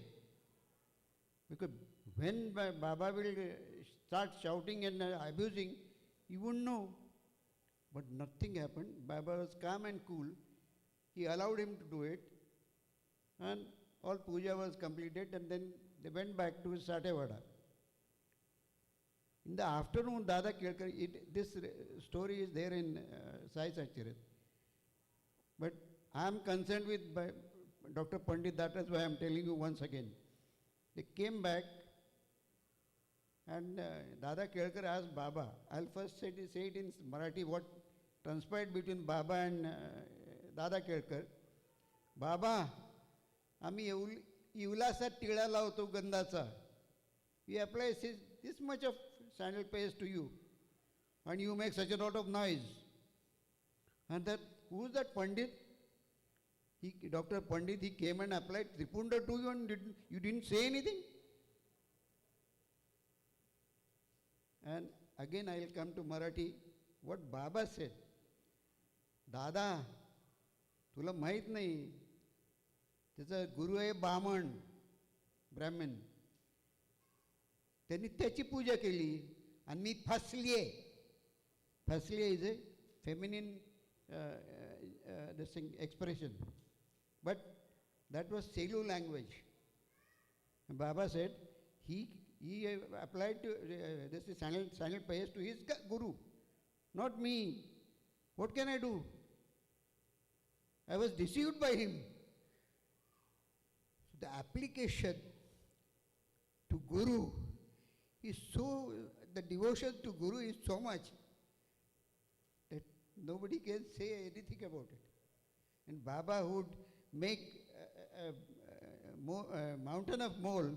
Speaker 5: Because when Baba will start shouting and abusing, he wouldn't know. But nothing happened. Baba was calm and cool. He allowed him to do it. And all puja was completed, and then they went back to Satevada. In the afternoon, Dada Kelkar, this story is there in Sai Satcharit. But I am concerned with Dr. Pandit, that is why I am telling you once again. They came back, and Dada Kelkar asked Baba, I'll first say it in Marathi, what transpired between Baba and Dada Kelkar. Baba, आम्ही इवलासा टिळा लावतो गंधाचा. We apply this much of sandal paste to you, and you make such a lot of noise. And that, who's that Pandit? Dr. Pandit, he came and applied Tripunda to you, and you didn't say anything? And again I will come to Marathi, what Baba said. Dada, तुला माहित नाही, त्याचा गुरु आहे ब्राह्मण. त्यांनी त्याची पूजा केली आणि मी फसलीये. फसलीये is a feminine expression. But that was Selu language. And Baba said he applied to this is sandal paste to his guru, not me. What can I do? I was deceived by him. The application to Guru is so, the devotion to Guru is so much that nobody can say anything about it. And Baba would make a mountain of mole,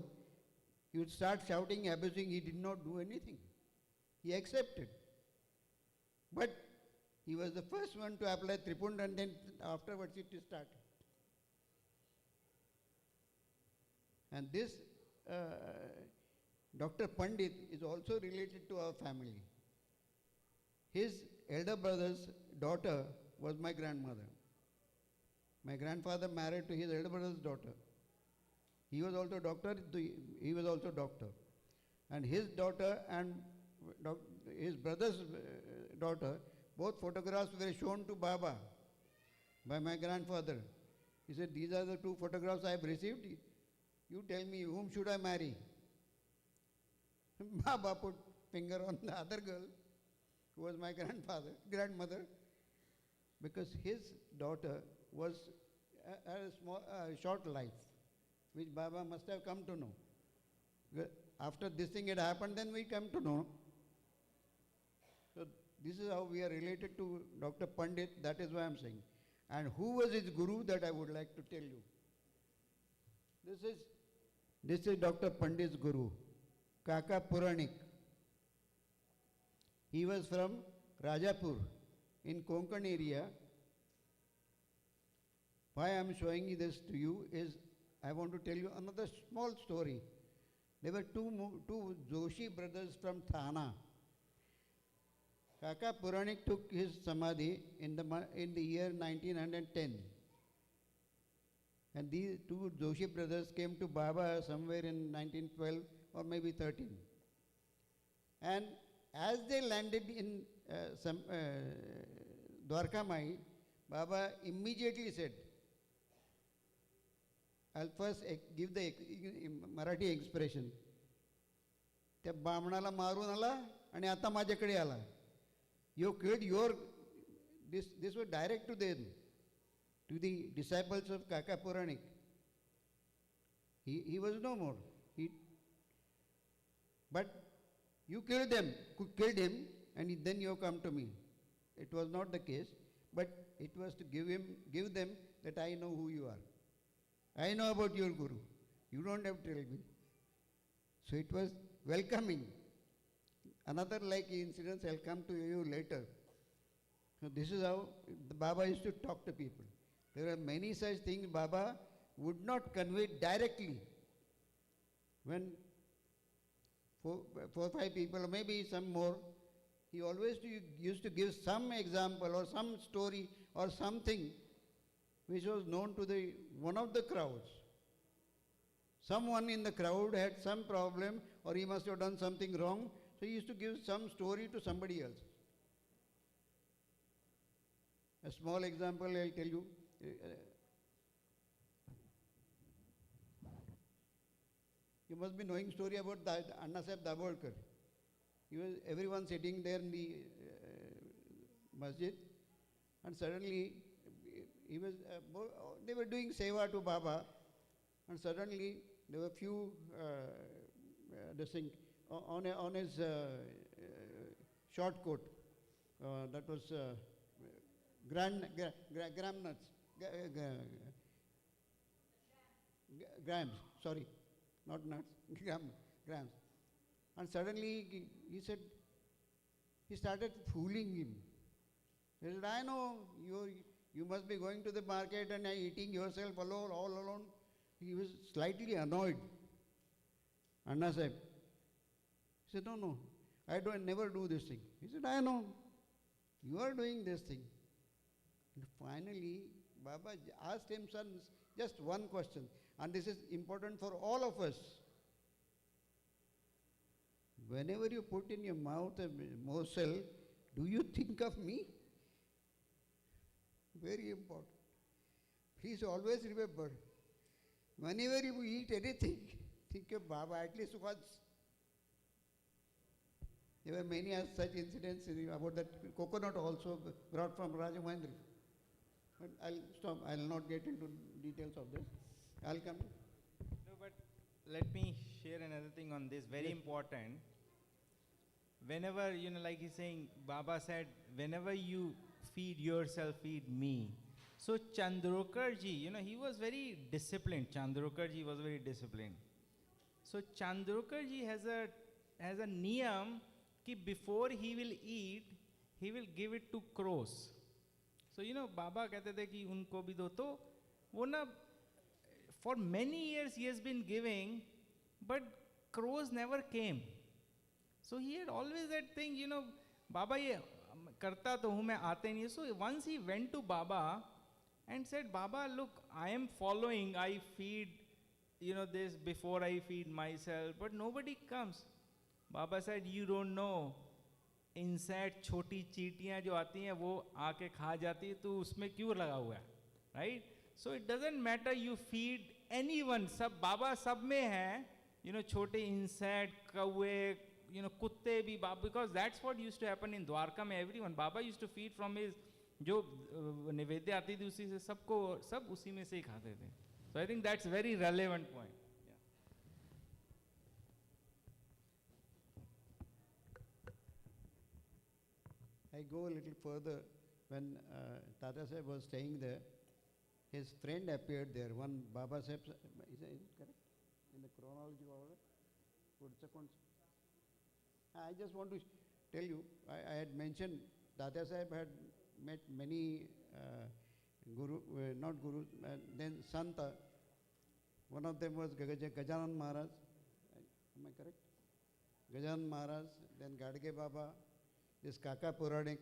Speaker 5: he would start shouting, abusing, he did not do anything. He accepted. But he was the first one to apply Tripunda, and then afterwards it started. And this Dr. Pandit is also related to our family. His elder brother's daughter was my grandmother. My grandfather married to his elder brother's daughter. He was also doctor. He was also doctor. And his daughter and his brother's daughter, both photographs were shown to Baba by my grandfather. He said, these are the two photographs I have received. You tell me, whom should I marry? Baba put finger on the other girl, who was my grandmother, because his daughter had a short life, which Baba must have come to know. After this thing had happened, then we come to know. So this is how we are related to Dr. Pandit, that is why I am saying. And who was his guru, that I would like to tell you. This is Dr. Pandit's guru, Kaka Puranik. He was from Rajapur in Konkan area. Why I am showing this to you is, I want to tell you another small story. There were two Joshi brothers from Thana. Kaka Puranik took his samadhi in the year 1910. And these two Joshi brothers came to Baba somewhere in 1912 or maybe 13. And as they landed in Dwarkamai, Baba immediately said, I'll first give the Marathi expression. त्या बामणाला मारून आला आणि आता माझ्याकडे आला. You killed this was direct to them, to the disciples of Kaka Puranik. He was no more. But you killed him, and then you come to me. It was not the case, but it was to give them that I know who you are. I know about your guru. You don't have to tell me. So it was welcoming. Another like incidents I'll come to you later. So this is how the Baba used to talk to people. There are many such things Baba would not convey directly. When 4 or 5 people, or maybe some more, he always used to give some example or some story or something which was known to one of the crowds. someone in the crowd had some problem or he must have done something wrong, so he used to give some story to somebody else. A small example I'll tell you. You must be knowing story about Anna Sahib Dabolkar. Everyone sitting there in the masjid, and suddenly they were doing seva to Baba, and suddenly there were few on his short coat. That was grams, sorry, not nuts, grams. And suddenly he said, he started fooling him. He said, I know you must be going to the market and eating yourself alone, all alone. He was slightly annoyed. Anna Sahib. He said, no, I never do this thing. He said, I know, you are doing this thing. And finally, Baba asked him just one question, and this is important for all of us. Whenever you put in your mouth a morsel, do you think of me? Very important. Please always remember, whenever you eat anything, think of Baba at least once. There were many such incidents about that coconut also brought from Rajamandri. But I'll stop. I'll not get into details of this. I'll come.
Speaker 2: No, but let me share another thing on this. Very important. Whenever, like he's saying, Baba said, whenever you feed yourself, feed me. So Chandrokarji, he was very disciplined. Chandrokarji was very disciplined. So Chandrokarji has a niyam कि before he will eat, he will give it to crows. So Baba कहते थे कि उनको भी दो, तो वो ना for many years he has been giving, but crows never came. So he had always that thing, Baba ये करता तो हूँ मैं आते नहीं. So once he went to Baba and said, Baba, look, I am following, I feed, this before I feed myself, but nobody comes. Baba said, you don't know, insect, छोटी चींटियाँ जो आती हैं वो आके खा जाती है, तो उसमें क्यों लगा हुआ है, right? So it doesn't matter you feed anyone, सब बाबा सब में है, छोटे insect, कौवे, कुत्ते भी, because that's what used to happen in Dwarka में. Everyone, Baba used to feed from his, जो निवेद्य आती थी उसी से सब उसी में से ही खाते थे. So I think that's very relevant point.
Speaker 5: I go a little further. When Tata Sahib was staying there, his friend appeared there. One Baba Sahib, is it correct? In the chronology order? I just want to tell you, I had mentioned Tata Sahib had met many not gurus, then Santa. One of them was Gajanan Maharaj. Am I correct? Gajanan Maharaj, then Gadge Baba, this Kaka Puranik,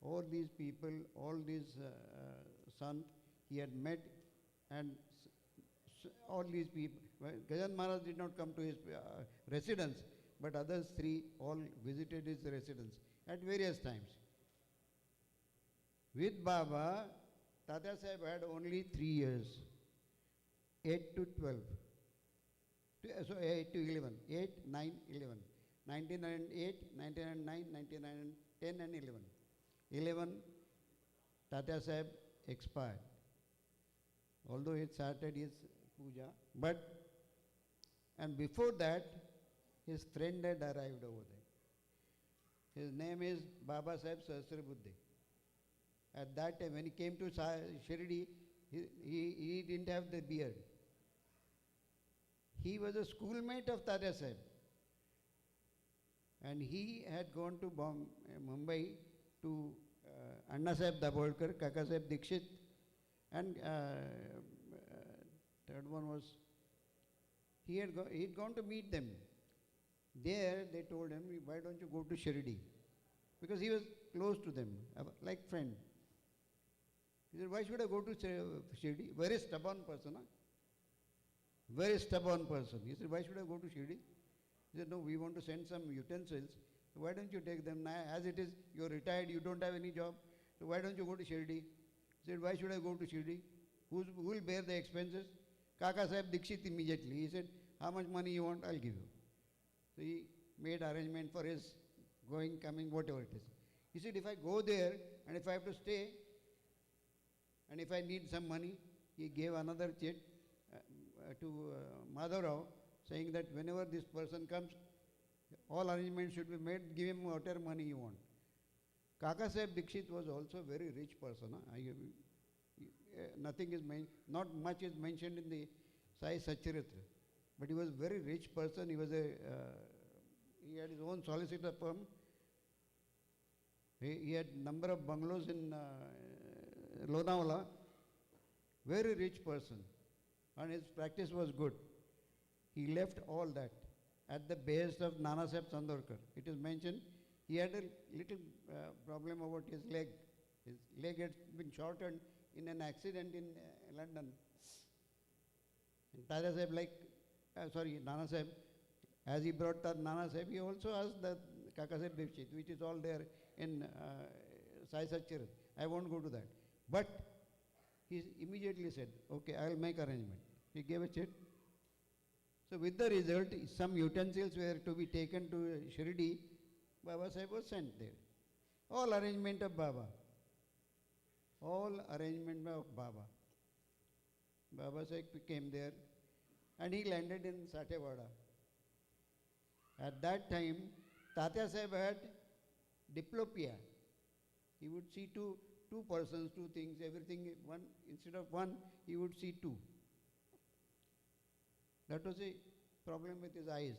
Speaker 5: all these people, all these sons he had met, and all these people. Gajan Maharaj did not come to his residence, but others three all visited his residence at various times. With Baba, Tata Sahib had only 3 years, 8 to 12. So 8 to 11, 8, 9, 11. 1908, 1909, 1910 and 11. 11, Tata Sahib expired. Although he started his puja, and before that, his friend had arrived over there. His name is Baba Sahib Sahasrabuddhe. At that time, when he came to Shirdi, he didn't have the beard. He was a schoolmate of Tata Sahib. And he had gone to Mumbai to Anna Sahib Dabolkar, Kaka Sahib Dikshit, and third one was, he had gone to meet them. There they told him, why don't you go to Shirdi? Because he was close to them, like friend. He said, why should I go to Shirdi? Very stubborn person. Huh? very stubborn person. He said, why should I go to Shirdi? He said, no, we want to send some utensils. So why don't you take them now? As it is, you're retired, you don't have any job. So why don't you go to Shirdi? He said, why should I go to Shirdi? Who will bear the expenses? Kaka Sahib Dikshit immediately. He said, how much money you want? I'll give you. So he made arrangement for his going, coming, whatever it is. He said, if I go there and if I have to stay and if I need some money, he gave another check to Madhavrao saying that whenever this person comes, all arrangements should be made, give him whatever money you want. Kaka Sahib Dikshit was also a very rich person. Nothing is not much is mentioned in the Sai Satcharitra, but he was a very rich person. He was he had his own solicitor firm. He had number of bungalows in Lonavala. Very rich person, and his practice was good. He left all that at the behest of Nana Sahib Chandorkar. It is mentioned he had a little problem about his leg. His leg had been shortened in an accident in London. And Tata Sahib, Nana Sahib, as he brought that Nana Sahib, he also asked the Kaka Sahib Dikshit, which is all there in Sai Satcharitra. I won't go to that. But he immediately said, okay, I will make arrangement. He gave a check. So with the result, some utensils were to be taken to Shirdi. Baba Sahib was sent there. All arrangement of Baba. All arrangement of Baba. Baba Sahib came there and he landed in Satewada. At that time, Tatya Sahib had diplopia. He would see two persons, two things, everything, one, instead of one, he would see two. That was a problem with his eyes.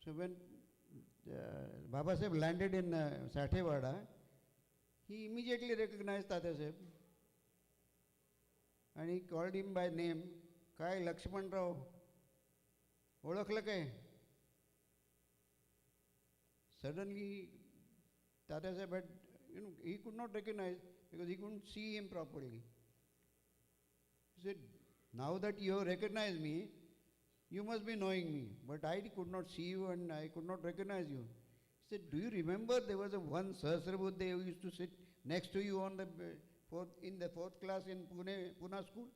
Speaker 5: So when Baba Sahib landed in Satewada, he immediately recognized Tatya Sahib and he called him by name, Kai Lakshman Rao, Olakla kai? Suddenly, Tatya Sahib had, he could not recognize because he couldn't see him properly. He said, now that you have recognized me, you must be knowing me, but I could not see you and I could not recognize you. He said, do you remember there was a one Sahasrabudhe who used to sit next to you on the in the fourth class in Pune school?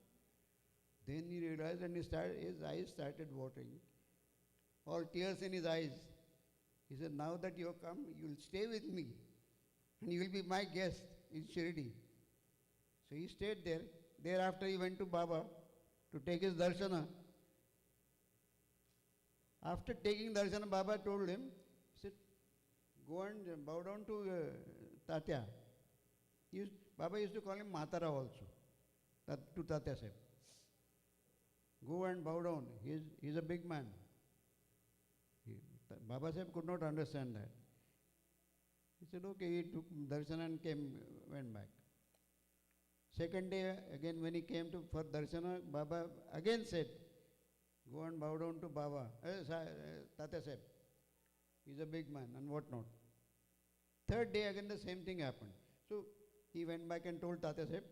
Speaker 5: Then he realized and his eyes started watering. All tears in his eyes. He said, now that you have come, you will stay with me and you will be my guest in Shirdi. So he stayed there. Thereafter he went to Baba to take his darshana. After taking darshana, Baba told him, he said, go and bow down to Tatya. Baba used to call him Matara also, to Tatya Sahib. Go and bow down. He's a big man. Baba Sahib could not understand that. He said, okay, he took darshana and went back. Second day, again when he came for darshana, Baba again said, go and bow down to Baba, Tatya Sahib. He's a big man and what not. Third day again the same thing happened. So he went back and told Tatya Sahib,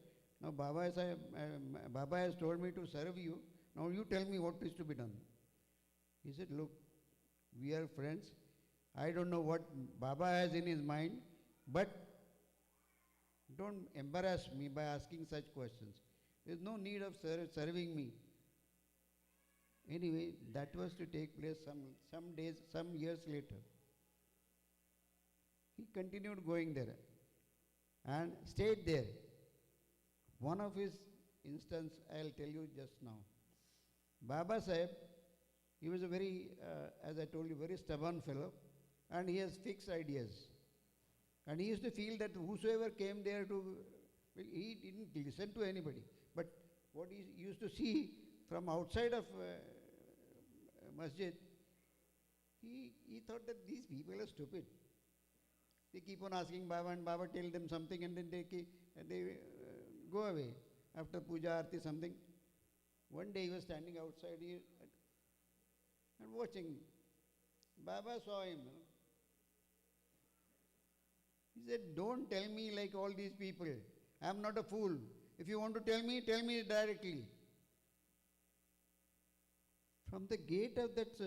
Speaker 5: now Baba has told me to serve you, now you tell me what is to be done. He said, look, we are friends. I don't know what Baba has in his mind, but don't embarrass me by asking such questions. There is no need of serving me. Anyway, that was to take place some years later. He continued going there and stayed there. One of his instance I'll tell you just now. Baba Sahib, he was a very, as I told you, very stubborn fellow, and he has fixed ideas. And he used to feel that whosoever came there he didn't listen to anybody. But what he used to see from outside of masjid, he thought that these people are stupid. They keep on asking Baba and Baba tell them something and then they go away after puja arti something. One day he was standing outside and watching. Baba saw him. He said, don't tell me like all these people. I am not a fool. If you want to tell me directly. From the gate of that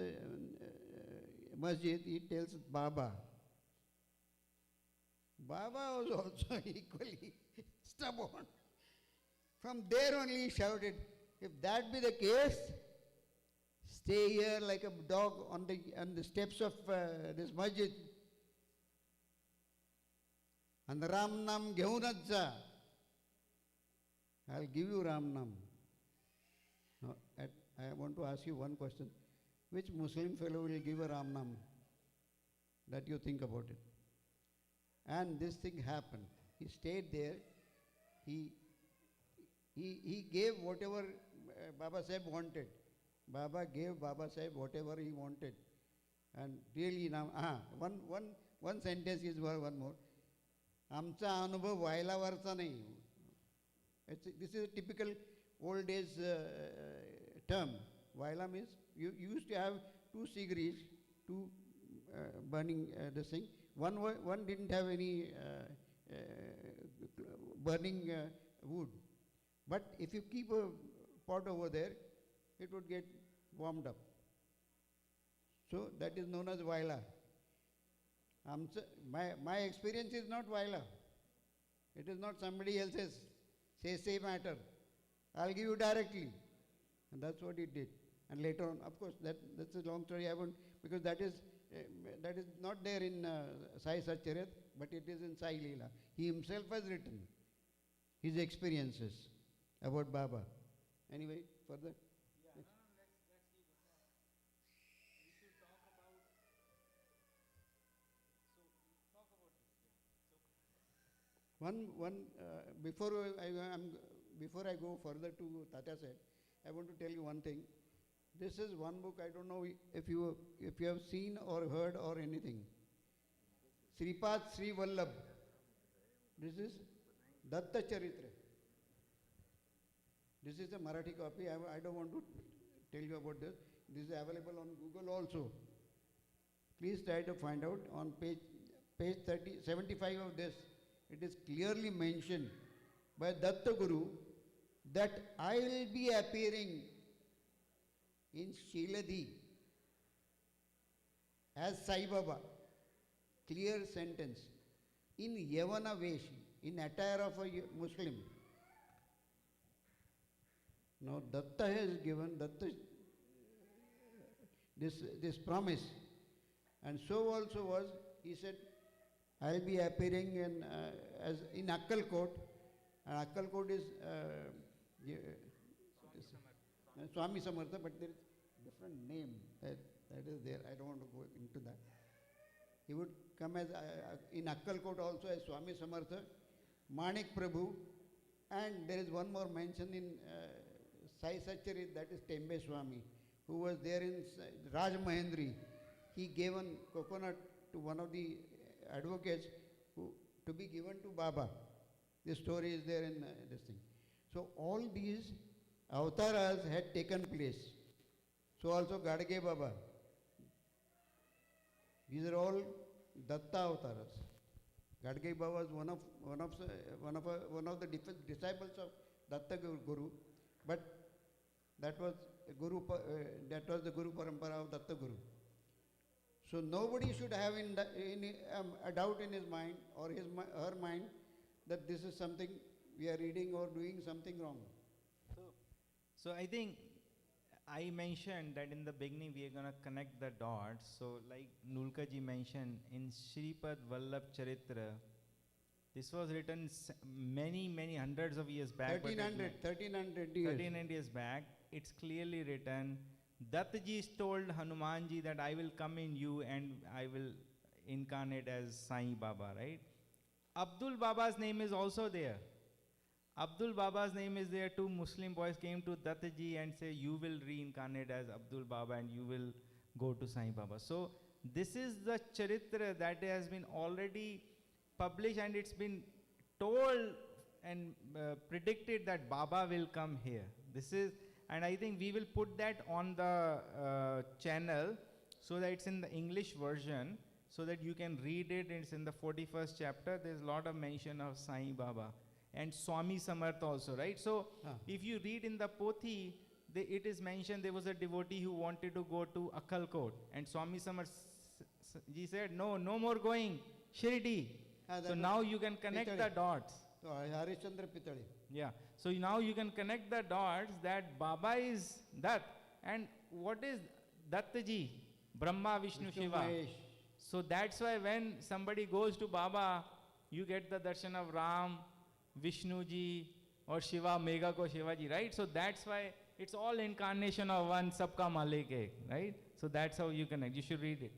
Speaker 5: masjid, he tells Baba. Baba was also equally stubborn. From there only he shouted, if that be the case, stay here like a dog on the steps of this masjid. And Ram Nam घेऊनच जा. I'll give you Ram Nam. Now, I want to ask you one question. Which Muslim fellow will give a Ram Nam? That you think about it. And this thing happened. He stayed there. He gave whatever Baba Sahib wanted. Baba gave Baba Sahib whatever he wanted. And really now, one sentence is one more. आमचा अनुभव व्हायलावरचा नाही. This is a typical old age term. Vaila means you used to have two cigarettes, two burning this thing. One didn't have any burning wood. But if you keep a pot over there, it would get warmed up. So that is known as Vaila. My experience is not Vaila. It is not somebody else's. Say matter. I'll give you directly. And that's what he did. And later on, of course, that's a long story. I won't, because that is not there in Sai Satcharit, but it is in Sai Leela. He himself has written his experiences about Baba. Anyway, further.
Speaker 2: Yeah, let's leave aside. We should talk about. So talk about this.
Speaker 5: Before I go further to Tata said, I want to tell you one thing. This is one book, I don't know if you have seen or heard or anything. Sripad Sri Vallabh. This is Datta Charitra. This is a Marathi copy. I don't want to tell you about this. This is available on Google also. Please try to find out on page 75 of this. It is clearly mentioned by Datta Guru that I will be appearing in Shiladi as Sai Baba. Clear sentence. In Yavana Vesh, in attire of a Muslim. Now Datta has given this promise. And so also was, he said, I will be appearing in Akkalkot. And Akkalkot is Swami Samartha, but there is different name that is there. I don't want to go into that. He would come as in Akkalkot also as Swami Samartha, Manik Prabhu, and there is one more mention in Sai Satcharit, that is Tembe Swami, who was there in Raj Mahendri. He gave a coconut to one of the advocates to be given to Baba. This story is there in this thing. So all these avataras had taken place. So also Gadge Baba. These are all Datta avataras. Gadge Baba was one of the disciples of Datta Guru, but that was the Guru Parampara of Datta Guru. So nobody should have a doubt in his mind or her mind that this is something we are reading or doing something wrong.
Speaker 2: So I think I mentioned that in the beginning we are going to connect the dots. So like Nulka ji mentioned, in Shripad Vallabh Charitra, this was written many hundreds of years back.
Speaker 5: 1300 years.
Speaker 2: 1300 years back. It's clearly written. Dattaji told Hanumanji that I will come in you and I will incarnate as Sai Baba, right? Abdul Baba's name is also there. Abdul Baba's name is there. Two Muslim boys came to Dattaji and say, you will reincarnate as Abdul Baba and you will go to Sai Baba. So this is the charitra that has been already published and it's been told and predicted that Baba will come here. This is, and I think we will put that on the channel so that it's in the English version so that you can read it. It's in the 41st chapter. There's a lot of mention of Sai Baba. and Swami Samarth also, right? So
Speaker 5: Ah.
Speaker 2: if you read in the Pothi, it is mentioned there was a devotee who wanted to go to Akkalkot, and Swami Samarth ji said, no, no more going, Shirdi.
Speaker 5: Ah, that
Speaker 2: So
Speaker 5: was
Speaker 2: now you can connect
Speaker 5: Pitale.
Speaker 2: the dots.
Speaker 5: So Harishchandra Pitale.
Speaker 2: Yeah. So now you can connect the dots that Baba is Dutt. And what is Dattaji? Brahma, Vishnu, Shiva.
Speaker 5: Mahesh.
Speaker 2: So that's why when somebody goes to Baba, you get the darshan of Ram, Vishnu ji, or Shiva, Mega ko Shiva ji, right? So that's why it's all incarnation of one, sabka malik hai, right? So that's how you connect. You should read it.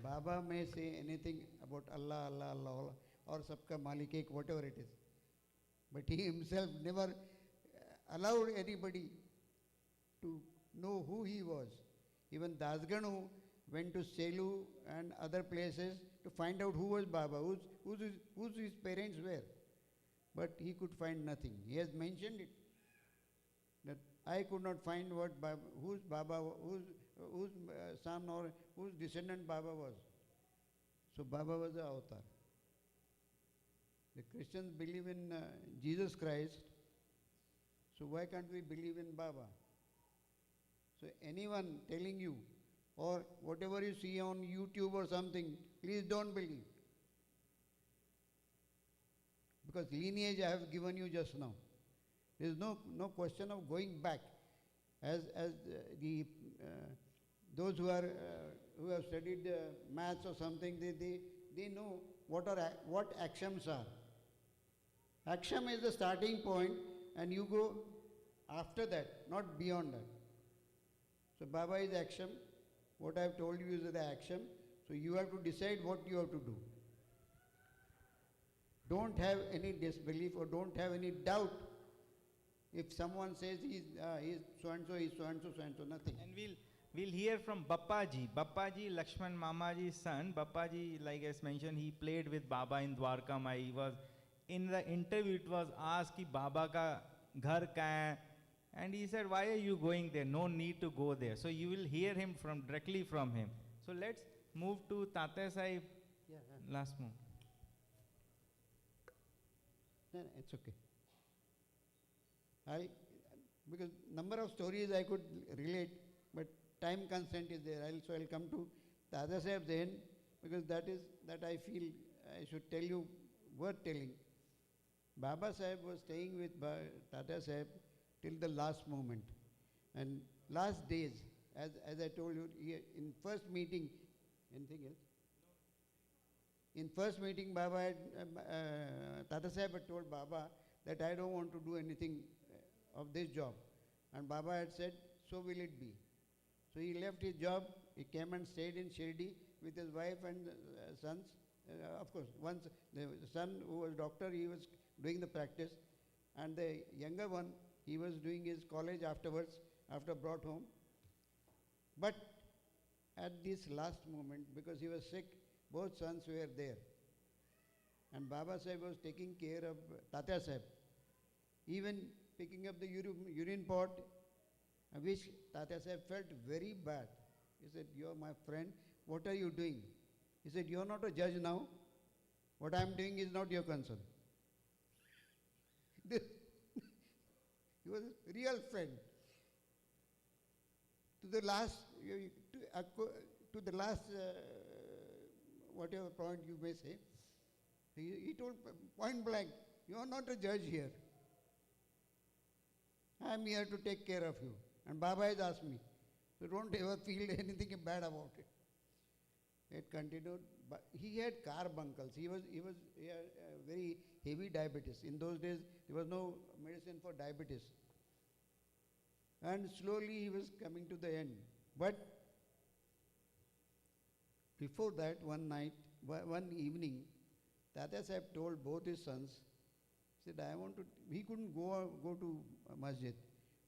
Speaker 5: Baba may say anything about Allah, Allah, Allah, Allah, or Sabka Malik Ek, whatever it is. But he himself never allowed anybody to know who he was. Even Dasganu went to Selu and other places to find out who was Baba, whose his parents were. But he could find nothing. He has mentioned it. That I could not find what Baba, whose Baba, whose son or whose descendant Baba was. So Baba was the avatar. The Christians believe in Jesus Christ. So why can't we believe in Baba? So anyone telling you or whatever you see on YouTube or something, please don't believe. Because lineage I have given you just now. There is no question of going back. As those who have studied maths or something, they know what axioms are. Axiom is the starting point, and you go after that, not beyond that. So Baba is axiom. What I have told you is the axiom. So you have to decide what you have to do. Don't have any disbelief or don't have any doubt. If someone says he's so and so, he's so and so, so and so, nothing.
Speaker 2: And we'll hear from Bappaji. Bappaji, Lakshman Mamaji's son. Bappaji, like as mentioned, he played with Baba in Dwarka Mai. He was in the interview. It was asked कि Baba का घर कहाँ है, and he said, why are you going there? No need to go there. So you will hear him directly from him. So let's move to Tatya Sahib.
Speaker 5: Yeah.
Speaker 2: Last move.
Speaker 5: No, it's okay. Because number of stories I could relate, but time constraint is there. I'll come to Tatya Sahib's end, because that I feel I should tell you worth telling. Baba Sahib was staying with Tatya Sahib till the last moment. And last days, as I told you, in first meeting, anything else? In first meeting, Baba had, Tatya Sahib had told Baba that I don't want to do anything of this job. And Baba had said, so will it be. So he left his job, he came and stayed in Shirdi with his wife and sons. Of course, once the son who was doctor, he was doing the practice. And the younger one, he was doing his college afterwards, after brought home. But at this last moment, because he was sick, both sons were there. And Baba Sahib was taking care of Tatya Sahib. Even picking up the urine pot, which Tatya Sahib felt very bad. He said, you're my friend, what are you doing? He said, you're not a judge now. What I'm doing is not your concern. He was a real friend. To the last, whatever point you may say, he told point blank, you are not a judge here. I am here to take care of you. And Baba has asked me. So don't ever feel anything bad about it. It continued. But he had carbuncles. He had very heavy diabetes. In those days, there was no medicine for diabetes. And slowly he was coming to the end. But before that, one evening, Tatya Sahib told both his sons, he said, he couldn't go to masjid.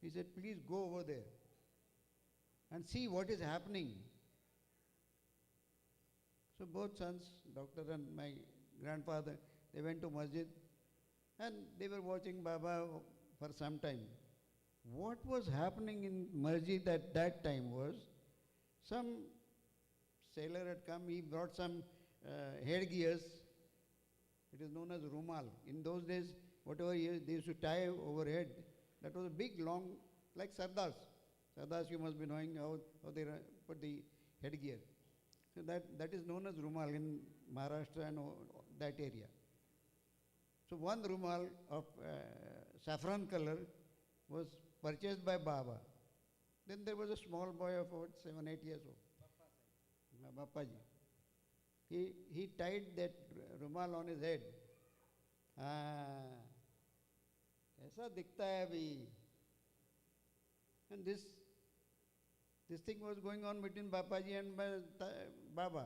Speaker 5: He said, please go over there and see what is happening. So both sons, doctor and my grandfather, they went to masjid and they were watching Baba for some time. What was happening in masjid at that time was, some sailor had come, he brought some headgears, It is known as rumal. In those days, whatever they used to tie overhead, that was a big, long, like sardars. Sardars, you must be knowing how they put the headgear. So that is known as rumal in Maharashtra and that area. So one rumal of saffron color was purchased by Baba. Then there was a small boy of about 7, 8 years old. Bappaji. He tied that rumal on his head. ऐसा दिखता है अभी. And this thing was going on between Bappaji and Baba.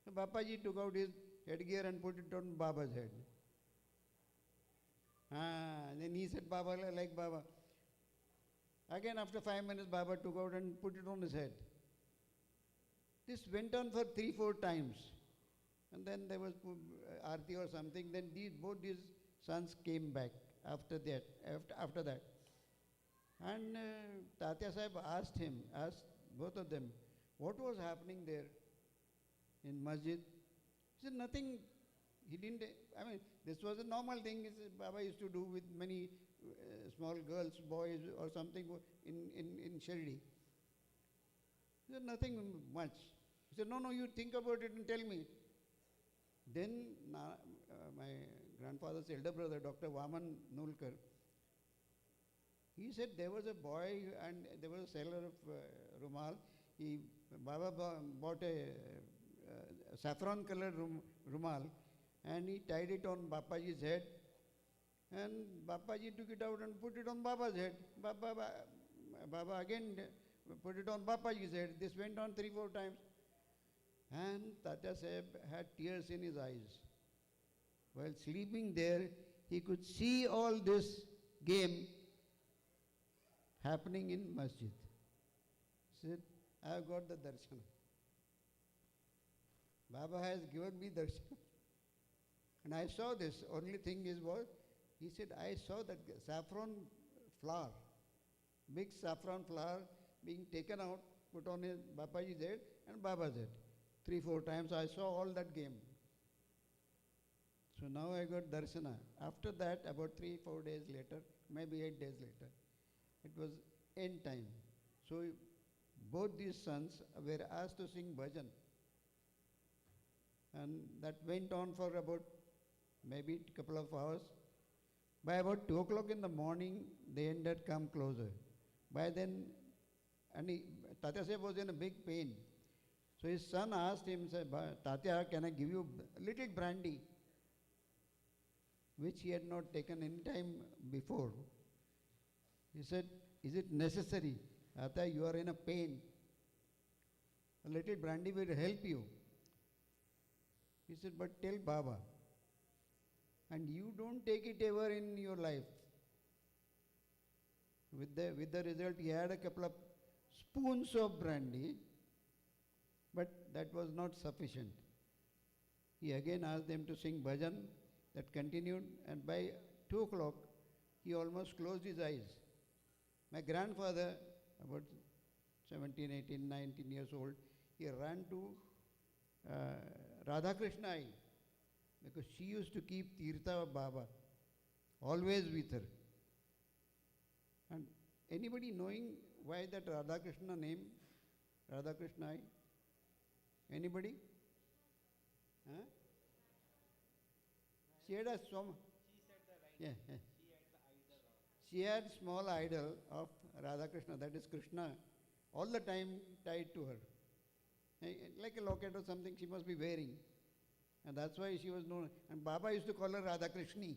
Speaker 5: So Bappaji took out his headgear and put it on Baba's head. Then he said, Baba, like Baba. Again, after 5 minutes, Baba took out and put it on his head. This went on for 3-4 times. And then there was Aarti or something. Then both these sons came back after that. And Tatya Sahib asked both of them, what was happening there in masjid? He said, nothing. He didn't, this was a normal thing Baba used to do with many small girls, boys or something in Shirdi. He said, nothing much. He said, no, you think about it and tell me. Then my grandfather's elder brother, Dr. Vaman Nulkar, he said there was a boy and there was a seller of rumal. Baba bought a saffron colored rumal and he tied it on Bappaji's head. And Bappaji took it out and put it on Baba's head. Baba again put it on Bappaji's head. This went on 3-4 times. And Tatya Sahib had tears in his eyes. While sleeping there, he could see all this game happening in masjid. He said, I have got the darshan. Baba has given me darshan. And I saw this. Only thing is what? He said, I saw that saffron flower, big saffron flower being taken out, put on his Bappaji's head and Baba's head. 3-4 times I saw all that game. So now I got darshana. After that, about 3-4 days later, maybe 8 days later, it was end time. So both these sons were asked to sing bhajan. And that went on for about maybe a couple of hours. By about 2 o'clock in the morning, the end had come closer. By then, Tatya Sahib was in a big pain. So his son asked him, said, Tatya, can I give you a little brandy? Which he had not taken any time before. He said, is it necessary? Tatya, you are in a pain. A little brandy will help you. He said, but tell Baba. And you don't take it ever in your life. With the result, he had a couple of spoons of brandy, but that was not sufficient. He again asked them to sing bhajan. That continued, and by 2 o'clock, he almost closed his eyes. My grandfather, about 17, 18, 19 years old, he ran to Radha Krishna Ai, because she used to keep Tirtha of Baba, always with her. And anybody knowing why that Radha Krishna name, Radha Krishna Ai? Anybody? Huh? She had a She had small idol of Radha Krishna, that is Krishna, all the time tied to her. Like a locket or something she must be wearing. And that's why she was known. And Baba used to call her Radha Krishni.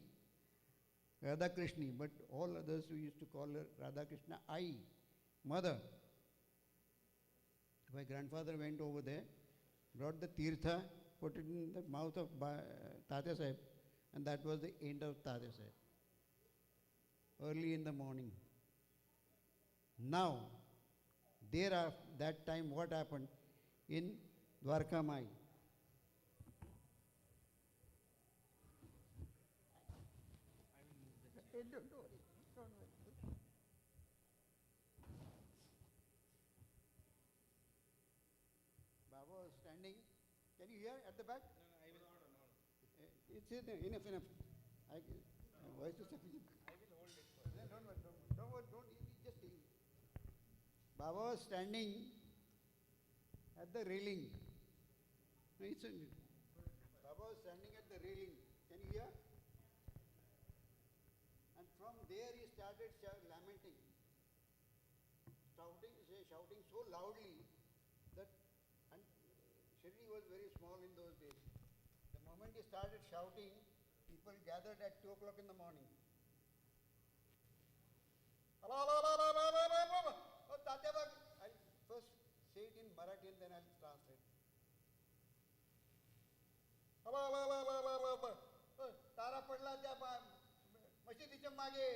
Speaker 5: Radha Krishni. But all others we used to call her Radha Krishna Ai, mother. My grandfather went over there, brought the tirtha, put it in the mouth of Tatya Sahib, and that was the end of Tatya Sahib. Early in the morning. Now, that time what happened in Dwarka Mai? Baba was standing. Can you hear at the back?
Speaker 2: No, I will not.
Speaker 5: It's enough, enough. Voice is sufficient.
Speaker 2: I will hold it.
Speaker 5: Don't worry, just leave. Baba was standing at the railing. No, Baba was standing at the railing. Can you hear? And from there he started lamenting, shouting so loudly that, and Shirdi was very small in those days. The moment he started shouting, people gathered at 2 o'clock in the morning. I'll first say it in Marathi and then I'll translate. तारा पडला त्या मशिदीच्या मागे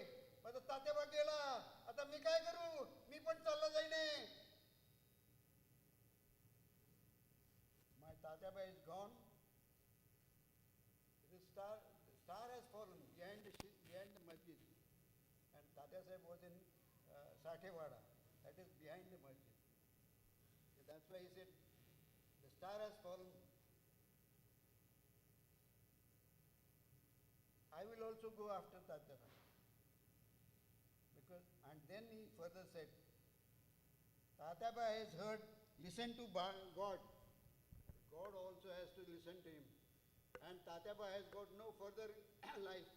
Speaker 5: माझा तात्याबा गेला आता मी काय करू मी पण चालला जाईने my Tatyaba is gone. The star has fallen behind the masjid and Tatya Sahib was in Sathewada, that is behind the masjid. So that's why he said the star has fallen. I will also go after Tatya Sahib. Because, and then he further said, Tatyaba has heard, listen to God. God also has to listen to him. And Tatyaba has got no further life.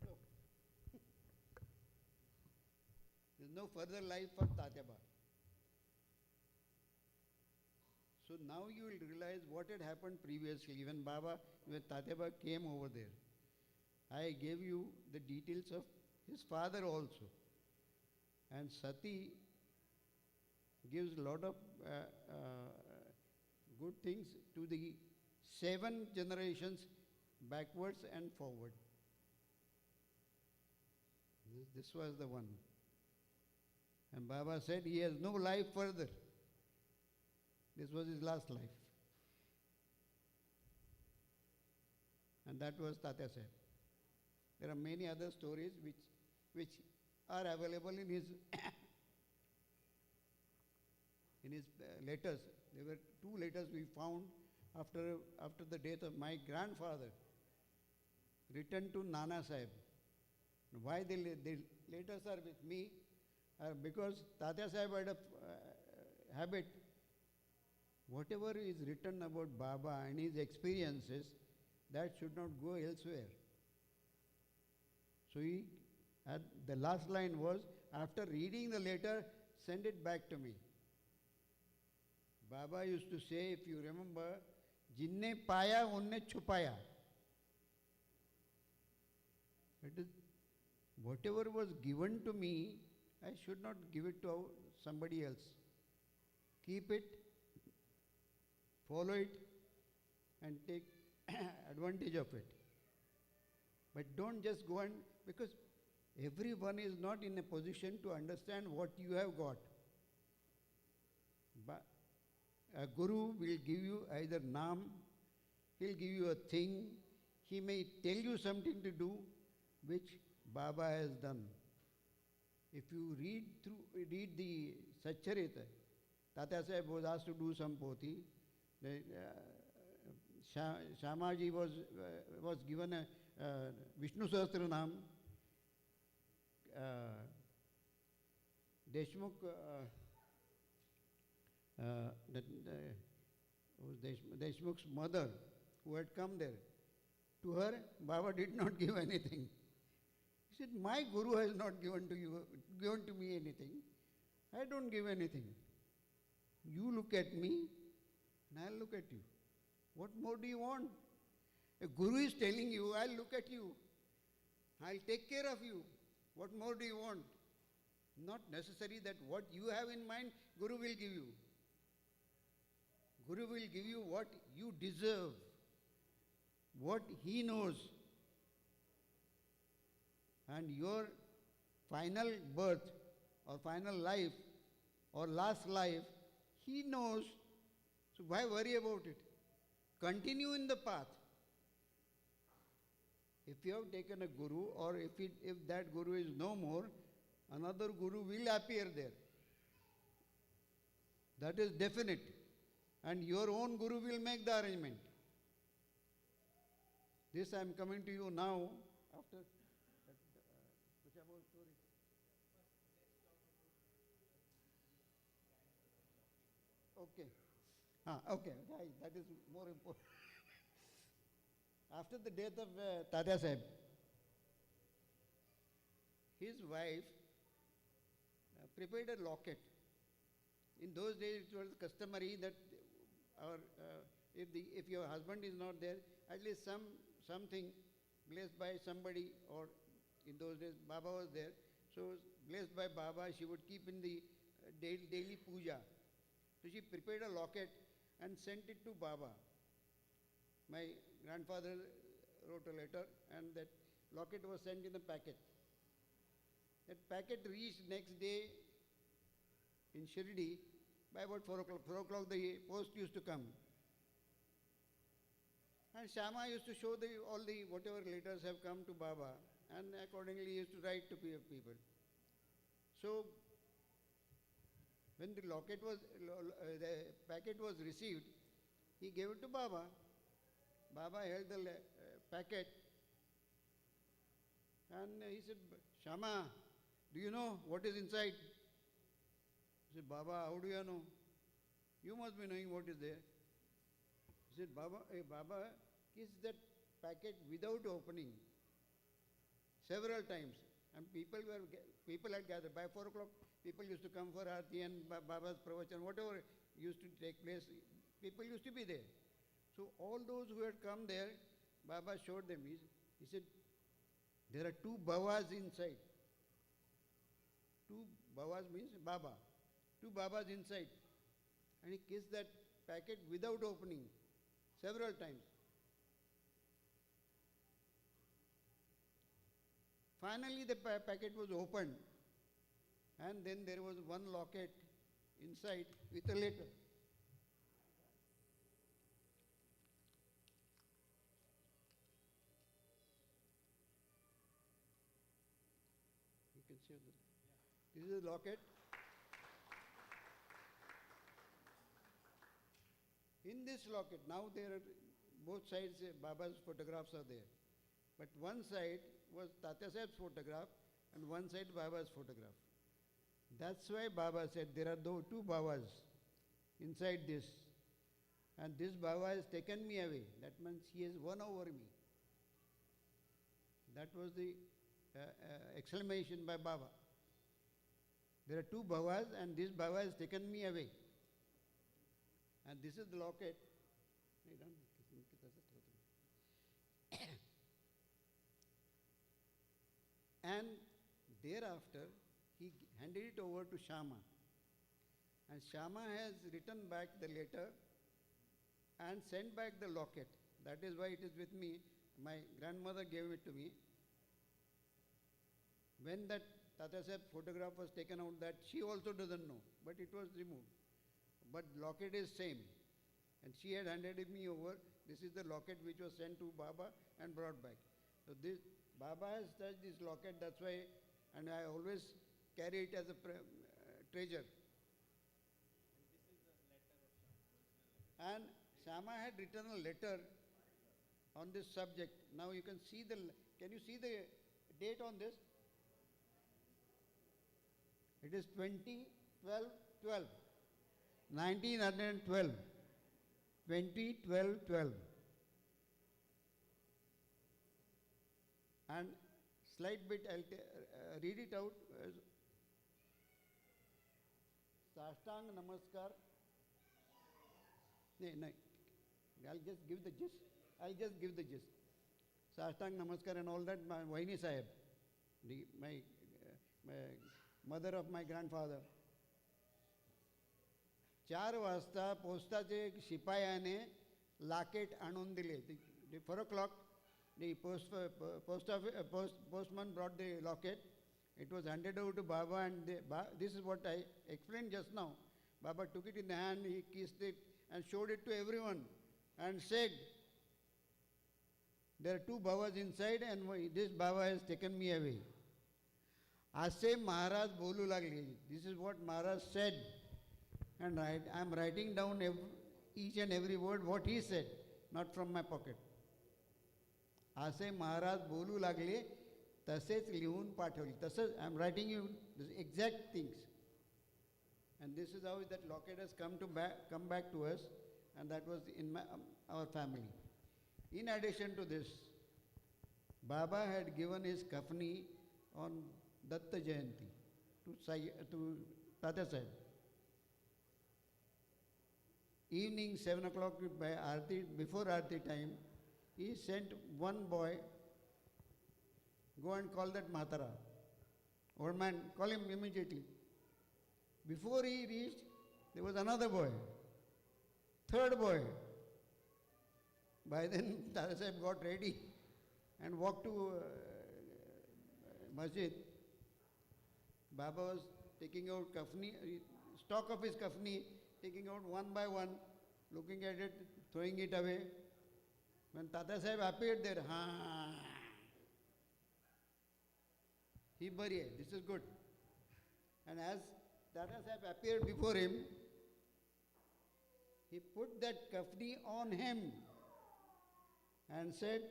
Speaker 5: No. There's no further life for Tatyaba. So now you will realize what had happened previously. When Tatyaba came over there, I gave you the details of his father also. And Sati gives a lot of good things to the 7 generations backwards and forward. This was the one. And Baba said he has no life further. This was his last life. And that was Tatya Sahib. There are many other stories which are available in his letters. There were 2 letters we found after the death of my grandfather, written to Nana Sahib. Why the letters are with me? Because Tatya Sahib had a habit. Whatever is written about Baba and his experiences, that should not go elsewhere. So the last line was, after reading the letter, send it back to me. Baba used to say, if you remember, Jinne paya, unne chupaya. It is, whatever was given to me, I should not give it to somebody else. Keep it, follow it, and take advantage of it. But don't just go and, because everyone is not in a position to understand what you have got. But a guru will give you either naam, he'll give you a thing, he may tell you something to do, which Baba has done. If you read the Satcharita, Tatya Sahib was asked to do some poti. Shamaji was given a Vishnu Sahasra Naam. Deshmukh's mother, who had come there, to her, Baba did not give anything. He said, my Guru has not given to me anything. I don't give anything. You look at me, and I'll look at you. What more do you want? A Guru is telling you, I'll look at you. I'll take care of you. What more do you want? Not necessary that what you have in mind, Guru will give you. Guru will give you what you deserve, what he knows. And your final birth or final life or last life, he knows. So why worry about it? Continue in the path. If you have taken a guru, or if that guru is no more, another guru will appear there. That is definite. And your own guru will make the arrangement. This I am coming to you now after that Kushabol story. Okay. Okay, right, that is more important. After the death of Tatya Sahib, his wife prepared a locket. In those days, it was customary that if your husband is not there, at least something blessed by somebody, or in those days Baba was there, so blessed by Baba, she would keep in the daily puja. So she prepared a locket and sent it to Baba. My grandfather wrote a letter, and that locket was sent in a packet. That packet reached next day in Shirdi by about 4 o'clock. 4 o'clock the post used to come. And Shama used to show all the whatever letters have come to Baba, and accordingly he used to write to people. So when the packet was received, he gave it to Baba. Baba held the packet, and he said, Shama, do you know what is inside? He said, Baba, how do you know? You must be knowing what is there. He said, Baba, kissed that packet without opening several times. And people had gathered. By 4 o'clock, people used to come for Aarti and Baba's pravachan, whatever used to take place, people used to be there. So all those who had come there, Baba showed them. He said, there are 2 Babas inside. 2 Babas means Baba. 2 Babas inside. And he kissed that packet without opening several times. Finally, the packet was opened, and then there was one locket inside with a letter. You can see this. This is a locket. In this locket, now there are both sides, Baba's photographs are there. But one side was Tatya Sahib's photograph, and one side Baba's photograph. That's why Baba said there are 2 Babas inside this. And this Baba has taken me away. That means he has won over me. That was the exclamation by Baba. There are 2 Babas, and this Baba has taken me away. And this is the locket. And thereafter, he handed it over to Shama. And Shama has written back the letter and sent back the locket. That is why it is with me. My grandmother gave it to me. When that Tata Sahib photograph was taken out, that she also doesn't know, but it was removed. But locket is same. And she had handed it me over. This is the locket which was sent to Baba and brought back. So this Baba has touched this locket, that's why, and I always carry it as a treasure. And Shama had written a letter on this subject. Now you can see can you see the date on this? It is 2012. 1912. 2012. And slight bit, I'll read it out. Sashtang Namaskar. No, I'll just give the gist. Sashtang Namaskar and all that, my Vaini Sahib, my mother of my grandfather. 4 वाजता पोस्टाचे शिपायाने locket आणून दिले. 4 o'clock, the postman brought the locket. It was handed over to Baba, and this is what I explained just now. Baba took it in the hand, he kissed it and showed it to everyone and said, there are 2 Babas inside, and this Baba has taken me away. असे महाराज बोलू लागले. This is what Maharaj said. And I'm writing down each and every word what he said, not from my pocket. असे महाराज बोलू लागले, तसेच लिहून पाठवले. तसंच I am writing you the exact things. And this is how that locket has come back to us, and that was in our family. In addition to this, Baba had given his kafni on Datta Jayanti to Tata Sahib. Evening 7 o'clock by Aarti, before Aarti time, he sent one boy, go and call that Mahatara. Old man, call him immediately. Before he reached, there was another boy, third boy. By then, Tata Sahib got ready and walked to masjid. Baba was taking out kafni, stock of his kafni, taking out one by one, looking at it, throwing it away. When Tata Sahib appeared there, he buried, this is good. And as Tata Sahib appeared before him, he put that kafni on him and said,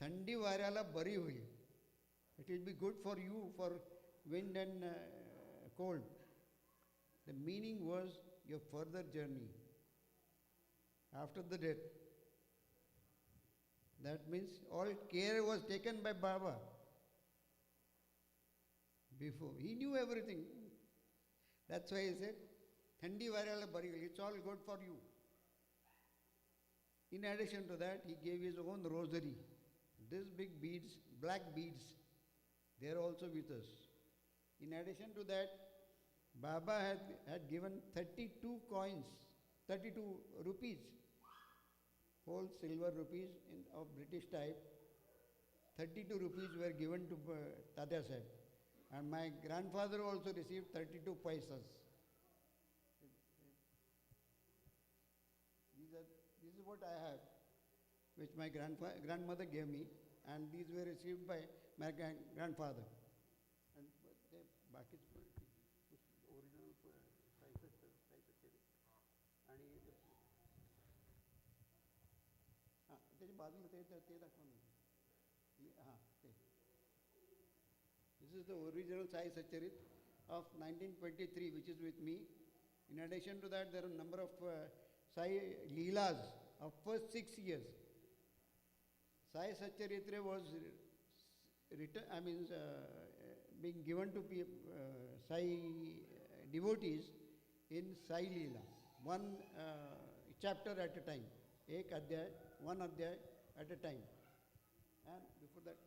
Speaker 5: Thandi varala bari hui. It will be good for you for wind and cold. The meaning was your further journey after the death. That means all care was taken by Baba. Before, he knew everything. That's why he said, Thandi varala bari hui. It's all good for you. In addition to that, he gave his own rosary. These big beads, black beads, they are also with us. In addition to that, Baba had given 32 coins, 32 rupees, whole silver rupees of British type. 32 rupees were given to Tata Sahib. And my grandfather also received 32 paisas. This is what I have, which my grandmother gave me, and these were received by my grandfather. And original this is the original Sai Satcharit of 1923, which is with me. In addition to that, there are a number of Sai Leelas of first 6 years. Sai Satcharitra was being given to Sai devotees in Sai Leela, one chapter at a time, ek adhyay, one adhyay at a time. And before that,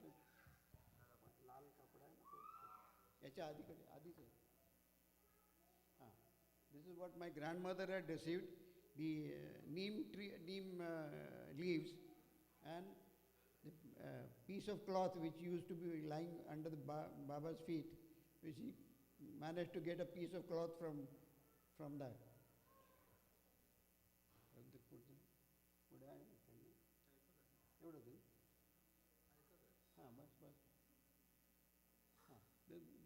Speaker 5: this is what my grandmother had received, the neem leaves and the piece of cloth which used to be lying under the Baba's feet, which he managed to get a piece of cloth from that.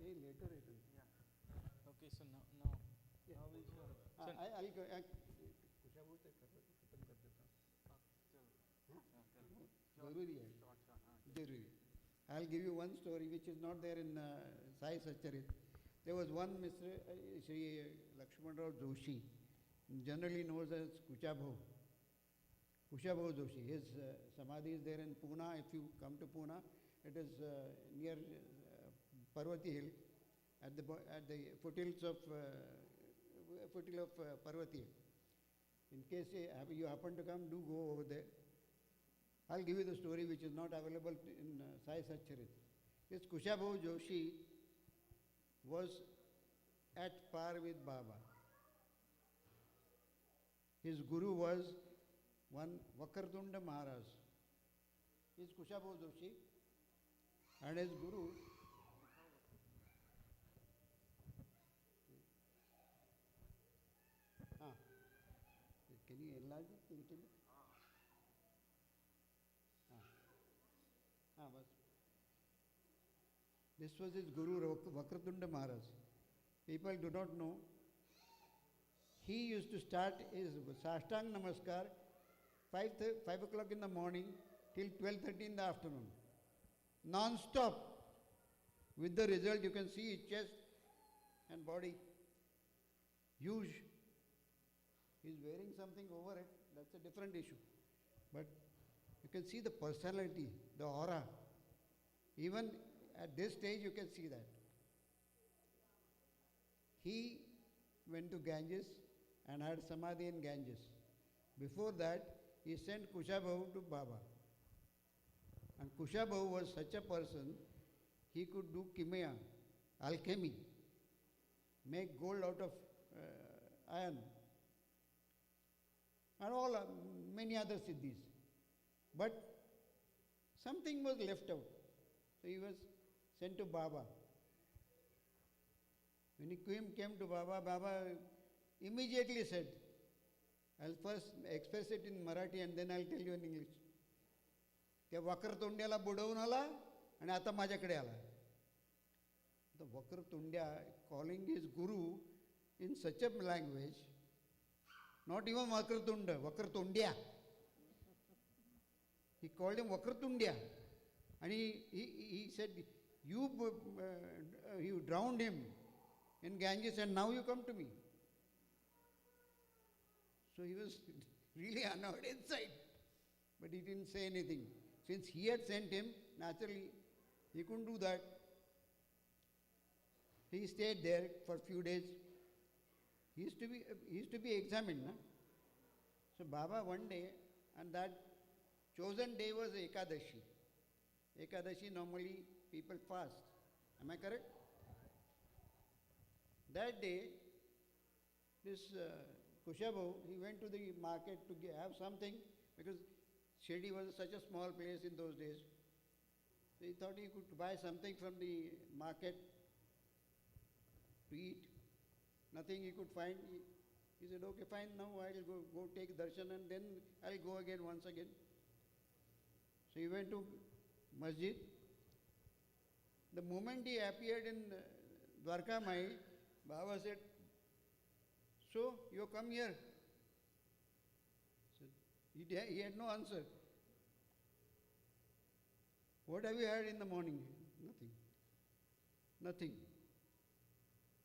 Speaker 5: They later written.
Speaker 2: Yeah. Okay, so now how is your...
Speaker 5: I'll give you one story which is not there in Sai Satcharit. There was one Mr. Shri Lakshmanrao Joshi, generally known as Kushabho. Kushabho Joshi. His samadhi is there in Pune. If you come to Pune, it is near Parvati Hill, at the foothills of Parvati Hill. In case you happen to come, do go over there. I'll give you the story which is not available in Sai Satcharit. This Kushabho Joshi was at par with Baba. His guru was one Vakardunda Maharaj. He is Kushabho Joshi, and his guru can you enlarge it a little bit? This was his guru Vakratunda Maharaj. People do not know. he used to start his Sashtang Namaskar 5 o'clock in the morning till 12:30 in the afternoon. Non-stop. With the result, you can see his chest and body huge. He's wearing something over it, that's a different issue. But you can see the personality, the aura. Even at this stage, you can see that. He went to Ganges and had Samadhi in Ganges. Before that, he sent Kushabhavu to Baba. And Kushabhavu was such a person, he could do kimia, alchemy, make gold out of iron, and all many other siddhis. But something was left out. So he was sent to Baba. When he came to Baba, Baba immediately said, I'll first express it in Marathi and then I'll tell you in English. त्या वक्रतुंड्याला बुडवून आला आणि आता माझ्याकडे आला. The वक्रतुंड्या calling his guru in such a language, not even Vakratunda, Vakratundya. He called him Vakratundya. And he said, you drowned him in Ganges and now you come to me. So he was really annoyed inside. But he didn't say anything. Since he had sent him, naturally, he couldn't do that. He stayed there for a few days. He used to be examined. Na? So Baba one day, and that chosen day was Ekadashi. Ekadashi, normally people fast. Am I correct? That day, this Kushabhavu, he went to the market to have something, because Shirdi was such a small place in those days. So he thought he could buy something from the market to eat. Nothing he could find. He said, okay, fine, now I'll go take darshan and then I'll go again once again. So he went to masjid. The moment he appeared in Dwarka Mai, Baba said, so you come here. So he had no answer. What have you had in the morning? Nothing. Nothing.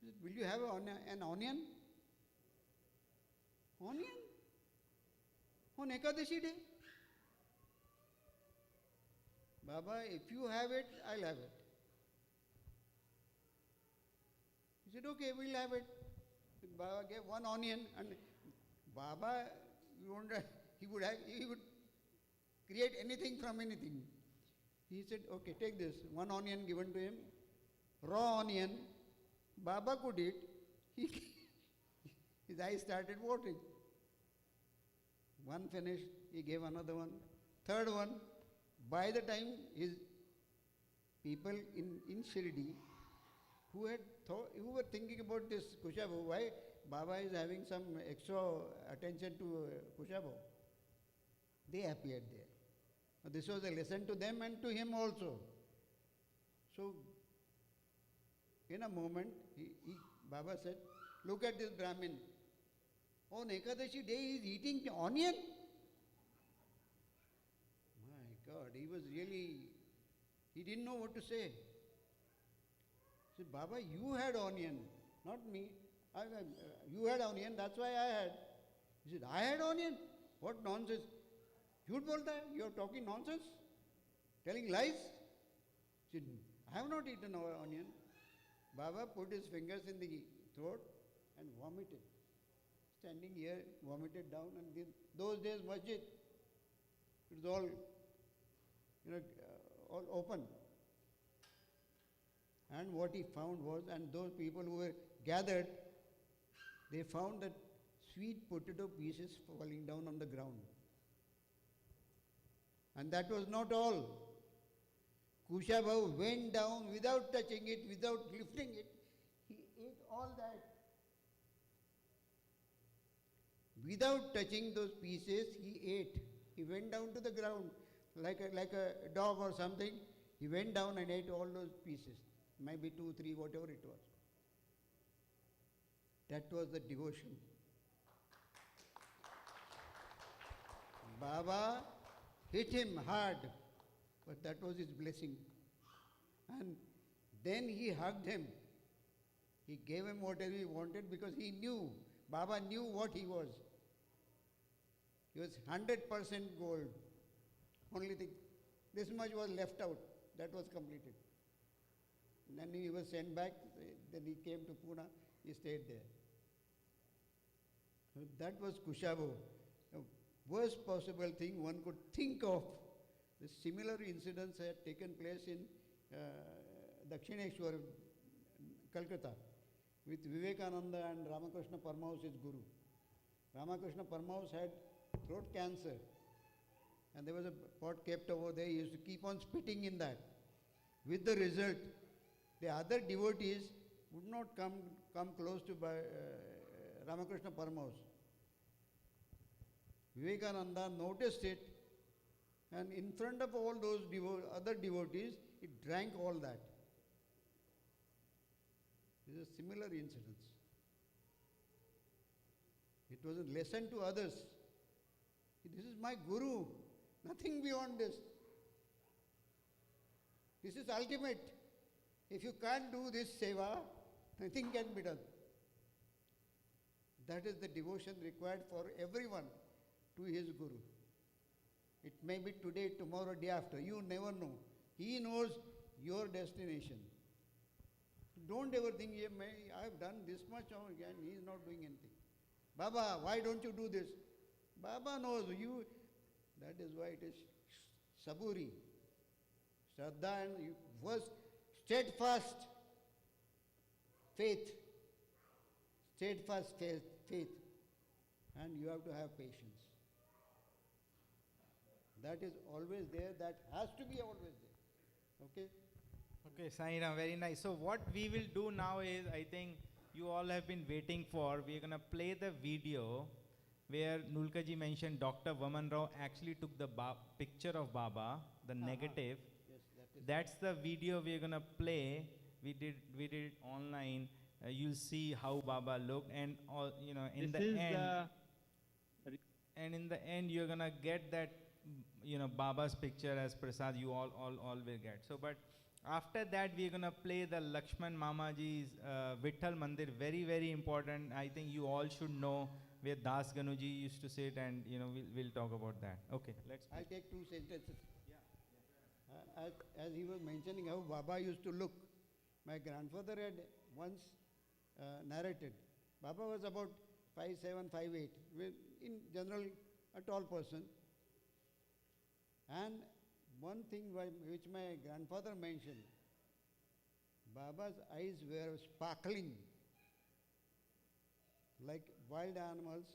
Speaker 5: He said, will you have an onion? Onion? On Ekadashi day? Baba, if you have it, I'll have it. He said, okay, we'll have it. Baba gave one onion, and Baba, he would create anything from anything. He said, okay, take this. One onion given to him, raw onion. Baba could eat. His eyes started watering. One finished, he gave another one. Third one, by the time his people in Shirdi, who were thinking about this Kushabhavu, why Baba is having some extra attention to Kushabhavu, they appeared there. Now, this was a lesson to them and to him also. So, in a moment, Baba said, look at this Brahmin. On Ekadashi day, he is eating onion. My God, he didn't know what to say. He said, Baba, you had onion, not me. You had onion, that's why I had. He said, I had onion? What nonsense. Jhoot bolta hai? You are talking nonsense? Telling lies? He said, I have not eaten onion. Baba put his fingers in the throat and vomited. Standing here, vomited down, and those days masjid, it was all, all open. And what he found was, and those people who were gathered, they found that sweet potato pieces falling down on the ground. And that was not all. Kushabhavu went down without touching it, without lifting it. He ate all that. Without touching those pieces, he ate. He went down to the ground like a dog or something. He went down and ate all those pieces. Maybe 2, 3, whatever it was. That was the devotion. Baba hit him hard, but that was his blessing. And then he hugged him. He gave him whatever he wanted because he knew, Baba knew what he was. He was 100% gold. Only this much was left out. That was completed. And then he was sent back. Then he came to Pune. He stayed there. So that was Kushabo. The worst possible thing one could think of. The similar incidents had taken place in Dakshineshwar, Calcutta, with Vivekananda and Ramakrishna Paramahansa as guru. Ramakrishna Paramahansa had throat cancer, and there was a pot kept over there. He used to keep on spitting in that. With the result, the other devotees would not come close to Ramakrishna Paramahansa. Vivekananda noticed it, and in front of all those other devotees, he drank all that. These are similar incidents. It was a lesson to others. This is my guru, nothing beyond this. This is ultimate. If you can't do this seva, nothing can be done. That is the devotion required for everyone to his guru. It may be today, tomorrow, day after. You never know. He knows your destination. Don't ever think, I have done this much and he is not doing anything. Baba, why don't you do this? Baba knows you. That is why it is saburi. Shraddha and first steadfast faith. Steadfast faith. And you have to have patience. That is always there. That has to be always there. Okay?
Speaker 2: Okay, Saina, very nice. So what we will do now is, I think you all have been waiting for, we are going to play the video where Nulkaji mentioned Dr. Vaman Rao actually took the picture of Baba, the negative.
Speaker 5: Yes,
Speaker 2: That's the video we are going to play. We did it online. You'll see how Baba looked, and all, in the end you're going to get that Baba's picture as prasad. You all will get. So but after that, we're going to play the Lakshman Mamaji's Vitthal Mandir. Very, very important. I think you all should know where Das Ganuji used to sit, and we'll talk about that. Okay, let's play.
Speaker 5: I'll take two sentences. As he was mentioning how Baba used to look, my grandfather had once narrated. Baba was about 5'7", 5'8", in general a tall person. And one thing which my grandfather mentioned, Baba's eyes were sparkling like wild animals.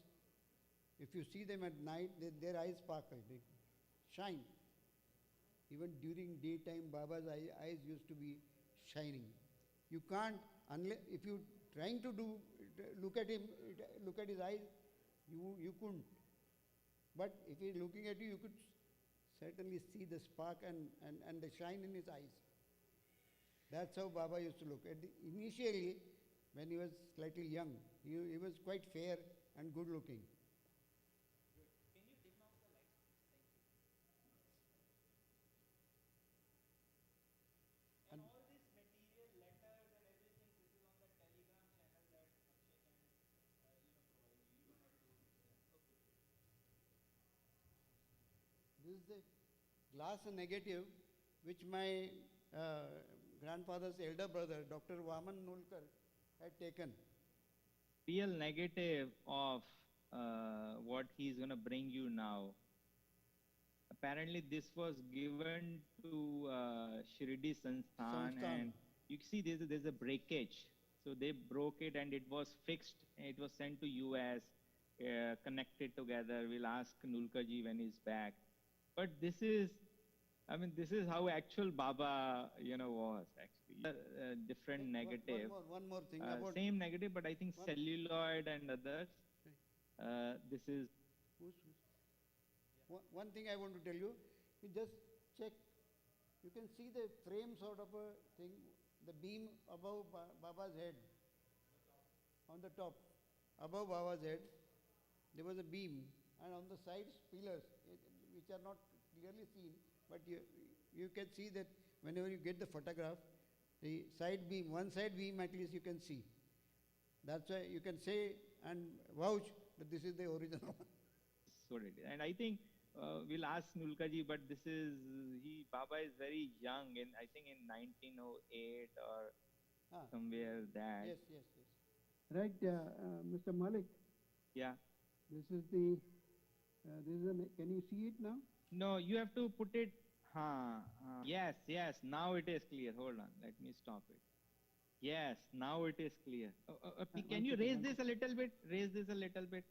Speaker 5: If you see them at night, their eyes sparkle, they shine. Even during daytime, Baba's eyes used to be shining. You can't, unless if you trying to look at him, look at his eyes, you couldn't. But if he's looking at you, you could certainly see the spark and the shine in his eyes. That's how Baba used to look. Initially, when he was slightly young, he was quite fair and good looking.
Speaker 2: Can you dim out the lights? Thank you. And all this material, letters and everything, this is on the Telegram channel that Akshay can provide you. You don't have to. Okay.
Speaker 5: This is the glass negative which my grandfather's elder brother, Dr. Vaman Nulkar, had taken.
Speaker 6: Real negative of what he's going to bring you now. Apparently this was given to Shirdi Sansthan, and you see there's a breakage. So they broke it and it was fixed. It was sent to US, connected together. We'll ask Nulkaji when he's back. But this is how actual Baba, was actually. Different negative.
Speaker 5: One more thing.
Speaker 6: Same negative, but I think celluloid and others. This is.
Speaker 5: One thing I want to tell you, you just check. You can see the frame sort of a thing, the beam above Baba's head. On the top, above Baba's head, there was a beam, and on the sides pillars, which are not clearly seen, but you can see that whenever you get the photograph, the side beam, one side beam at least you can see. That's why you can say and vouch that this is the original one.
Speaker 6: So it is. And I think we'll ask Nulkaji, but this is, Baba is very young, I think in 1908 or somewhere that.
Speaker 5: Yes, yes, yes. Right, Mr. Malik.
Speaker 6: Yeah.
Speaker 5: This is the, can you see it now?
Speaker 6: No, you have to put it. Yes, yes, now it is clear. Hold on, let me stop it. Yes, now it is clear. Can you raise this a little bit? Raise this a little bit.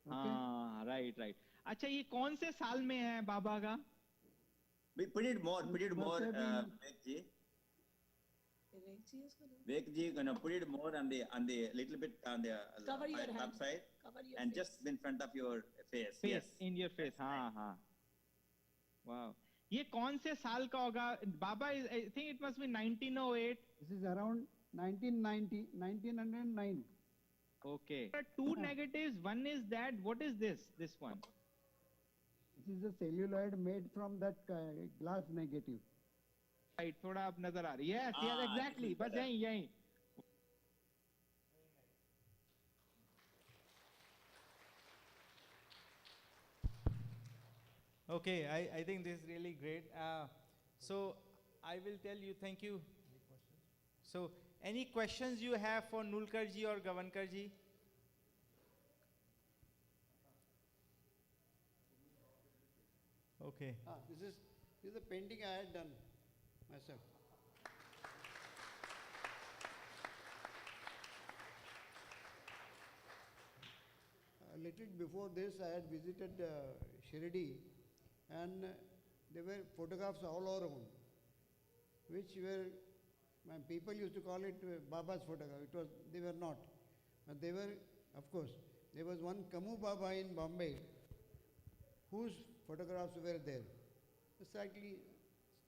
Speaker 5: Okay.
Speaker 6: Right, right. अच्छा ये कौन से साल में है बाबा का?
Speaker 7: Put it more, Vivek ji, gonna put it more on the little bit on the top side, and just in front of your face. Yes.
Speaker 6: In your face. हाँ. Wow. ये कौन से साल का होगा? बाबा, I think it must be 1908.
Speaker 5: This is around 1909.
Speaker 6: Okay. Two negatives. One is that. What is this? This one.
Speaker 5: This is a celluloid made from that glass negative.
Speaker 6: Right. थोड़ा अब नजर आ रही है. Yes, yes, exactly. बस यहीं.
Speaker 2: Okay, I think this is really great. So I will tell you, thank you. So any questions you have for Nulkar ji or Gavankar ji? Okay.
Speaker 5: This is a painting I had done myself. A little before this, I had visited Shirdi, and there were photographs all around, which were, people used to call it Baba's photograph. They were not. But they were, of course, there was one Kamu Baba in Bombay, whose photographs were there. A slightly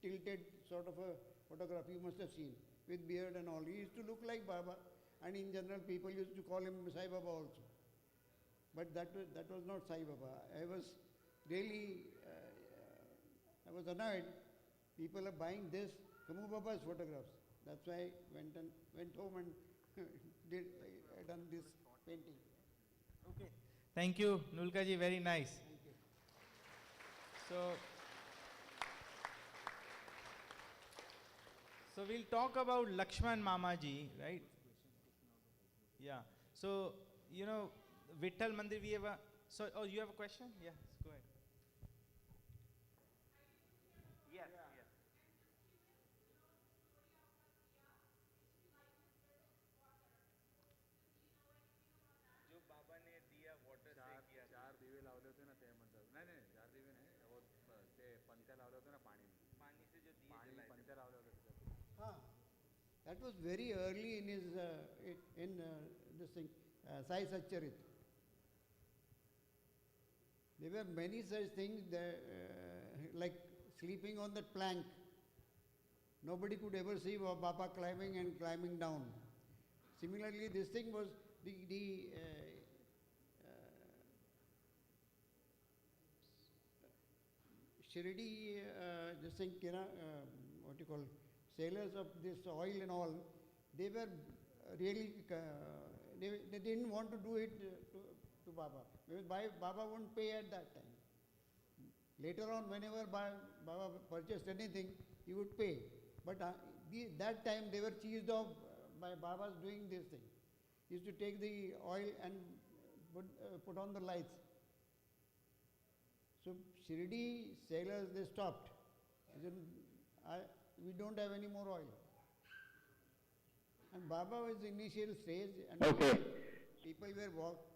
Speaker 5: tilted sort of a photograph you must have seen, with beard and all. He used to look like Baba, and in general people used to call him Sai Baba also. But that was not Sai Baba. I was really, I was annoyed. People are buying this Kamu Baba's photographs. That's why I went home and I done this painting.
Speaker 2: Okay. Thank you, Nulka ji. Very nice.
Speaker 5: Thank you.
Speaker 2: So we'll talk about Lakshman Mama ji, right? Yeah. So Vitthal Mandir, we have a. So, you have a question? Yes, go ahead. Yes. जो बाबा ने दिया water से किया
Speaker 8: चार दिवे लावले होते ना ते म्हणतात नाही चार दिवे नाही ते पंत्या लावले होते ना पाणी
Speaker 2: से जो दिए
Speaker 8: पाणी
Speaker 2: जलाए थे.
Speaker 8: पंत्या लावले होते
Speaker 5: That was very early in his this thing, Sai Satcharit. There were many such things that, like sleeping on that plank. Nobody could ever see Baba climbing and climbing down. Similarly, this thing was the Shirdi, this thing, what you call, sailors of this oil and all, they were really, they didn't want to do it to Baba. Because Baba wouldn't pay at that time. Later on, whenever Baba purchased anything, he would pay. But that time they were cheesed off by Baba's doing this thing. He used to take the oil and put on the lights. So Shirdi sailors, they stopped. We don't have any more oil. And Baba was the initial stage, and people were walking.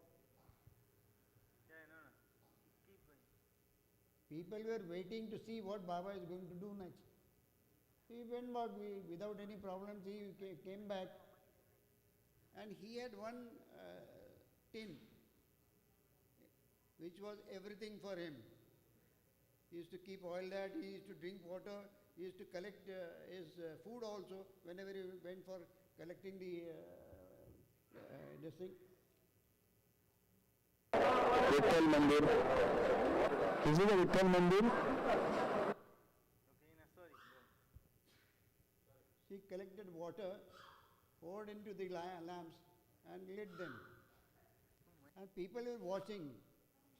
Speaker 5: People were waiting to see what Baba is going to do next. He went back without any problems. He came back, and he had one tin, which was everything for him. He used to keep oil there. He used to drink water. He used to collect his food also whenever he went for collecting the this thing.
Speaker 9: Vittal Mandir. This is a Vittal Mandir.
Speaker 5: She collected water, poured into the lamps and lit them. And people were watching,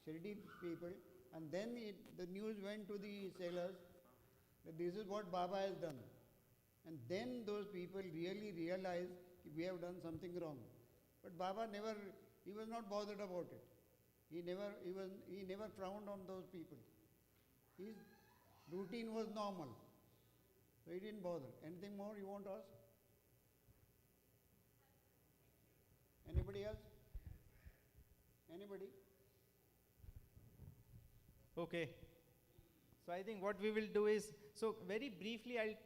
Speaker 5: Shirdi people, and then the news went to the sailors that this is what Baba has done. And then those people really realized we have done something wrong. But Baba never, he was not bothered about it. He never frowned on those people. His routine was normal. So he didn't bother. Anything more you want to ask? Anybody else? Anybody?
Speaker 2: Okay. So I think what we will do is, so very briefly I'll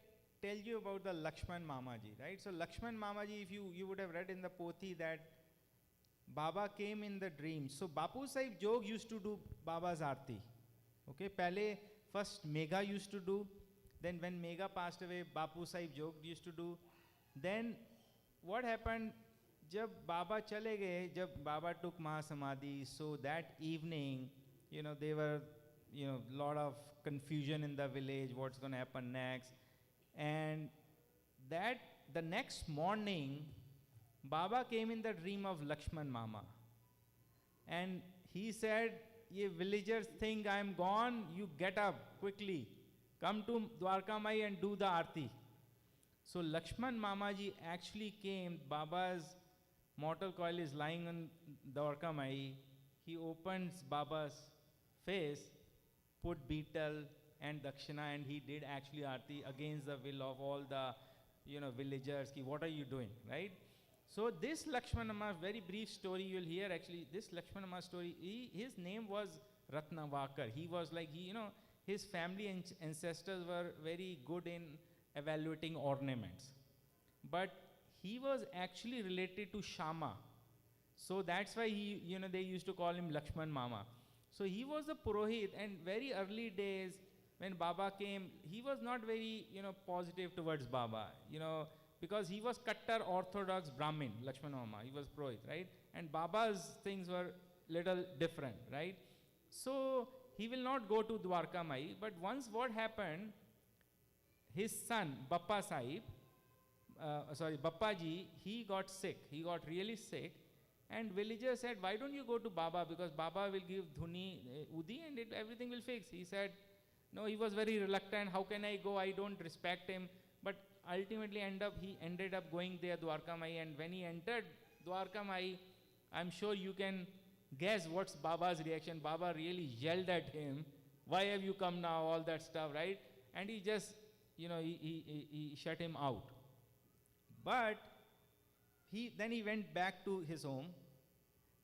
Speaker 2: tell you about the Lakshman Mamaji, right? So Lakshman Mamaji, if you would have read in the Pothi that Baba came in the dream. So Bapu Sahib Jog used to do Baba's Aarti. Okay, Pehle first Megha used to do, then when Megha passed away, Bapu Sahib Jog used to do. Then what happened, jab Baba chale gaye, jab Baba took Mahasamadhi, so that evening, there were, lot of confusion in the village, what's going to happen next. And that the next morning, Baba came in the dream of Lakshman Mama. And he said, ye villagers think I am gone, you get up quickly. Come to Dwarka Mai and do the Aarti. So Lakshman Mamaji actually came, Baba's mortal coil is lying on Dwarka Mai. He opens Baba's face, put beetle and dakshina, and he did actually Aarti against the will of all the villagers. Ki, what are you doing, right? So this Lakshmanama, very brief story you'll hear actually, this Lakshmanama story, his name was Ratnavakar. He was like, his family and ancestors were very good in evaluating ornaments. But he was actually related to Shama. So that's why they used to call him Lakshman Mama. So he was a Purohit, and very early days when Baba came, he was not very, positive towards Baba, because he was Kattar Orthodox Brahmin, Lakshman Mama, he was Purohit, right? And Baba's things were little different, right? So he will not go to Dwarka Mai, but once what happened, his son, Bappaji, he got sick, he got really sick, and villagers said, why don't you go to Baba, because Baba will give Dhuni, Udi, and everything will fix. He said, no, he was very reluctant, how can I go, I don't respect him, but ultimately he ended up going there, Dwarka Mai, and when he entered Dwarka Mai, I'm sure you can guess what's Baba's reaction. Baba really yelled at him, why have you come now, all that stuff, right? And he just, he shut him out. But then he went back to his home.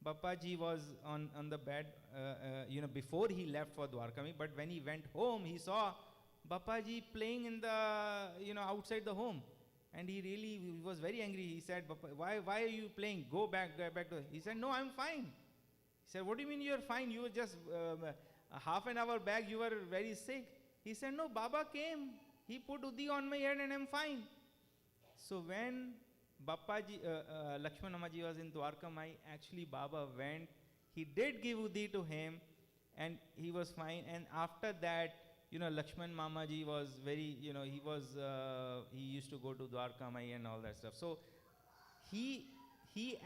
Speaker 2: Bappaji was on the bed, before he left for Dwarka Mai, but when he went home, he saw Bappaji playing in the, outside the home. And he was very angry. He said, why are you playing? Go back to, he said, no, I'm fine. He said, what do you mean you're fine? You were just half an hour back, you were very sick. He said, no, Baba came. He put Udi on my head and I'm fine. So when Bappaji, Lakshman Mamaji was in Dwarka Mai, actually Baba went. He did give Udi to him and he was fine. And after that, Lakshman Mamaji was very, he used to go to Dwarka Mai and all that stuff. So he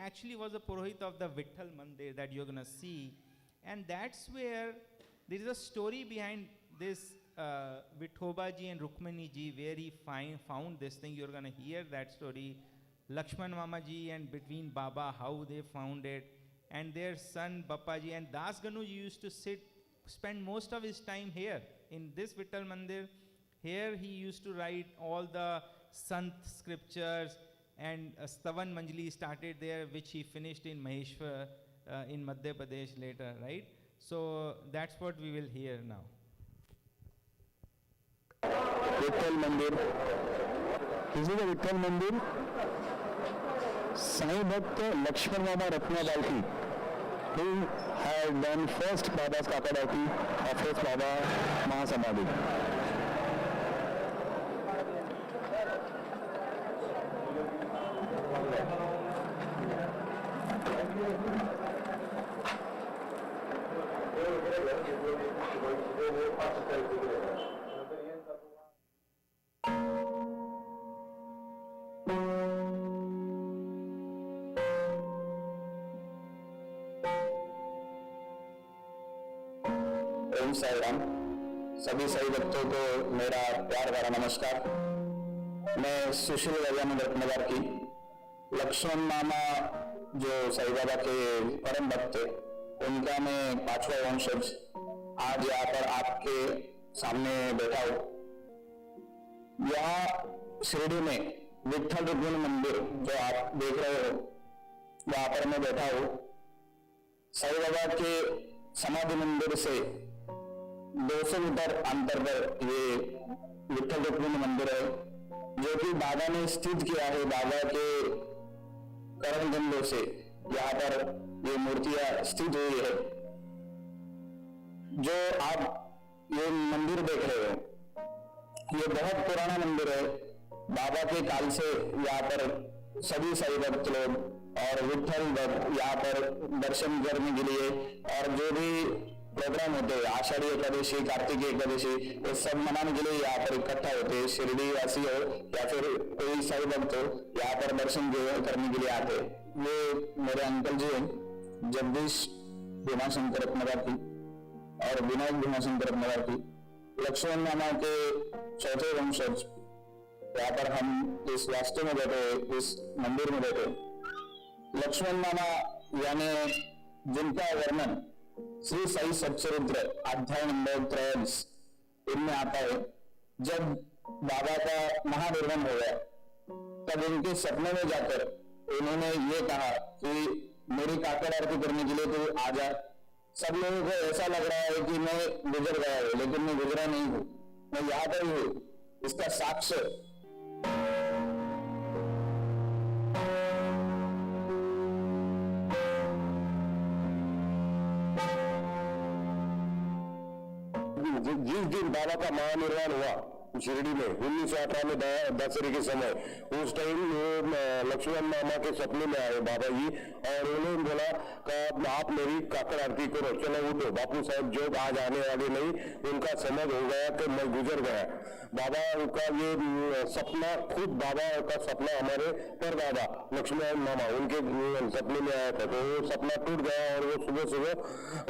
Speaker 2: actually was a Purohit of the Vittal Mandir that you're going to see. And that's where there is a story behind this Vithobaji and Rukmani where he found this thing. You're going to hear that story. Lakshman Mamaji and between Baba, how they found it. And their son Bappaji and Das Ganuji used to spend most of his time here in this Vittal Mandir. Here he used to write all the Sant scriptures, and Stavan Manjali started there, which he finished in Maheshwar in Madhya Pradesh later, right? So that's what we will hear now.
Speaker 9: Vittal Mandir. This is the Vittal Mandir. Sai Bhakta Lakshman Mama Ratnavakar, who had done first Baba's Kakadati of his Baba Mahasamadhi. ओम साई राम। सभी साई भक्तों को मेरा प्यार भरा नमस्कार। मैं सुशील गजानन नगर की लक्ष्मण मामा जो साई बाबा के परम भक्त थे, उनका मैं 5वां वंशज आज यहाँ पर आपके सामने बैठा हूँ। यहाँ शिरडी में विठल रुक्मिणी मंदिर जो आप देख रहे हो, वहां पर मैं बैठा हूँ। साई बाबा के समाधि मंदिर से 200 मीटर अंतर पर ये विठल रुक्मिणी मंदिर है, जो कि बाबा ने स्थित किया है। बाबा के कर्मगंधों से यहाँ पर ये मूर्तियां स्थित हुई है। जो आप ये मंदिर देख रहे हो, ये बहुत पुराना मंदिर है। बाबा के काल से यहाँ पर सभी साई भक्त लोग और विठल भक्त यहाँ पर दर्शन करने के लिए और जो भी प्रोग्राम होते हैं, आषाढ़ी एकादशी, कार्तिक एकादशी, ये सब मनाने के लिए यहाँ पर इकट्ठा होते हैं। शिरडी वासी हो या फिर कोई साई भक्त हो, यहाँ पर दर्शन करने के लिए आते हैं। ये मेरे अंकल जी हैं, जगदीश भीमाशंकर रत्नवाती और विनायक भीमाशंकर रत्नवाती, लक्ष्मण मामा के चौथे वंशज। यहाँ पर हम इस वास्तु में बैठे, इस मंदिर में बैठे। लक्ष्मण मामा यानी जिनका वर्णन श्री साई सच्चरित्र अध्याय नंबर 23 इनमें आता है। जब बाबा का महानिर्वाण हो गया, तब इनके सपने में जाकर उन्होंने ये कहा कि मेरी काकड़ आरती करने के लिए तू आ जा। सब लोगों को ऐसा लग रहा है कि मैं गुजर गया हूं, लेकिन मैं गुजरा नहीं हूं, मैं यहाँ पर ही हूं। इसका साक्ष्य
Speaker 10: जिस दिन बाबा का महानिर्वाण हुआ शिरडी में 1998 दशहरे के समय, उस टाइम लक्ष्मण मामा के सपने में आए बाबा जी और उन्होंने बोला कि आप मेरी काकड़ आरती करो, चलो उठो। बापू साहब जो आज आने वाले नहीं, उनका समझ हो गया कि मैं गुजर गया। बाबा का ये सपना, खुद बाबा का सपना हमारे परदादा लक्ष्मण मामा उनके सपने में आया था, तो वो सपना टूट गया और वो सुबह सुबह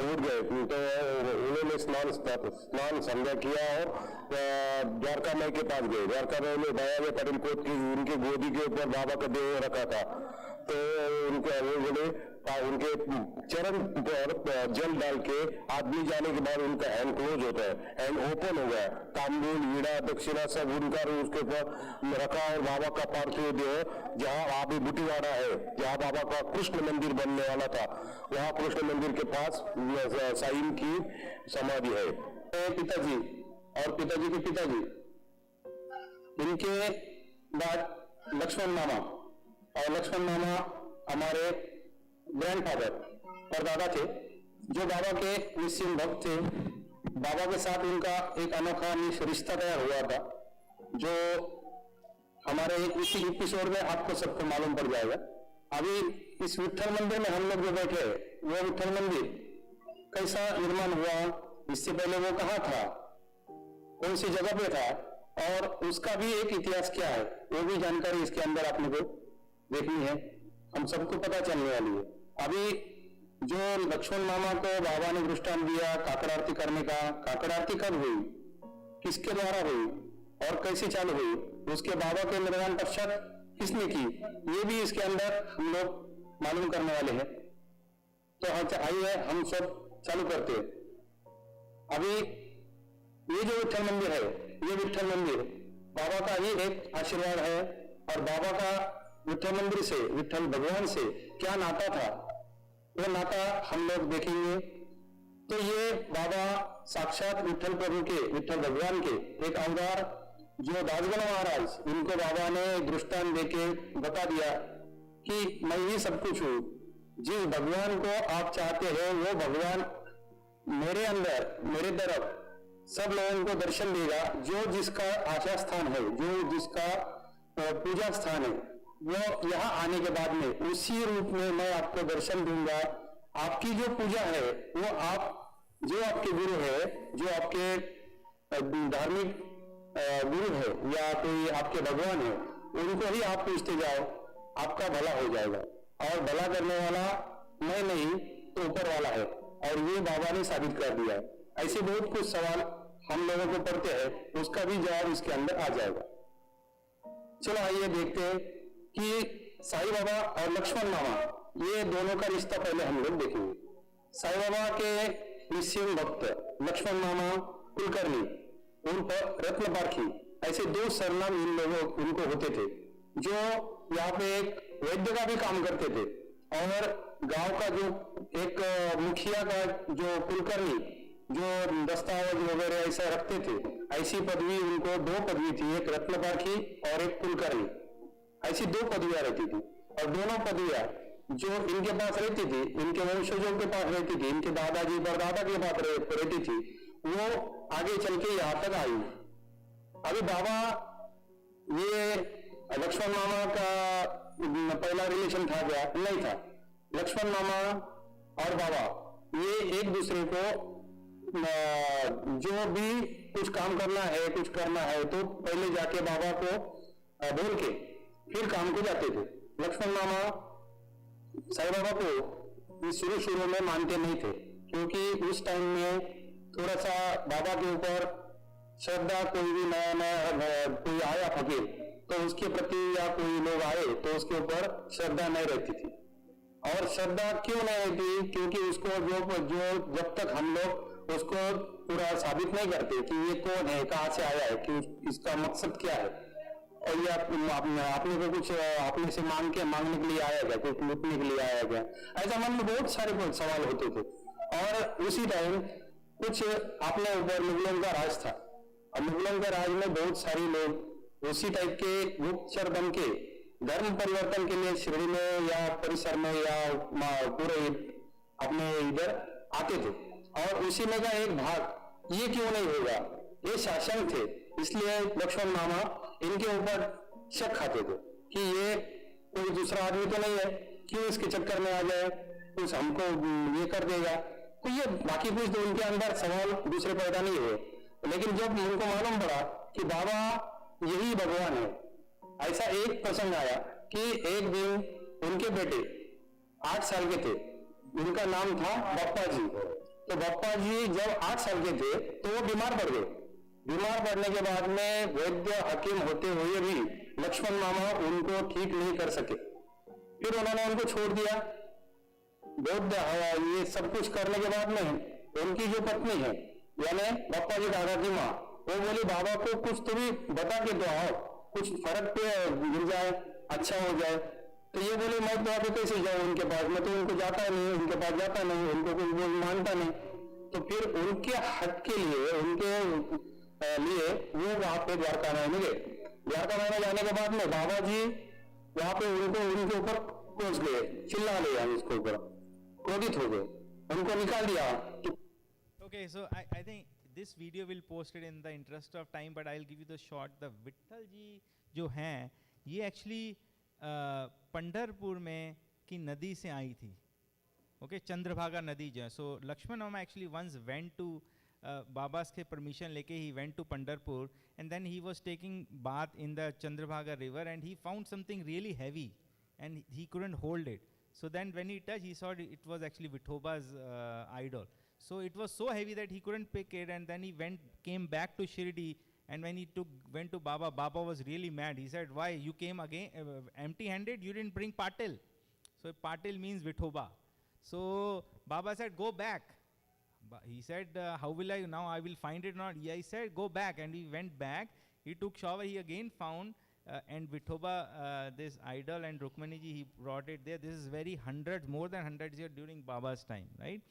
Speaker 10: उठ गए। तो उन्होंने स्नान संध्या किया और द्वारका माई के पास गए। द्वारका माई में दयाले पटेल कोट की उनके गोदी के ऊपर बाबा का देह रखा था, तो उनके उनके चरण पर जल डाल के आदमी जाने के बाद उनका हैंड क्लोज होता है, हैंड ओपन हो गया। तांबूल, वीड़ा, दक्षिणा सब उनका उसके ऊपर रखा और बाबा का पार्थिव देह जहाँ अभी बुटीवाड़ा है, जहाँ बाबा का कृष्ण मंदिर बनने वाला था, वहाँ कृष्ण मंदिर के पास साईं की समाधि है। पिताजी और पिताजी के पिताजी, इनके बाद लक्ष्मण मामा, और लक्ष्मण मामा हमारे ग्रैंडफादर और दादा थे, जो बाबा के निश्चित भक्त थे। बाबा के साथ उनका एक अनोखा रिश्ता तैयार हुआ था, जो हमारे इसी एपिसोड में आपको सबको मालूम पड़ जाएगा। अभी इस विठल मंदिर में हम लोग जो बैठे, वो विठल मंदिर कैसा निर्माण हुआ, इससे पहले वो कहाँ था, कौन सी जगह पे था, और उसका भी एक इतिहास क्या है, वो भी जानकारी इसके अंदर आप लोगों को देखनी है, हम सबको पता चलने वाली है। अभी जो लक्ष्मण मामा को बाबा ने दृष्टांत दिया काकड़ आरती करने का, काकड़ आरती कब हुई, किसके द्वारा हुई और कैसे चालू हुई, उसके बाबा के निर्वाण पश्चात किसने की, ये भी इसके अंदर हम लोग मालूम करने वाले हैं। तो आइए हम सब चालू करते हैं। अभी ये जो विठल मंदिर है, ये विठल मंदिर बाबा का ही एक आशीर्वाद है, और बाबा का विठल मंदिर से, विठल भगवान से क्या नाता था, वो नाता हम लोग देखेंगे। तो ये बाबा साक्षात विठल प्रभु के, विठल भगवान के एक अवतार, जो दासगण महाराज, इनको बाबा ने दृष्टांत देके बता दिया कि मैं ही सब कुछ हूं। जिस भगवान को आप चाहते हैं, वो भगवान मेरे अंदर, मेरे तरफ सब लोगों को दर्शन देगा। जो जिसका आशा स्थान है, जो जिसका पूजा स्थान है, वो यहाँ आने के बाद में उसी रूप में मैं आपको दर्शन दूंगा। आपकी जो पूजा है वो आप जो आपके गुरु है, जो आपके धार्मिक गुरु है या कोई आपके भगवान है, उनको ही आप पूछते जाओ, आपका भला हो जाएगा। और भला करने वाला मैं नहीं तो ऊपर वाला है, और ये बाबा ने साबित कर दिया है। ऐसे बहुत कुछ सवाल हम लोगों को पढ़ते हैं, उसका भी जवाब इसके अंदर आ जाएगा। चलो आइए देखते हैं कि साईं बाबा और लक्ष्मण मामा, ये दोनों का रिश्ता पहले हम लोग देखेंगे। साईं बाबा के निस्सीम भक्त लक्ष्मण मामा कुलकर्णी उर्फ रत्न पारखी, ऐसे दो सरनाम इन लोगों उनको होते थे, जो यहाँ पे एक वैद्य का भी काम करते थे और गांव का जो एक मुखिया का जो कुलकर्णी जो दस्तावेज वगैरह ऐसा रखते थे, ऐसी पदवी उनको, दो पदवी थी, एक रत्न पारखी और एक कुलकर्णी, ऐसी दो पदवियां रहती थी। और दोनों पदवियां जो इनके पास रहती थी, इनके वंशजों के पास रहती थी, इनके दादाजी परदादा के पास रहती थी, वो आगे चल के यहाँ तक आई। अभी बाबा, ये लक्ष्मण मामा का पहला रिलेशन था क्या? नहीं था। लक्ष्मण मामा और बाबा ये एक दूसरे को जो भी कुछ काम करना है, कुछ करना है, तो पहले जाके बाबा को बोल के फिर काम को जाते थे। लक्ष्मण मामा साईं बाबा को शुरू में मानते नहीं थे, क्योंकि उस टाइम में थोड़ा सा बाबा के ऊपर श्रद्धा, कोई भी नया कोई आया फकीर तो उसके प्रति या कोई लोग आए तो उसके ऊपर श्रद्धा नहीं रहती थी। और श्रद्धा क्यों नहीं रहती? क्योंकि उसको जो जब तक हम लोग उसको पूरा साबित नहीं करते कि ये कौन है, कहाँ से आया है, कि इसका मकसद क्या है, और ये आपने को कुछ आपने से मांगने के लिए आया गया, कुछ लूटने के लिए आया गया, ऐसा मन में बहुत सारे सवाल होते थे। और उसी टाइम कुछ अपने ऊपर मुगलों का राज था, और मुगलों के राज में बहुत सारे लोग उसी टाइप के गुप्तचर बन के धर्म परिवर्तन के लिए शिरडी में या परिसर में या पूरे अपने इधर आते थे। और उसी में का एक भाग, ये क्यों नहीं होगा, ये शासन थे, इसलिए लक्ष्मण मामा इनके ऊपर शक खाते थे कि ये कोई दूसरा आदमी तो नहीं है, क्यों इसके चक्कर में आ जाए, कुछ हमको ये कर देगा। तो ये बाकी कुछ तो उनके अंदर सवाल दूसरे पैदा नहीं हुए। लेकिन जब उनको मालूम पड़ा कि बाबा यही भगवान है, ऐसा एक प्रसंग आया कि एक दिन उनके बेटे 8 साल के थे, उनका नाम था बप्पा जी। तो बप्पा जी जब 8 साल के थे तो वो बीमार पड़ गए। बीमार पड़ने के बाद में वैद्य हकीम होते हुए भी लक्ष्मण मामा उनको ठीक नहीं कर सके। फिर उन्होंने उनको छोड़ दिया। बौद्ध ये सब कुछ करने के बाद में उनकी जो पत्नी है, यानी बप्पा जी दादा की माँ, वो बोली बाबा को कुछ तो भी बता के तो आओ, कुछ फर्क पे गिर जाए, अच्छा हो जाए। तो ये बोले मैं तो अभी कैसे जाऊँ उनके पास, मैं तो उनको जाता नहीं, उनके पास जाता नहीं, उनको कुछ वो मानता नहीं। तो फिर उनके हक के लिए, उनके लिए वो वहां पे द्वारका में गए। द्वारका में जाने के बाद में बाबा जी वहां पे उनके ऊपर पहुंच गए, चिल्ला लिया, उसके ऊपर क्रोधित हो गए, उनको निकाल दिया।
Speaker 2: Okay, so I think this video will post it in the interest of time, but I'll give you the short. The Vitthal जी जो हैं, ये actually पंढरपुर में की नदी से आई थी। Okay, चंद्रभागा नदी जो है। So Lakshman Mama actually once went to Baba's के permission लेके he went to Pandharpur, and then he was taking bath in the Chandrabhaga river, and he found something really heavy and he couldn't hold it. So then when he touched, he saw it was actually Vithoba's idol. So it was so heavy that he couldn't pick it, and then he came back to Shirdi, and when he went to Baba, Baba was really mad. He said, why, you came again empty-handed, you didn't bring patil. So patil means Vithoba. So Baba said, go back. He said, how will I, now I will find it or not? Yeah, he said, go back, and he went back. He took shower, he again found, and Vithoba, this idol, and Rukmaniji, he brought it there. This is very more than hundreds years during Baba's time, right?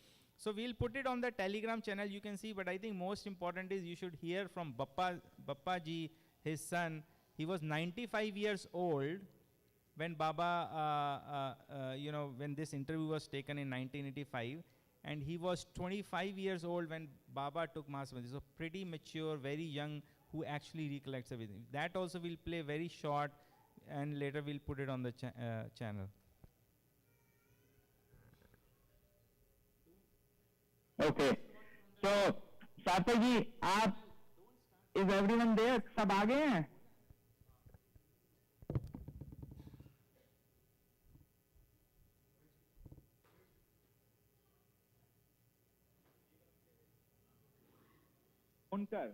Speaker 2: So we'll put it on the Telegram channel, you can see, but I think most important is you should hear from Bappa ji, his son. He was 95 years old when Baba, when this interview was taken in 1985, and he was 25 years old when Baba took Mahasamadhi. So pretty mature, very young, who actually recollects everything. That also will play very short, and later we'll put it on the channel.
Speaker 10: Okay.
Speaker 6: तो सार्थक जी, आप is everyone there? सब आ गए हैं?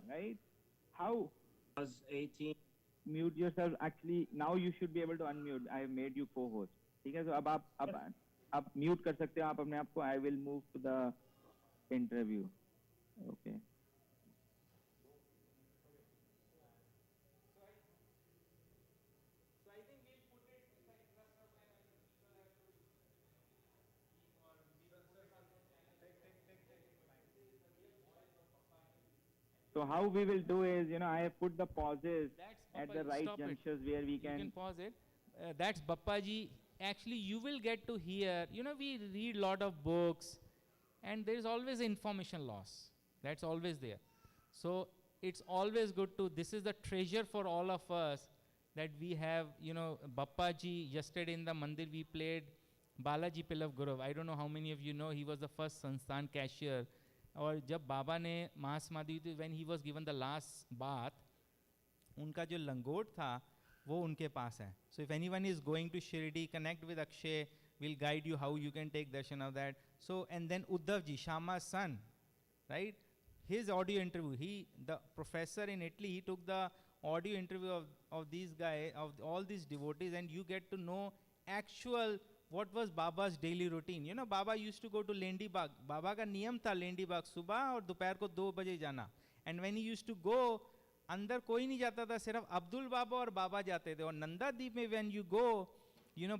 Speaker 6: Right? How?
Speaker 11: Was 18.
Speaker 6: Mute yourself. Actually, now you should be able to unmute. I have made you co-host. ठीक है, तो अब आप mute कर सकते हो आप अपने आप को. I will move to the interview. Okay. So how we will do is, I have put the pauses at the right junctures where we can...
Speaker 2: You can pause it. That's Bappaji. Actually, you will get to hear, we read a lot of books and there is always information loss. That's always there. So it's always good to, this is the treasure for all of us that we have, Bappaji. Yesterday in the Mandir we played Balaji Pillav Gurav. I don't know how many of you know, he was the first Sansthan cashier. और जब बाबा ने महासमाधि हुई थी, when he was given the last bath, उनका जो लंगोट था वो उनके पास है. So if anyone is going to Shirdi, connect with Akshay. We'll guide you how you can take darshan of that. So and then Uddhav ji, Shama's son, right? His audio interview. The professor in Italy, he took the audio interview of these guys, of all these devotees, and you get to know actual. What was Baba's daily routine? Baba used to go to Lendi Bagh. Baba का नियम था Lendi Bagh सुबह और दोपहर को 2 बजे जाना. And when he used to go, अंदर कोई नहीं जाता था, सिर्फ अब्दुल बाबा और बाबा जाते थे. और नंदा दीप में when you go,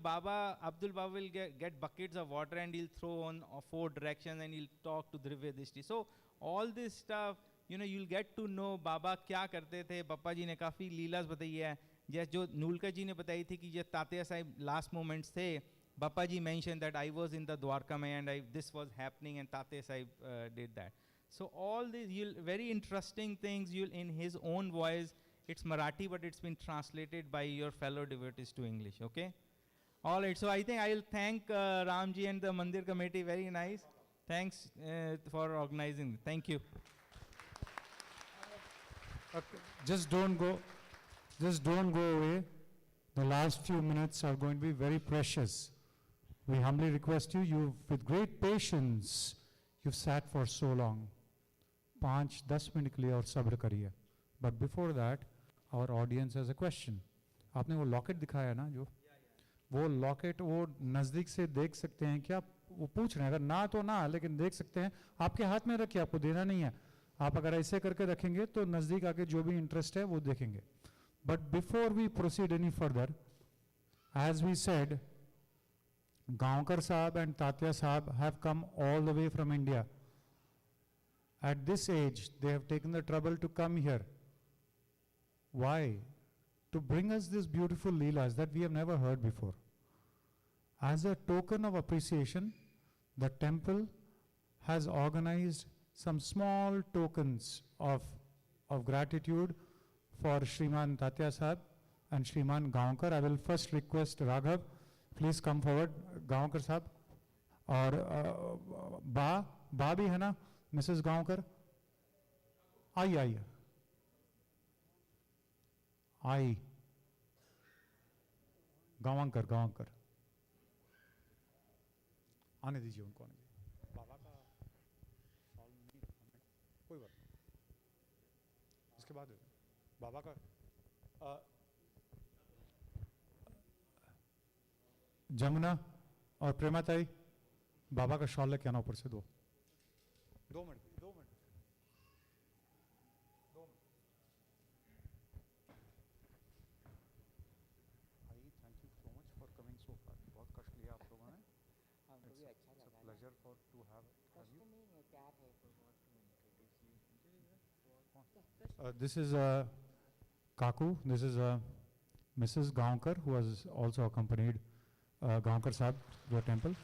Speaker 2: Baba, Abdul Baba will get buckets of water and he'll throw on 4 directions and he'll talk to Drivya. So all this stuff, you'll get to know Baba क्या करते थे. पप्पा जी ने काफ़ी लीलास बताई है. जैसे जो नूलकर जी ने बताई थी कि जब तात्या साहिब last moments थे, Bapaji mentioned that I was in the Dwarka May and this was happening and Tate Sahib did that. So all these very interesting things in his own voice. It's Marathi, but it's been translated by your fellow devotees to English, okay? All right, so I think I'll thank Ramji and the Mandir committee. Very nice. Thanks for organizing. Thank you.
Speaker 1: Okay. Just don't go away. The last few minutes are going to be very precious. We humbly request you, with great patience, you've sat for so long. 5-10 minute के लिए और सब्र करिए. But before that, our audience has a question. आपने वो locket दिखाया ना जो, वो लॉकेट वो नज़दीक से देख सकते हैं क्या? वो पूछ रहे हैं, अगर ना तो ना, लेकिन देख सकते हैं. आपके हाथ में रखिए, आपको देना नहीं है. आप अगर ऐसे करके रखेंगे तो नज़दीक आके जो भी इंटरेस्ट है वो देखेंगे. But before we proceed any further, as we said, Gaonkar Sahab and Tatya Sahab have come all the way from India. At this age, they have taken the trouble to come here. Why? To bring us these beautiful leelas that we have never heard before. As a token of appreciation, the temple has organized some small tokens of gratitude for Shriman Tatya Sahab and Shriman Gaonkar. I will first request Raghav, please come forward. Gaonkar Sahab. और बा भी है ना, Mrs Gaonkar. आई गांवकर आने दीजिए उनको, आने दीजिए. बाबा का शॉल नहीं, कोई बात नहीं, इसके बाद बाबा का जमुना और प्रेमाताई, बाबा का शॉल लेके आना ऊपर से. 2 minute. Thank you so much for coming so far. बहुत कष्ट लिया आप लोगों ने.
Speaker 12: हमको भी अच्छा लगा.
Speaker 1: Pleasure for to have you.
Speaker 12: प्यार है for what to introduce you.
Speaker 1: This is Kaku. This is Mrs. Gaonkar, who has also accompanied Gaonkar Sahib to the temple.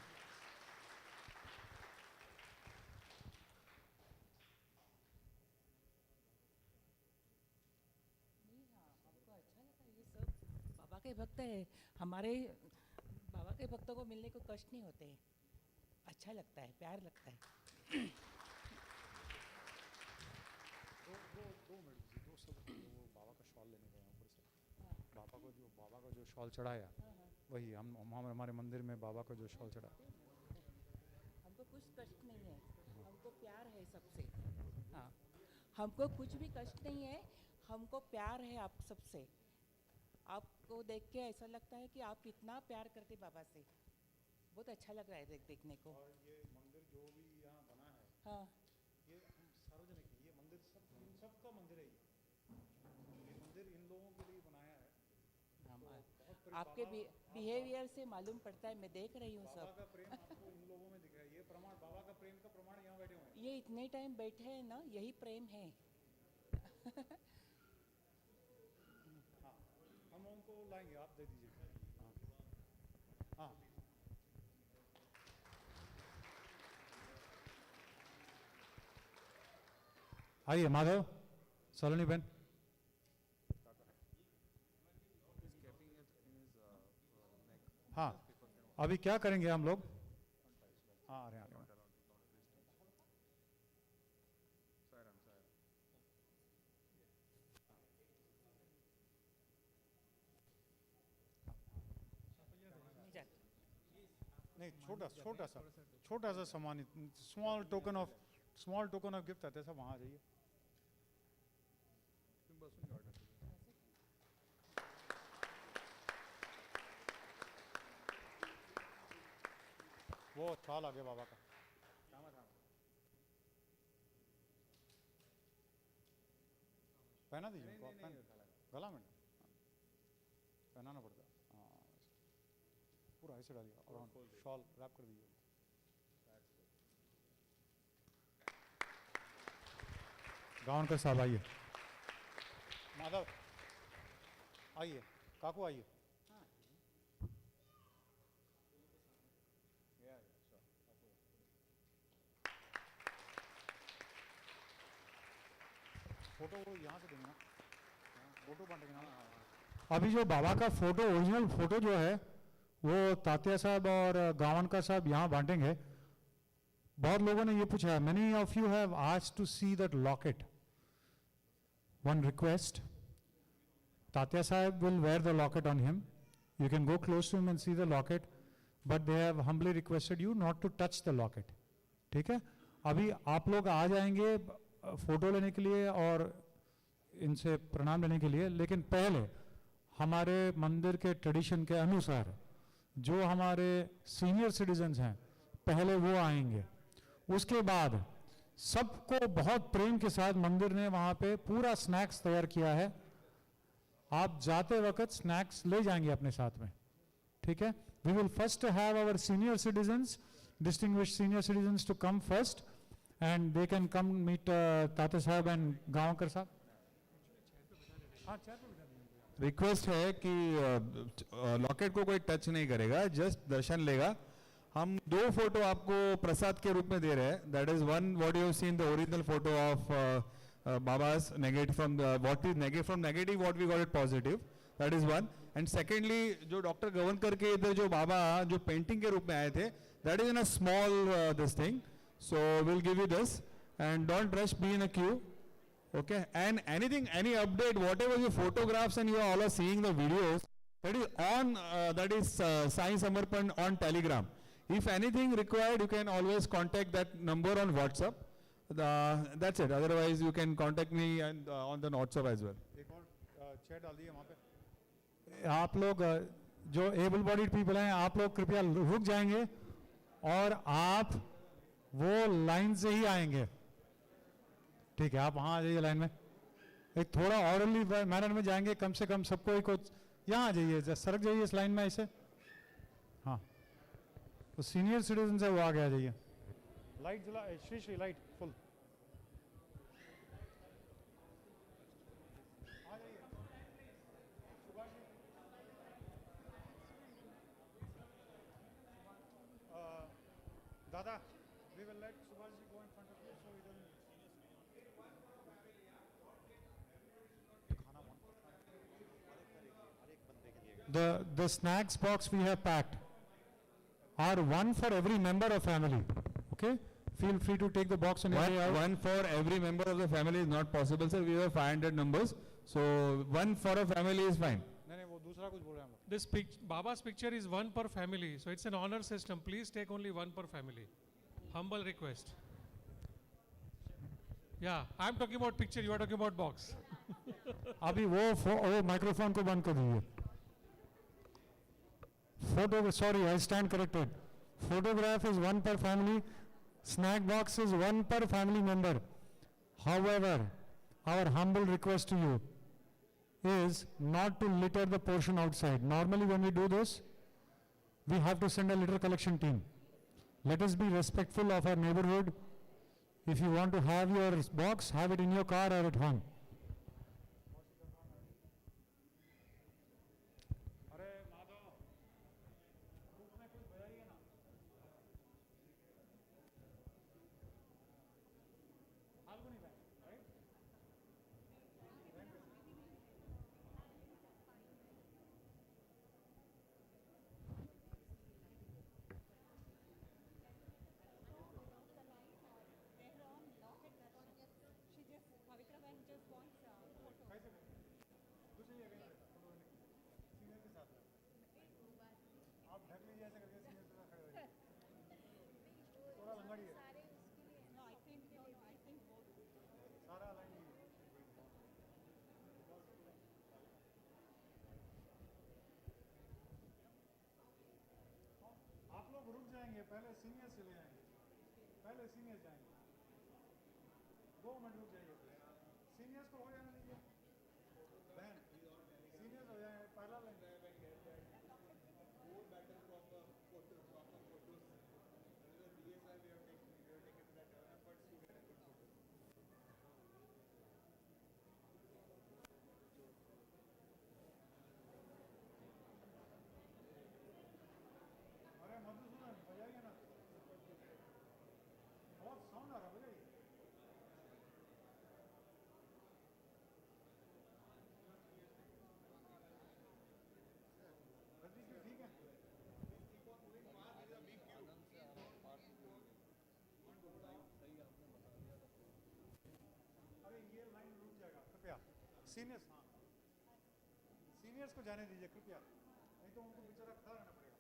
Speaker 12: हमको अच्छा लगा. ये सब बाबा के भक्त है. हमारे बाबा के भक्तों को मिलने को कष्ट नहीं होते. अच्छा लगता है, प्यार लगता है.
Speaker 1: वो बाबा का शॉल लेने गए ऊपर से, बाबा को जो शॉल चढ़ाया वही हम हमारे मंदिर में बाबा को जो शॉल चढ़ा।
Speaker 12: हमको कुछ कष्ट नहीं है, हमको प्यार है सबसे। हाँ, हमको कुछ भी कष्ट नहीं है, हमको प्यार है आप सबसे। आपको देख के ऐसा लगता है कि आप कितना प्यार करते बाबा से, बहुत अच्छा लग रहा है देखने को।
Speaker 1: और ये मंदिर जो भी यहाँ बना है,
Speaker 12: हाँ,
Speaker 1: ये हम सार्वजनिक है, ये मंदिर इन सबका मंदिर है। ये मंदिर इन लोगों के लिए बनाया है। तो
Speaker 12: आपके बिहेवियर से मालूम पड़ता है, मैं देख रही हूँ सब।
Speaker 1: बाबा का प्रेम आपको इन लोगों में दिख रहा है। ये प्रमाण, बाबा का प्रेम का प्रमाण यहाँ बैठे हुए हैं।
Speaker 12: ये इतने टाइम बैठे हैं ना, यही प्रेम है।
Speaker 1: हाँ, हम उनको लाएंगे, आप दे दीजिए। हाँ, हाँ। आइए माधव, सलोनी बहन। हाँ, अभी क्या करेंगे हम लोग? हाँ, आ रहे हैं। नहीं, छोटा सा सम्मानित, स्मॉल टोकन ऑफ गिफ्ट आते सब। वहाँ आ जाइए। वो छाल आ गया बाबा का। पहना दीजिए गला में पहनाना पड़ता है। हाँ, पूरा ऐसे डालिए और शॉल रैप कर दीजिए। गावनकर साहब आइए, माधव आइए, काकू आइए। फोटो वो यहाँ से देंगे ना, फोटो बांटेंगे ना। अभी जो बाबा का फोटो, ओरिजिनल फोटो जो है वो तात्या साहब और गावनकर साहब यहाँ बांटेंगे। बहुत लोगों ने ये पूछा, many of you have asked to see that locket. One request, Tatya Saheb will wear the locket on him. You can go close to him and see the locket, but they have humbly requested you not to touch the locket. ठीक है, अभी आप लोग आ जाएंगे photo लेने के लिए और इनसे प्रणाम लेने के लिए, लेकिन पहले हमारे मंदिर के ट्रेडिशन के अनुसार जो हमारे सीनियर सिटीजन्स हैं पहले वो आएंगे। उसके बाद सबको बहुत प्रेम के साथ मंदिर ने वहाँ पे पूरा स्नैक्स तैयार किया है। आप जाते वक्त स्नैक्स ले जाएंगे अपने साथ में, ठीक है। We will first have our senior citizens, distinguished senior citizens to come first and they can come meet Tata Sahab and Gavankar Sahab.
Speaker 11: Request है कि लॉकेट को कोई टच नहीं करेगा, जस्ट दर्शन लेगा। हम 2 फोटो आपको प्रसाद के रूप में दे रहे हैं। That is one what you have seen the original photo of Baba's negative from what is negative from negative what we got it positive, that is one. And secondly जो डॉक्टर गवनकर के इधर जो बाबा जो पेंटिंग के रूप में आए थे, that is in a small this thing. So we'll give you this, and don't rush, be in a queue, okay? And anything, any update, whatever your photographs and you all are seeing the videos, that is on, that is Sai Samarpan on Telegram. If anything required, you can always contact that number on WhatsApp. That's it. Otherwise, you can contact me and on the WhatsApp as well.
Speaker 1: एक और chat डाल दिए वहाँ पे। आप लोग जो able bodied people हैं, आप लोग कृपया रुक जाएंगे और आप वो लाइन से ही आएंगे, ठीक है। आप वहाँ आ जाइए लाइन में, एक थोड़ा ऑर्डरली मैनर में जाएंगे। कम से कम सबको एक यहाँ आ जाइए, सरक जाइए इस लाइन में ऐसे। हाँ, तो सीनियर सिटीजन है वो आगे आ जाइए। लाइट जला, श्री लाइट फुल आ जाइए। दादा, we will let Subhash ji go in front of you so he doesn't. The snacks box we have packed are one for every member of family, okay? feel free to take the box on your way out.
Speaker 11: One for every member of the family is not possible, sir. We have 500 numbers, so one for a family is fine.
Speaker 1: नहीं वो दूसरा कुछ बोल रहे हैं हम लोग.
Speaker 13: This Baba's picture is one per family, so it's an honor system. Please take only one per family. Humble request. Yeah, I'm talking about picture. You are talking about box.
Speaker 1: अभी वो माइक्रोफोन को बंद कर दीजिए. Sorry, I stand corrected. Photograph is one per family. Snack box is one per family member. However, our humble request to you is not to litter the portion outside. Normally when we do this, we have to send a litter collection team. Let us be respectful of our neighborhood. If you want to have your box, have it in your car or at home. पहले senior चले जाएंगे. पहले senior जाएंगे. 2 minute रुक जाइए. Seniors को हो जाने दीजिए. बहन सीनियर्स हो जाए. पहला लाइन. सीनियर्स सीनियर्स को जाने दीजिए कृपया. नहीं तो उनको बेचारा खड़ा रहना पड़ेगा.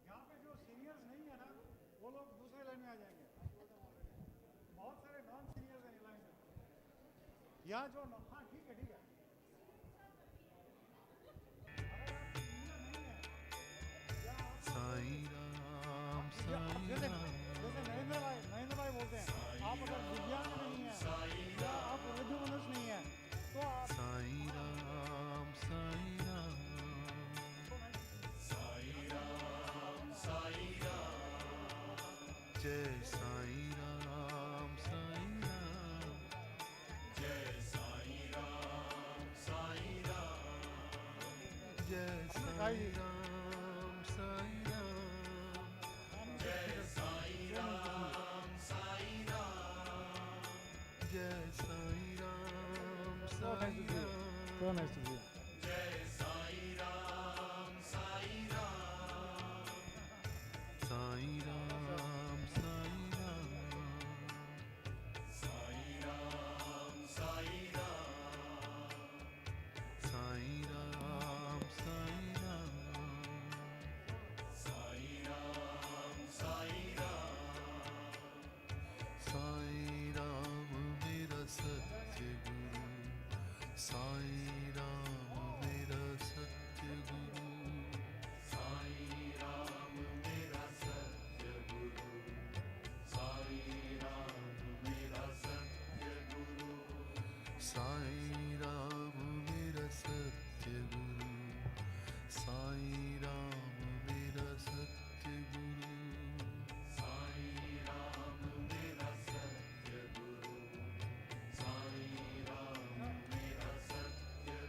Speaker 1: यहाँ पे जो सीनियर्स नहीं है ना, वो लोग दूसरे लाइन में आ जाएंगे. बहुत सारे नॉन सीनियर्स हैं लाइन में. यहाँ जो हाँ ठीक है ठीक है. जैसे नरेंद्र भाई बोलते हैं, आप अगर दिव्यांग नहीं है या आप वृद्ध मनुष्य नहीं है तो आप
Speaker 14: साई राम साई राम साई राम साई राम जय साई राम साई राम जय साई राम साई राम जय साई राम साई राम जय साई राम साई राम जय Sai Ram Sai Ram
Speaker 1: so nice to see you.
Speaker 14: जय साई राम साई राम साई राम साई राम साई राम साई राम साई राम साई राम साई राम साई राम साई राम मेरा सत्य गुरु साई राम मेरा सत्य गुरु साई राम मेरा सत्य गुरु साई राम मेरा सत्य गुरु साई राम मेरा सत्य गुरु साई राम मेरा सत्य गुरु साई राम मेरा सत्य गुरु साई राम मेरा सत्य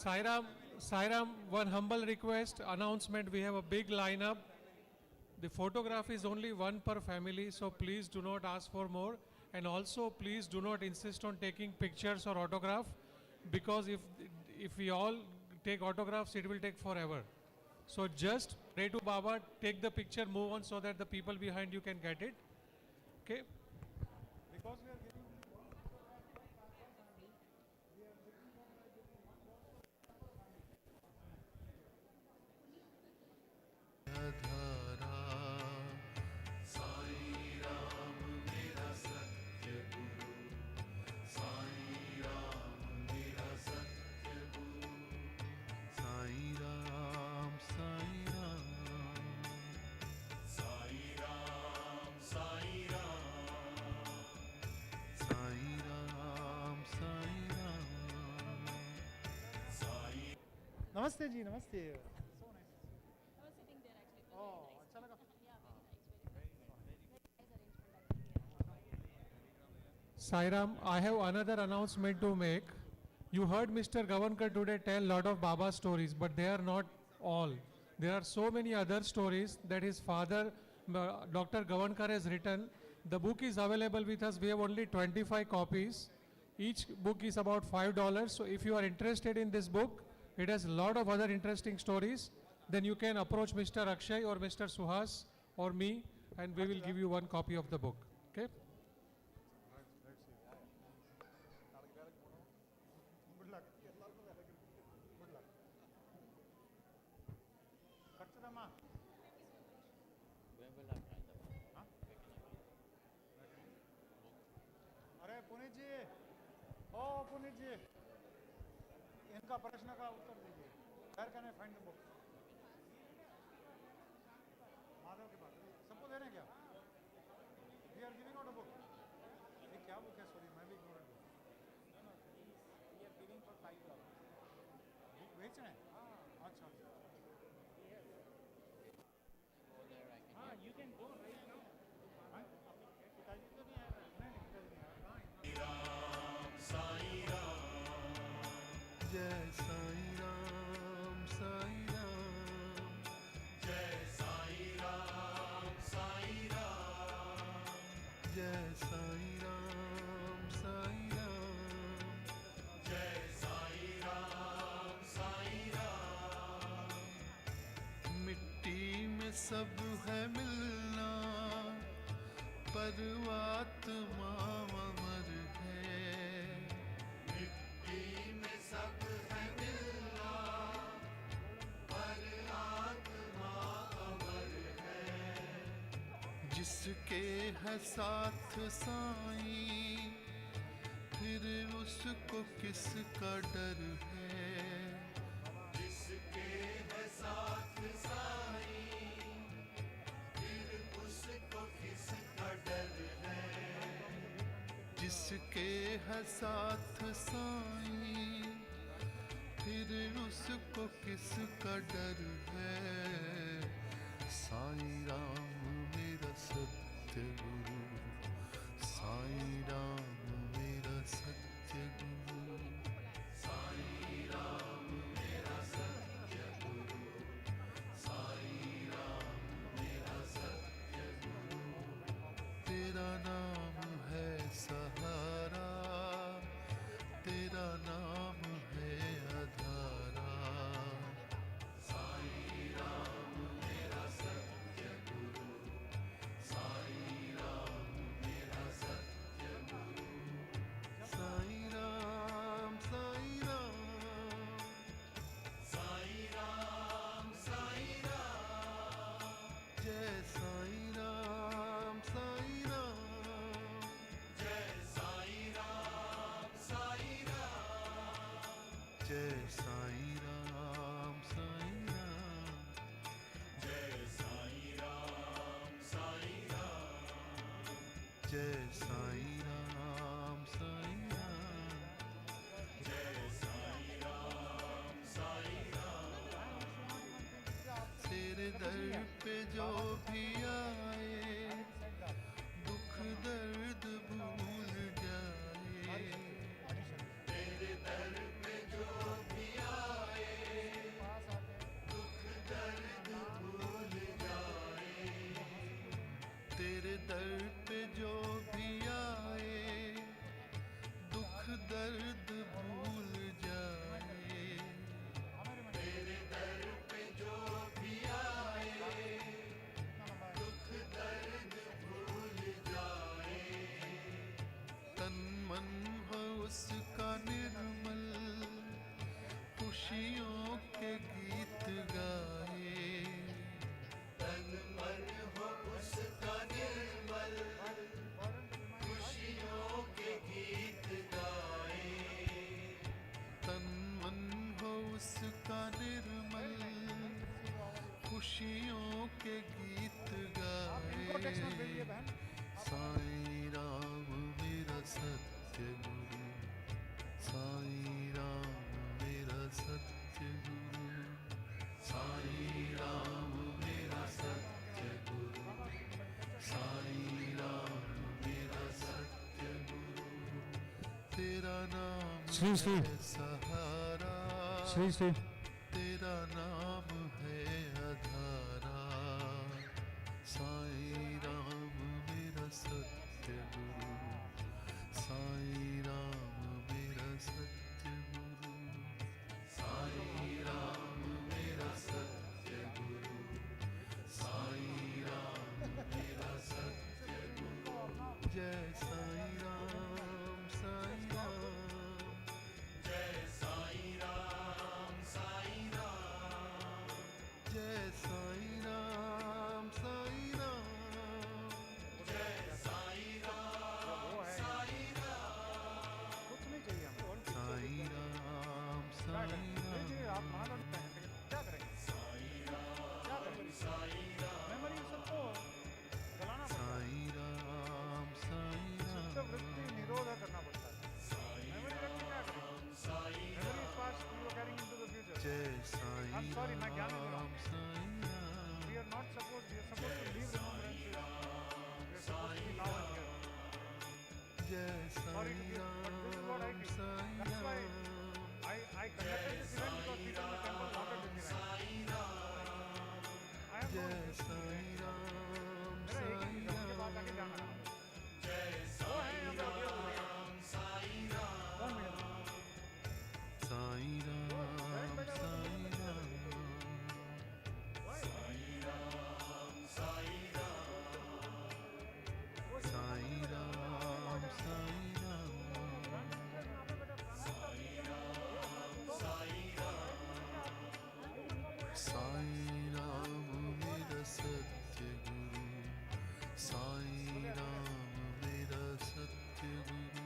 Speaker 13: Sairam, one humble request, announcement, we have a big lineup. The photograph is only one per family, so please do not ask for more. And also, please do not insist on taking pictures or autograph, because if we all take autographs, it will take forever. So just pray to Baba, take the picture, move on, so that the people behind you can get it. Okay?
Speaker 1: Because we are giving नमस्ते जी नमस्ते अच्छा लगा
Speaker 13: Sairam, I have another announcement to make. You heard Mr. Gavankar today tell lot of Baba stories, but they are not all. There are so many other stories that his father, Dr. Gavankar, has written. The book is available with us. We have only 25 copies. Each book is about $5. So if you are interested in this book, it has a lot of other interesting stories. Then you can approach Mr. Akshay or Mr. Suhas or me, and we will give you one copy of the book. Okay?
Speaker 1: Good luck. Good luck. Kachadama. अरे पुनीत जी, ओ पुनीत जी, इनका प्रश्न का उत्तर दीजिए. Where can I find the book? Madhav के पास. सबको दे रहे हैं क्या? We are giving out a book. ये क्या book है? Sorry, मैं भी ignorant हूँ. We are giving for $5. बेच रहे हैं? अच्छा. हाँ, you can go right now. हाँ, पिताजी तो नहीं आए. नहीं, पिताजी नहीं आए. कहाँ?
Speaker 14: जय साईं राम साईं राम जय साईं राम साईं राम जय साईं राम साईं राम जय साईं राम साईं राम मिट्टी में सब है मिलना परमात्मा अमर है मिट्टी में सब है मिलना परमात्मा अमर है जिसके है साथ साईं फिर उसको किसका डर है जिसके है साथ साईं फिर उसको किसका डर है जिसके है साथ साईं फिर उसको किसका डर है साईं राम मेरा सत्य गुरु साईं राम मेरा सत्य गुरु साईं राम मेरा सत्य गुरु साईं राम मेरा सत्य गुरु तेरा नाम है सहारा तेरा नाम है आधारा साईं राम मेरा सत्य गुरु साईं राम मेरा सत्य गुरु साईं राम साईं राम साईं राम साईं राम जय साईं राम साईं राम जय साईं राम साईं राम जय साईं राम साईं राम जय साईं राम साईं राम जय साईं राम साईं राम जय साईं राम साईं राम तेरे दर पे जो भी आए दुख दर्द भूल जाए तेरे दर पे जो भी आए गाए, तन मन हो उसका निर्मल, खुशियों के गीत गाए, तन मन हो उसका निर्मल, खुशियों के गीत गाए। साईं राम मेरा सत्य गुरु, साईं राम मेरा सत्य गुरु, साईं राम मेरा सत्य गुरु, साईं राम मेरा सत्य गुरु। तेरा नाम
Speaker 1: श्री श्री
Speaker 14: है सहारा,
Speaker 1: श्री श्री
Speaker 14: तेरा नाम है आधारा, साईं राम मेरा सत्य गुरु, साईं राम मेरा सत्य गुरु, साईं राम मेरा सत्य गुरु, साईं राम मेरा सत्य गुरु। जय साईं राम, साईं राम, जय साईं राम, साईं राम, जय साईं राम, साईं राम, जय साईं राम, साईं राम।
Speaker 1: कुछ नहीं चाहिए हमको।
Speaker 14: साईं राम, साईं
Speaker 1: आप मान रखते हैं क्या करेंगे?
Speaker 14: साईं राम, साईं राम,
Speaker 1: मेमोरी सबको गलाना पड़ता है,
Speaker 14: साईं राम, साईं
Speaker 1: चित्त
Speaker 14: राम,
Speaker 1: वृत्ति निरोध करना पड़ता है। मेमोरी रख के क्या करेंगे? Memory is past, you are carrying into the future.
Speaker 14: Jai
Speaker 1: I M
Speaker 14: Sai
Speaker 1: sorry, मैं ज्ञान नहीं दे रहा
Speaker 14: राम,
Speaker 1: हूँ।
Speaker 14: Sai Ram,
Speaker 1: We are not supposed, we are supposed to leave remembrances. We are supposed to be now and here.
Speaker 14: जय
Speaker 1: Sorry to
Speaker 14: Sai
Speaker 1: give, but this is what I
Speaker 14: Ram,
Speaker 1: feel.
Speaker 14: Sai
Speaker 1: That's why
Speaker 14: Ram,
Speaker 1: I conducted this event because people in the temple wanted this event. I have no
Speaker 14: जय
Speaker 1: interest in
Speaker 14: Sai
Speaker 1: it.
Speaker 14: Ram,
Speaker 1: मेरा एक ही
Speaker 14: साईं
Speaker 1: चीज़ है, उनके पास जाके जाना है।
Speaker 14: राम,
Speaker 1: वो है यहाँ पे अभी कौन मिलेगा?
Speaker 14: साईं राम, साईं राम, साईं राम, साईं राम, साईं राम, साईं राम मेरा सत्य गुरु, साईं राम मेरा सत्य गुरु,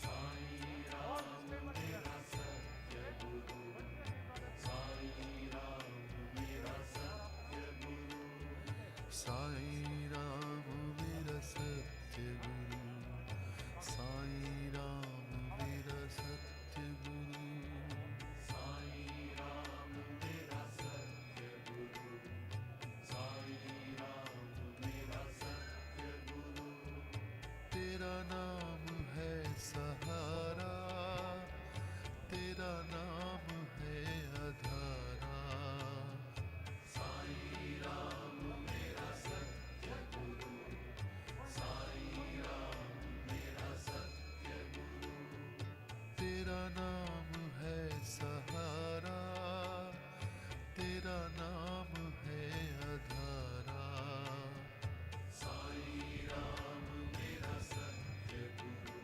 Speaker 14: साईं राम मेरा सत्य गुरु, साईं राम मेरा सत्य गुरु, साईं राम मेरा सत्य गुरु, साईं राम मेरा सत्य गुरु, साईं राम मेरा सत्य गुरु, साईं राम मेरा सत्य गुरु। तेरा नाम है सहारा, तेरा नाम है आधारा, साईं राम मेरा सत्य गुरु, साईं राम मेरा सत्य गुरु। तेरा नाम है सहारा, तेरा नाम है आधारा, साईं राम मेरा सत्य गुरु,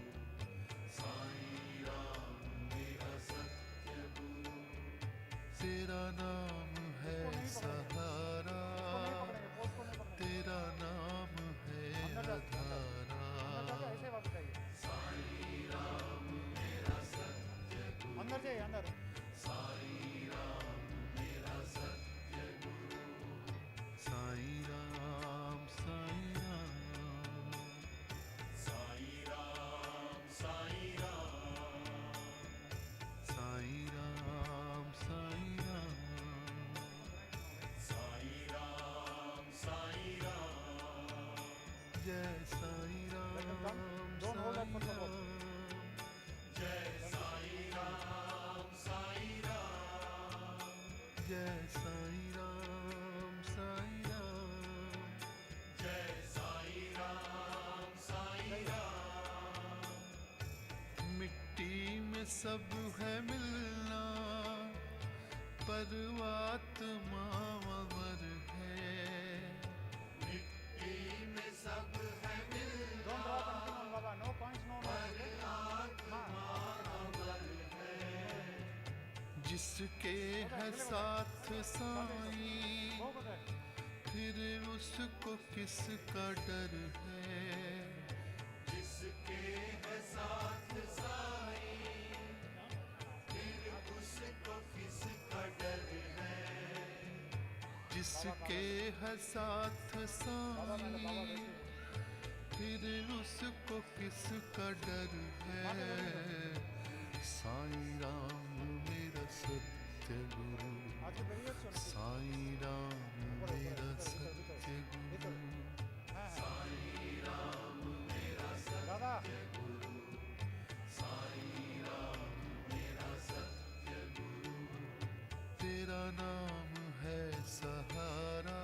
Speaker 14: साईं राम मेरा सत्य गुरु। तेरा नाम है सहारा, तेरा नाम है आधारा, साईं राम मेरा सत्य गुरु,
Speaker 1: अंदर से अंदर
Speaker 14: साईं राम मेरा सत्य गुरु, साईं राम, साईं राम, साईं राम, साईं राम, साईं राम, साईं राम, साईं राम, साईं राम, जय साईं राम, साईं राम, जय साईं राम, साईं राम, जय साईं राम, साईं राम, जय साईं राम, साईं राम। मिट्टी में सब है मिलना, परमात्मा अमर है, मिट्टी में सब है मिलना,
Speaker 1: बाबा नो पॉइंट्स नो
Speaker 14: परमात्मा अमर है। जिसके है साथ साईं फिर उसको किसका डर है। जिसके है साथ साईं फिर उसको किसका डर है। जिसके है साथ साईं फिर उसको किसका डर है। साईं राम मेरा सत्य गुरु, साईं राम मेरा सत्य गुरु, साईं राम मेरा सत्य गुरु, साईं राम मेरा सत्य गुरु। तेरा नाम है सहारा,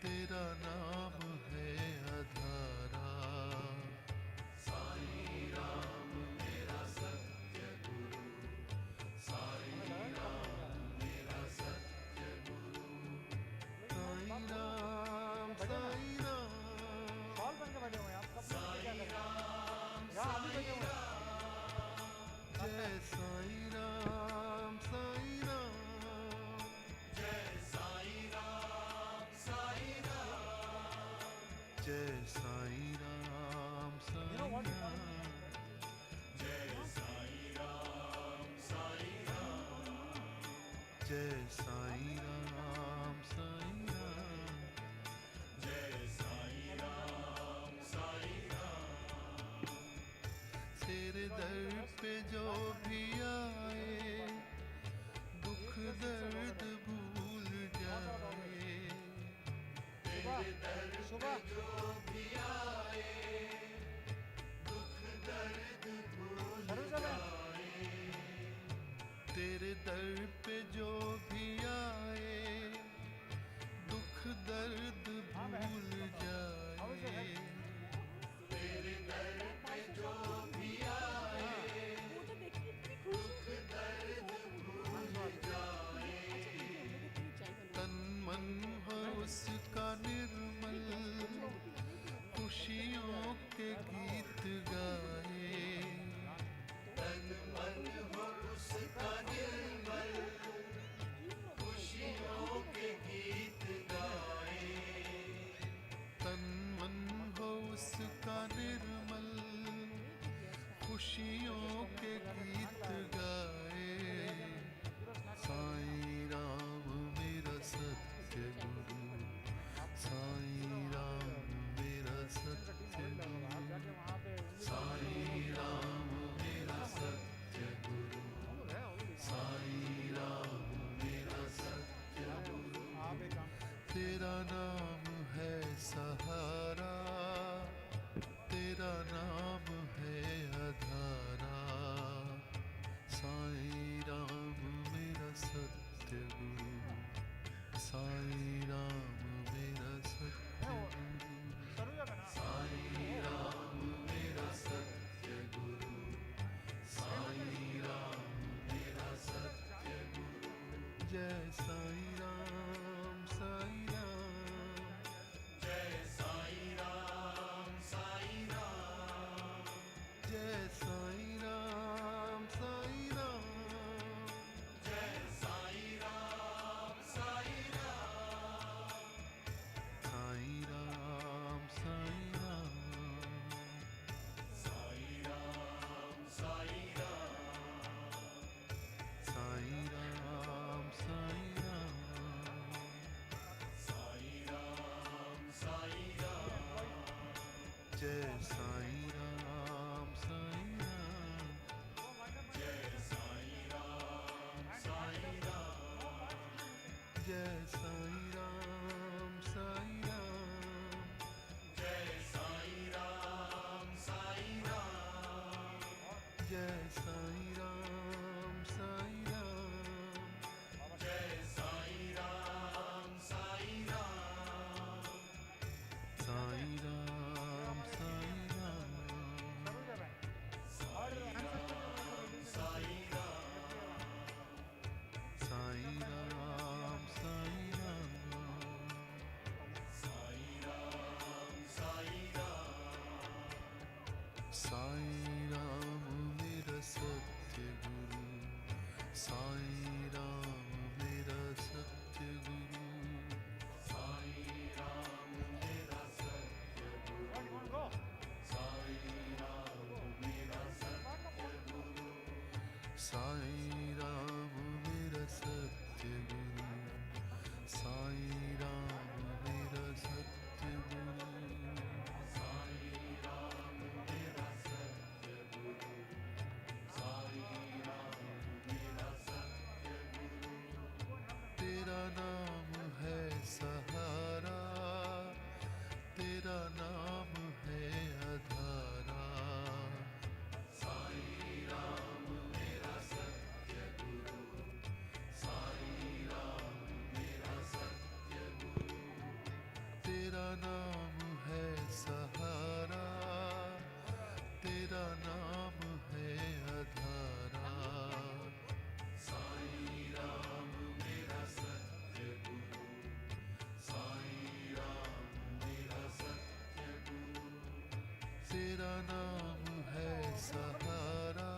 Speaker 14: तेरा नाम है आधारा। साईं राम मेरा सत्य गुरु, साईं राम मेरा सत्य गुरु। साईं राम साईं राम साईं राम साईं राम। जय साईं राम साईं राम, जय साईं राम साईं राम, जय साईं राम साईं राम, जय साईं राम साईं राम, जय साईं राम साईं राम, जय साईं राम साईं राम। तेरे दर पे जो भी आए दुख दर्द भूल जाए। तेरे दर पे जो भी आए दुख दर्द भूल जाए। तेरे दर पे जो भी आए दुख दर्द भूल जाए। तेरे दर पे जो भी आए दुख दर्द भूल जाए। तन मन हो उसका निर्मल खुशियों के गीत गाए। तन मन हो उसका निर्मल खुशियों के गीत गाए। तन मन हो उसका निर्मल खुशियों के गीत गाए। साईं राम मेरा सत्य गुरु, साईं राम मेरा सत्य गुरु, साईं राम मेरा सत्य गुरु, साईं राम मेरा सत्य गुरु। तेरा नाम है सहारा, तेरा नाम है आधारा। साईं राम मेरा सत्य गुरु, साईं राम मेरा सत्य गुरु, साईं राम मेरा सत्य गुरु, साईं राम मेरा सत्य गुरु। जय साईं राम साईं राम, जय साईं राम साईं राम, जय साईं राम साईं राम, जय साईं राम साईं राम, साईं राम साईं राम, साईं राम साईं राम, साईं राम साईं राम, साईं राम साईं राम। जय साईं राम साईं राम, जय साईं राम साईं राम, जय साईं राम साईं राम, जय साईं राम साईं राम, जय साईं राम साईं राम, जय साईं राम साईं राम, साईं राम साईं राम, साईं राम साईं राम, साईं राम साईं राम, साईं राम मेरा सत्य गुरु, साईं राम मेरा सत्य गुरु, साईं राम मेरा सत्य गुरु, साईं राम मेरा सत्य गुरु। तेरा नाम है सहारा, तेरा नाम है आधारा, साईं राम मेरा सत्य गुरु, साईं राम मेरा सत्य गुरु। तेरा नाम है सहारा, तेरा नाम है आधारा, साईं राम मेरा सत्य गुरु, साईं राम मेरा सत्य गुरु। तेरा नाम है सहारा,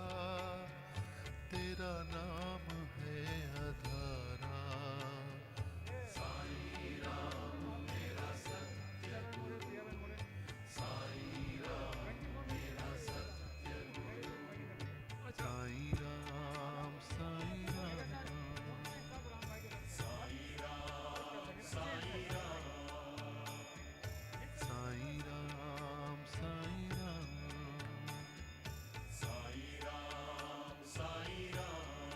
Speaker 14: तेरा नाम है आधारा, साईं राम मेरा सत्य गुरु, साईं राम मेरा सत्य गुरु। साईं राम साईं राम, साईं राम साईं राम, साईं राम साईं राम, साईं राम साईं राम।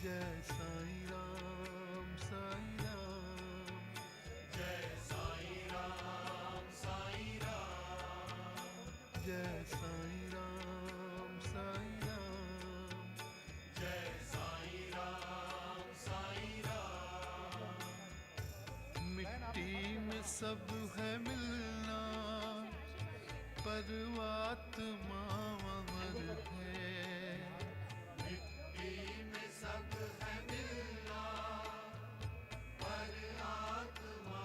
Speaker 14: जय साईं राम साईं राम, जय साईं राम साईं राम, जय साईं राम साईं राम, जय साईं राम साईं राम। मिट्टी में सब है मिलना, परमात्मा अमर है। मिट्टी में सब है मिलना, परमात्मा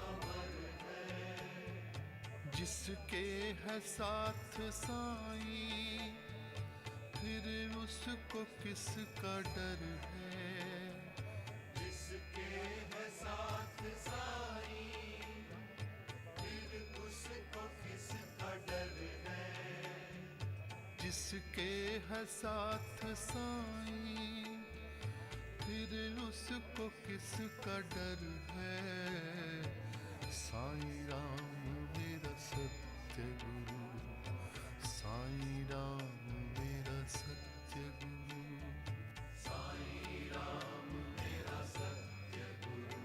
Speaker 14: अमर है। जिसके है साथ साईं, फिर उसको किसका डर है। जिसके है साथ साईं, फिर उसको किसका डर है। जिसके है साथ साईं, फिर उसको किसका डर है। साईं राम मेरा सत्य गुरु, साईं राम मेरा सत्य गुरु, साईं राम मेरा सत्य गुरु,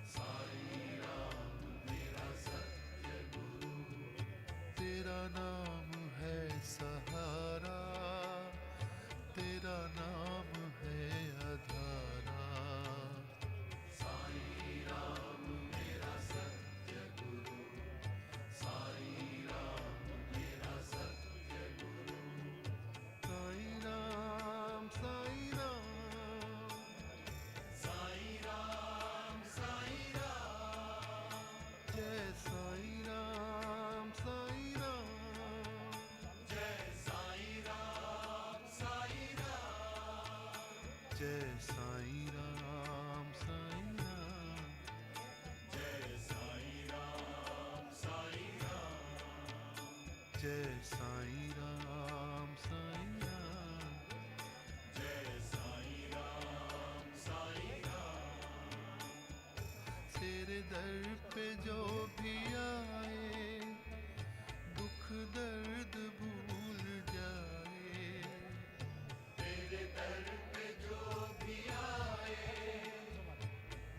Speaker 14: साईं राम मेरा सत्य गुरु। तेरा नाम है सहारा, तेरा नाम है आधारा, साईं राम मेरा सत्य गुरु, साईं राम मेरा सत्य गुरु। साईं राम साईं राम, साईं राम साईं राम, जय साईं राम साईं राम, जय साईं राम साईं राम, जय साईं राम साईं राम, जय साईं राम साईं राम, जय साईं राम साईं राम, जय साईं राम साईं राम। तेरे दर पे जो भी आए, दुख दर्द भूल जाए। तेरे दर पे जो भी आए,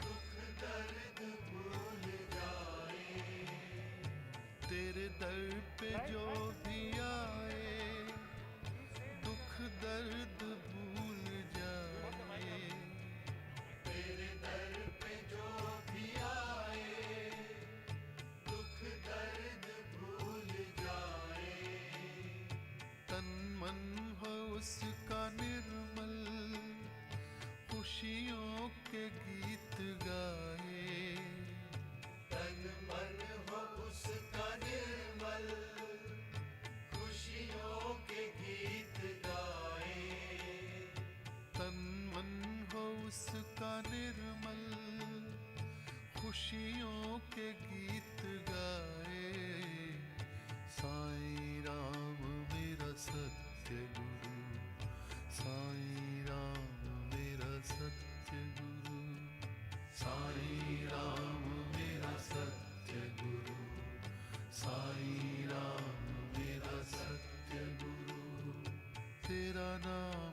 Speaker 14: दुख दर्द भूल जाए। तेरे दर पे जो भी आए, दुख दर्द भूल जाए। तेरे दर पे जो भी आए, दुख दर्द भूल जाए। तन मन हो उसका निर्मल, खुशियों के गीत गाए। तन मन हो उसका निर्मल, खुशियों के गीत गाए। तन मन हो उसका निर्मल, खुशियों के गीत गाए। साईं राम मेरा सत्य गुरु, नाम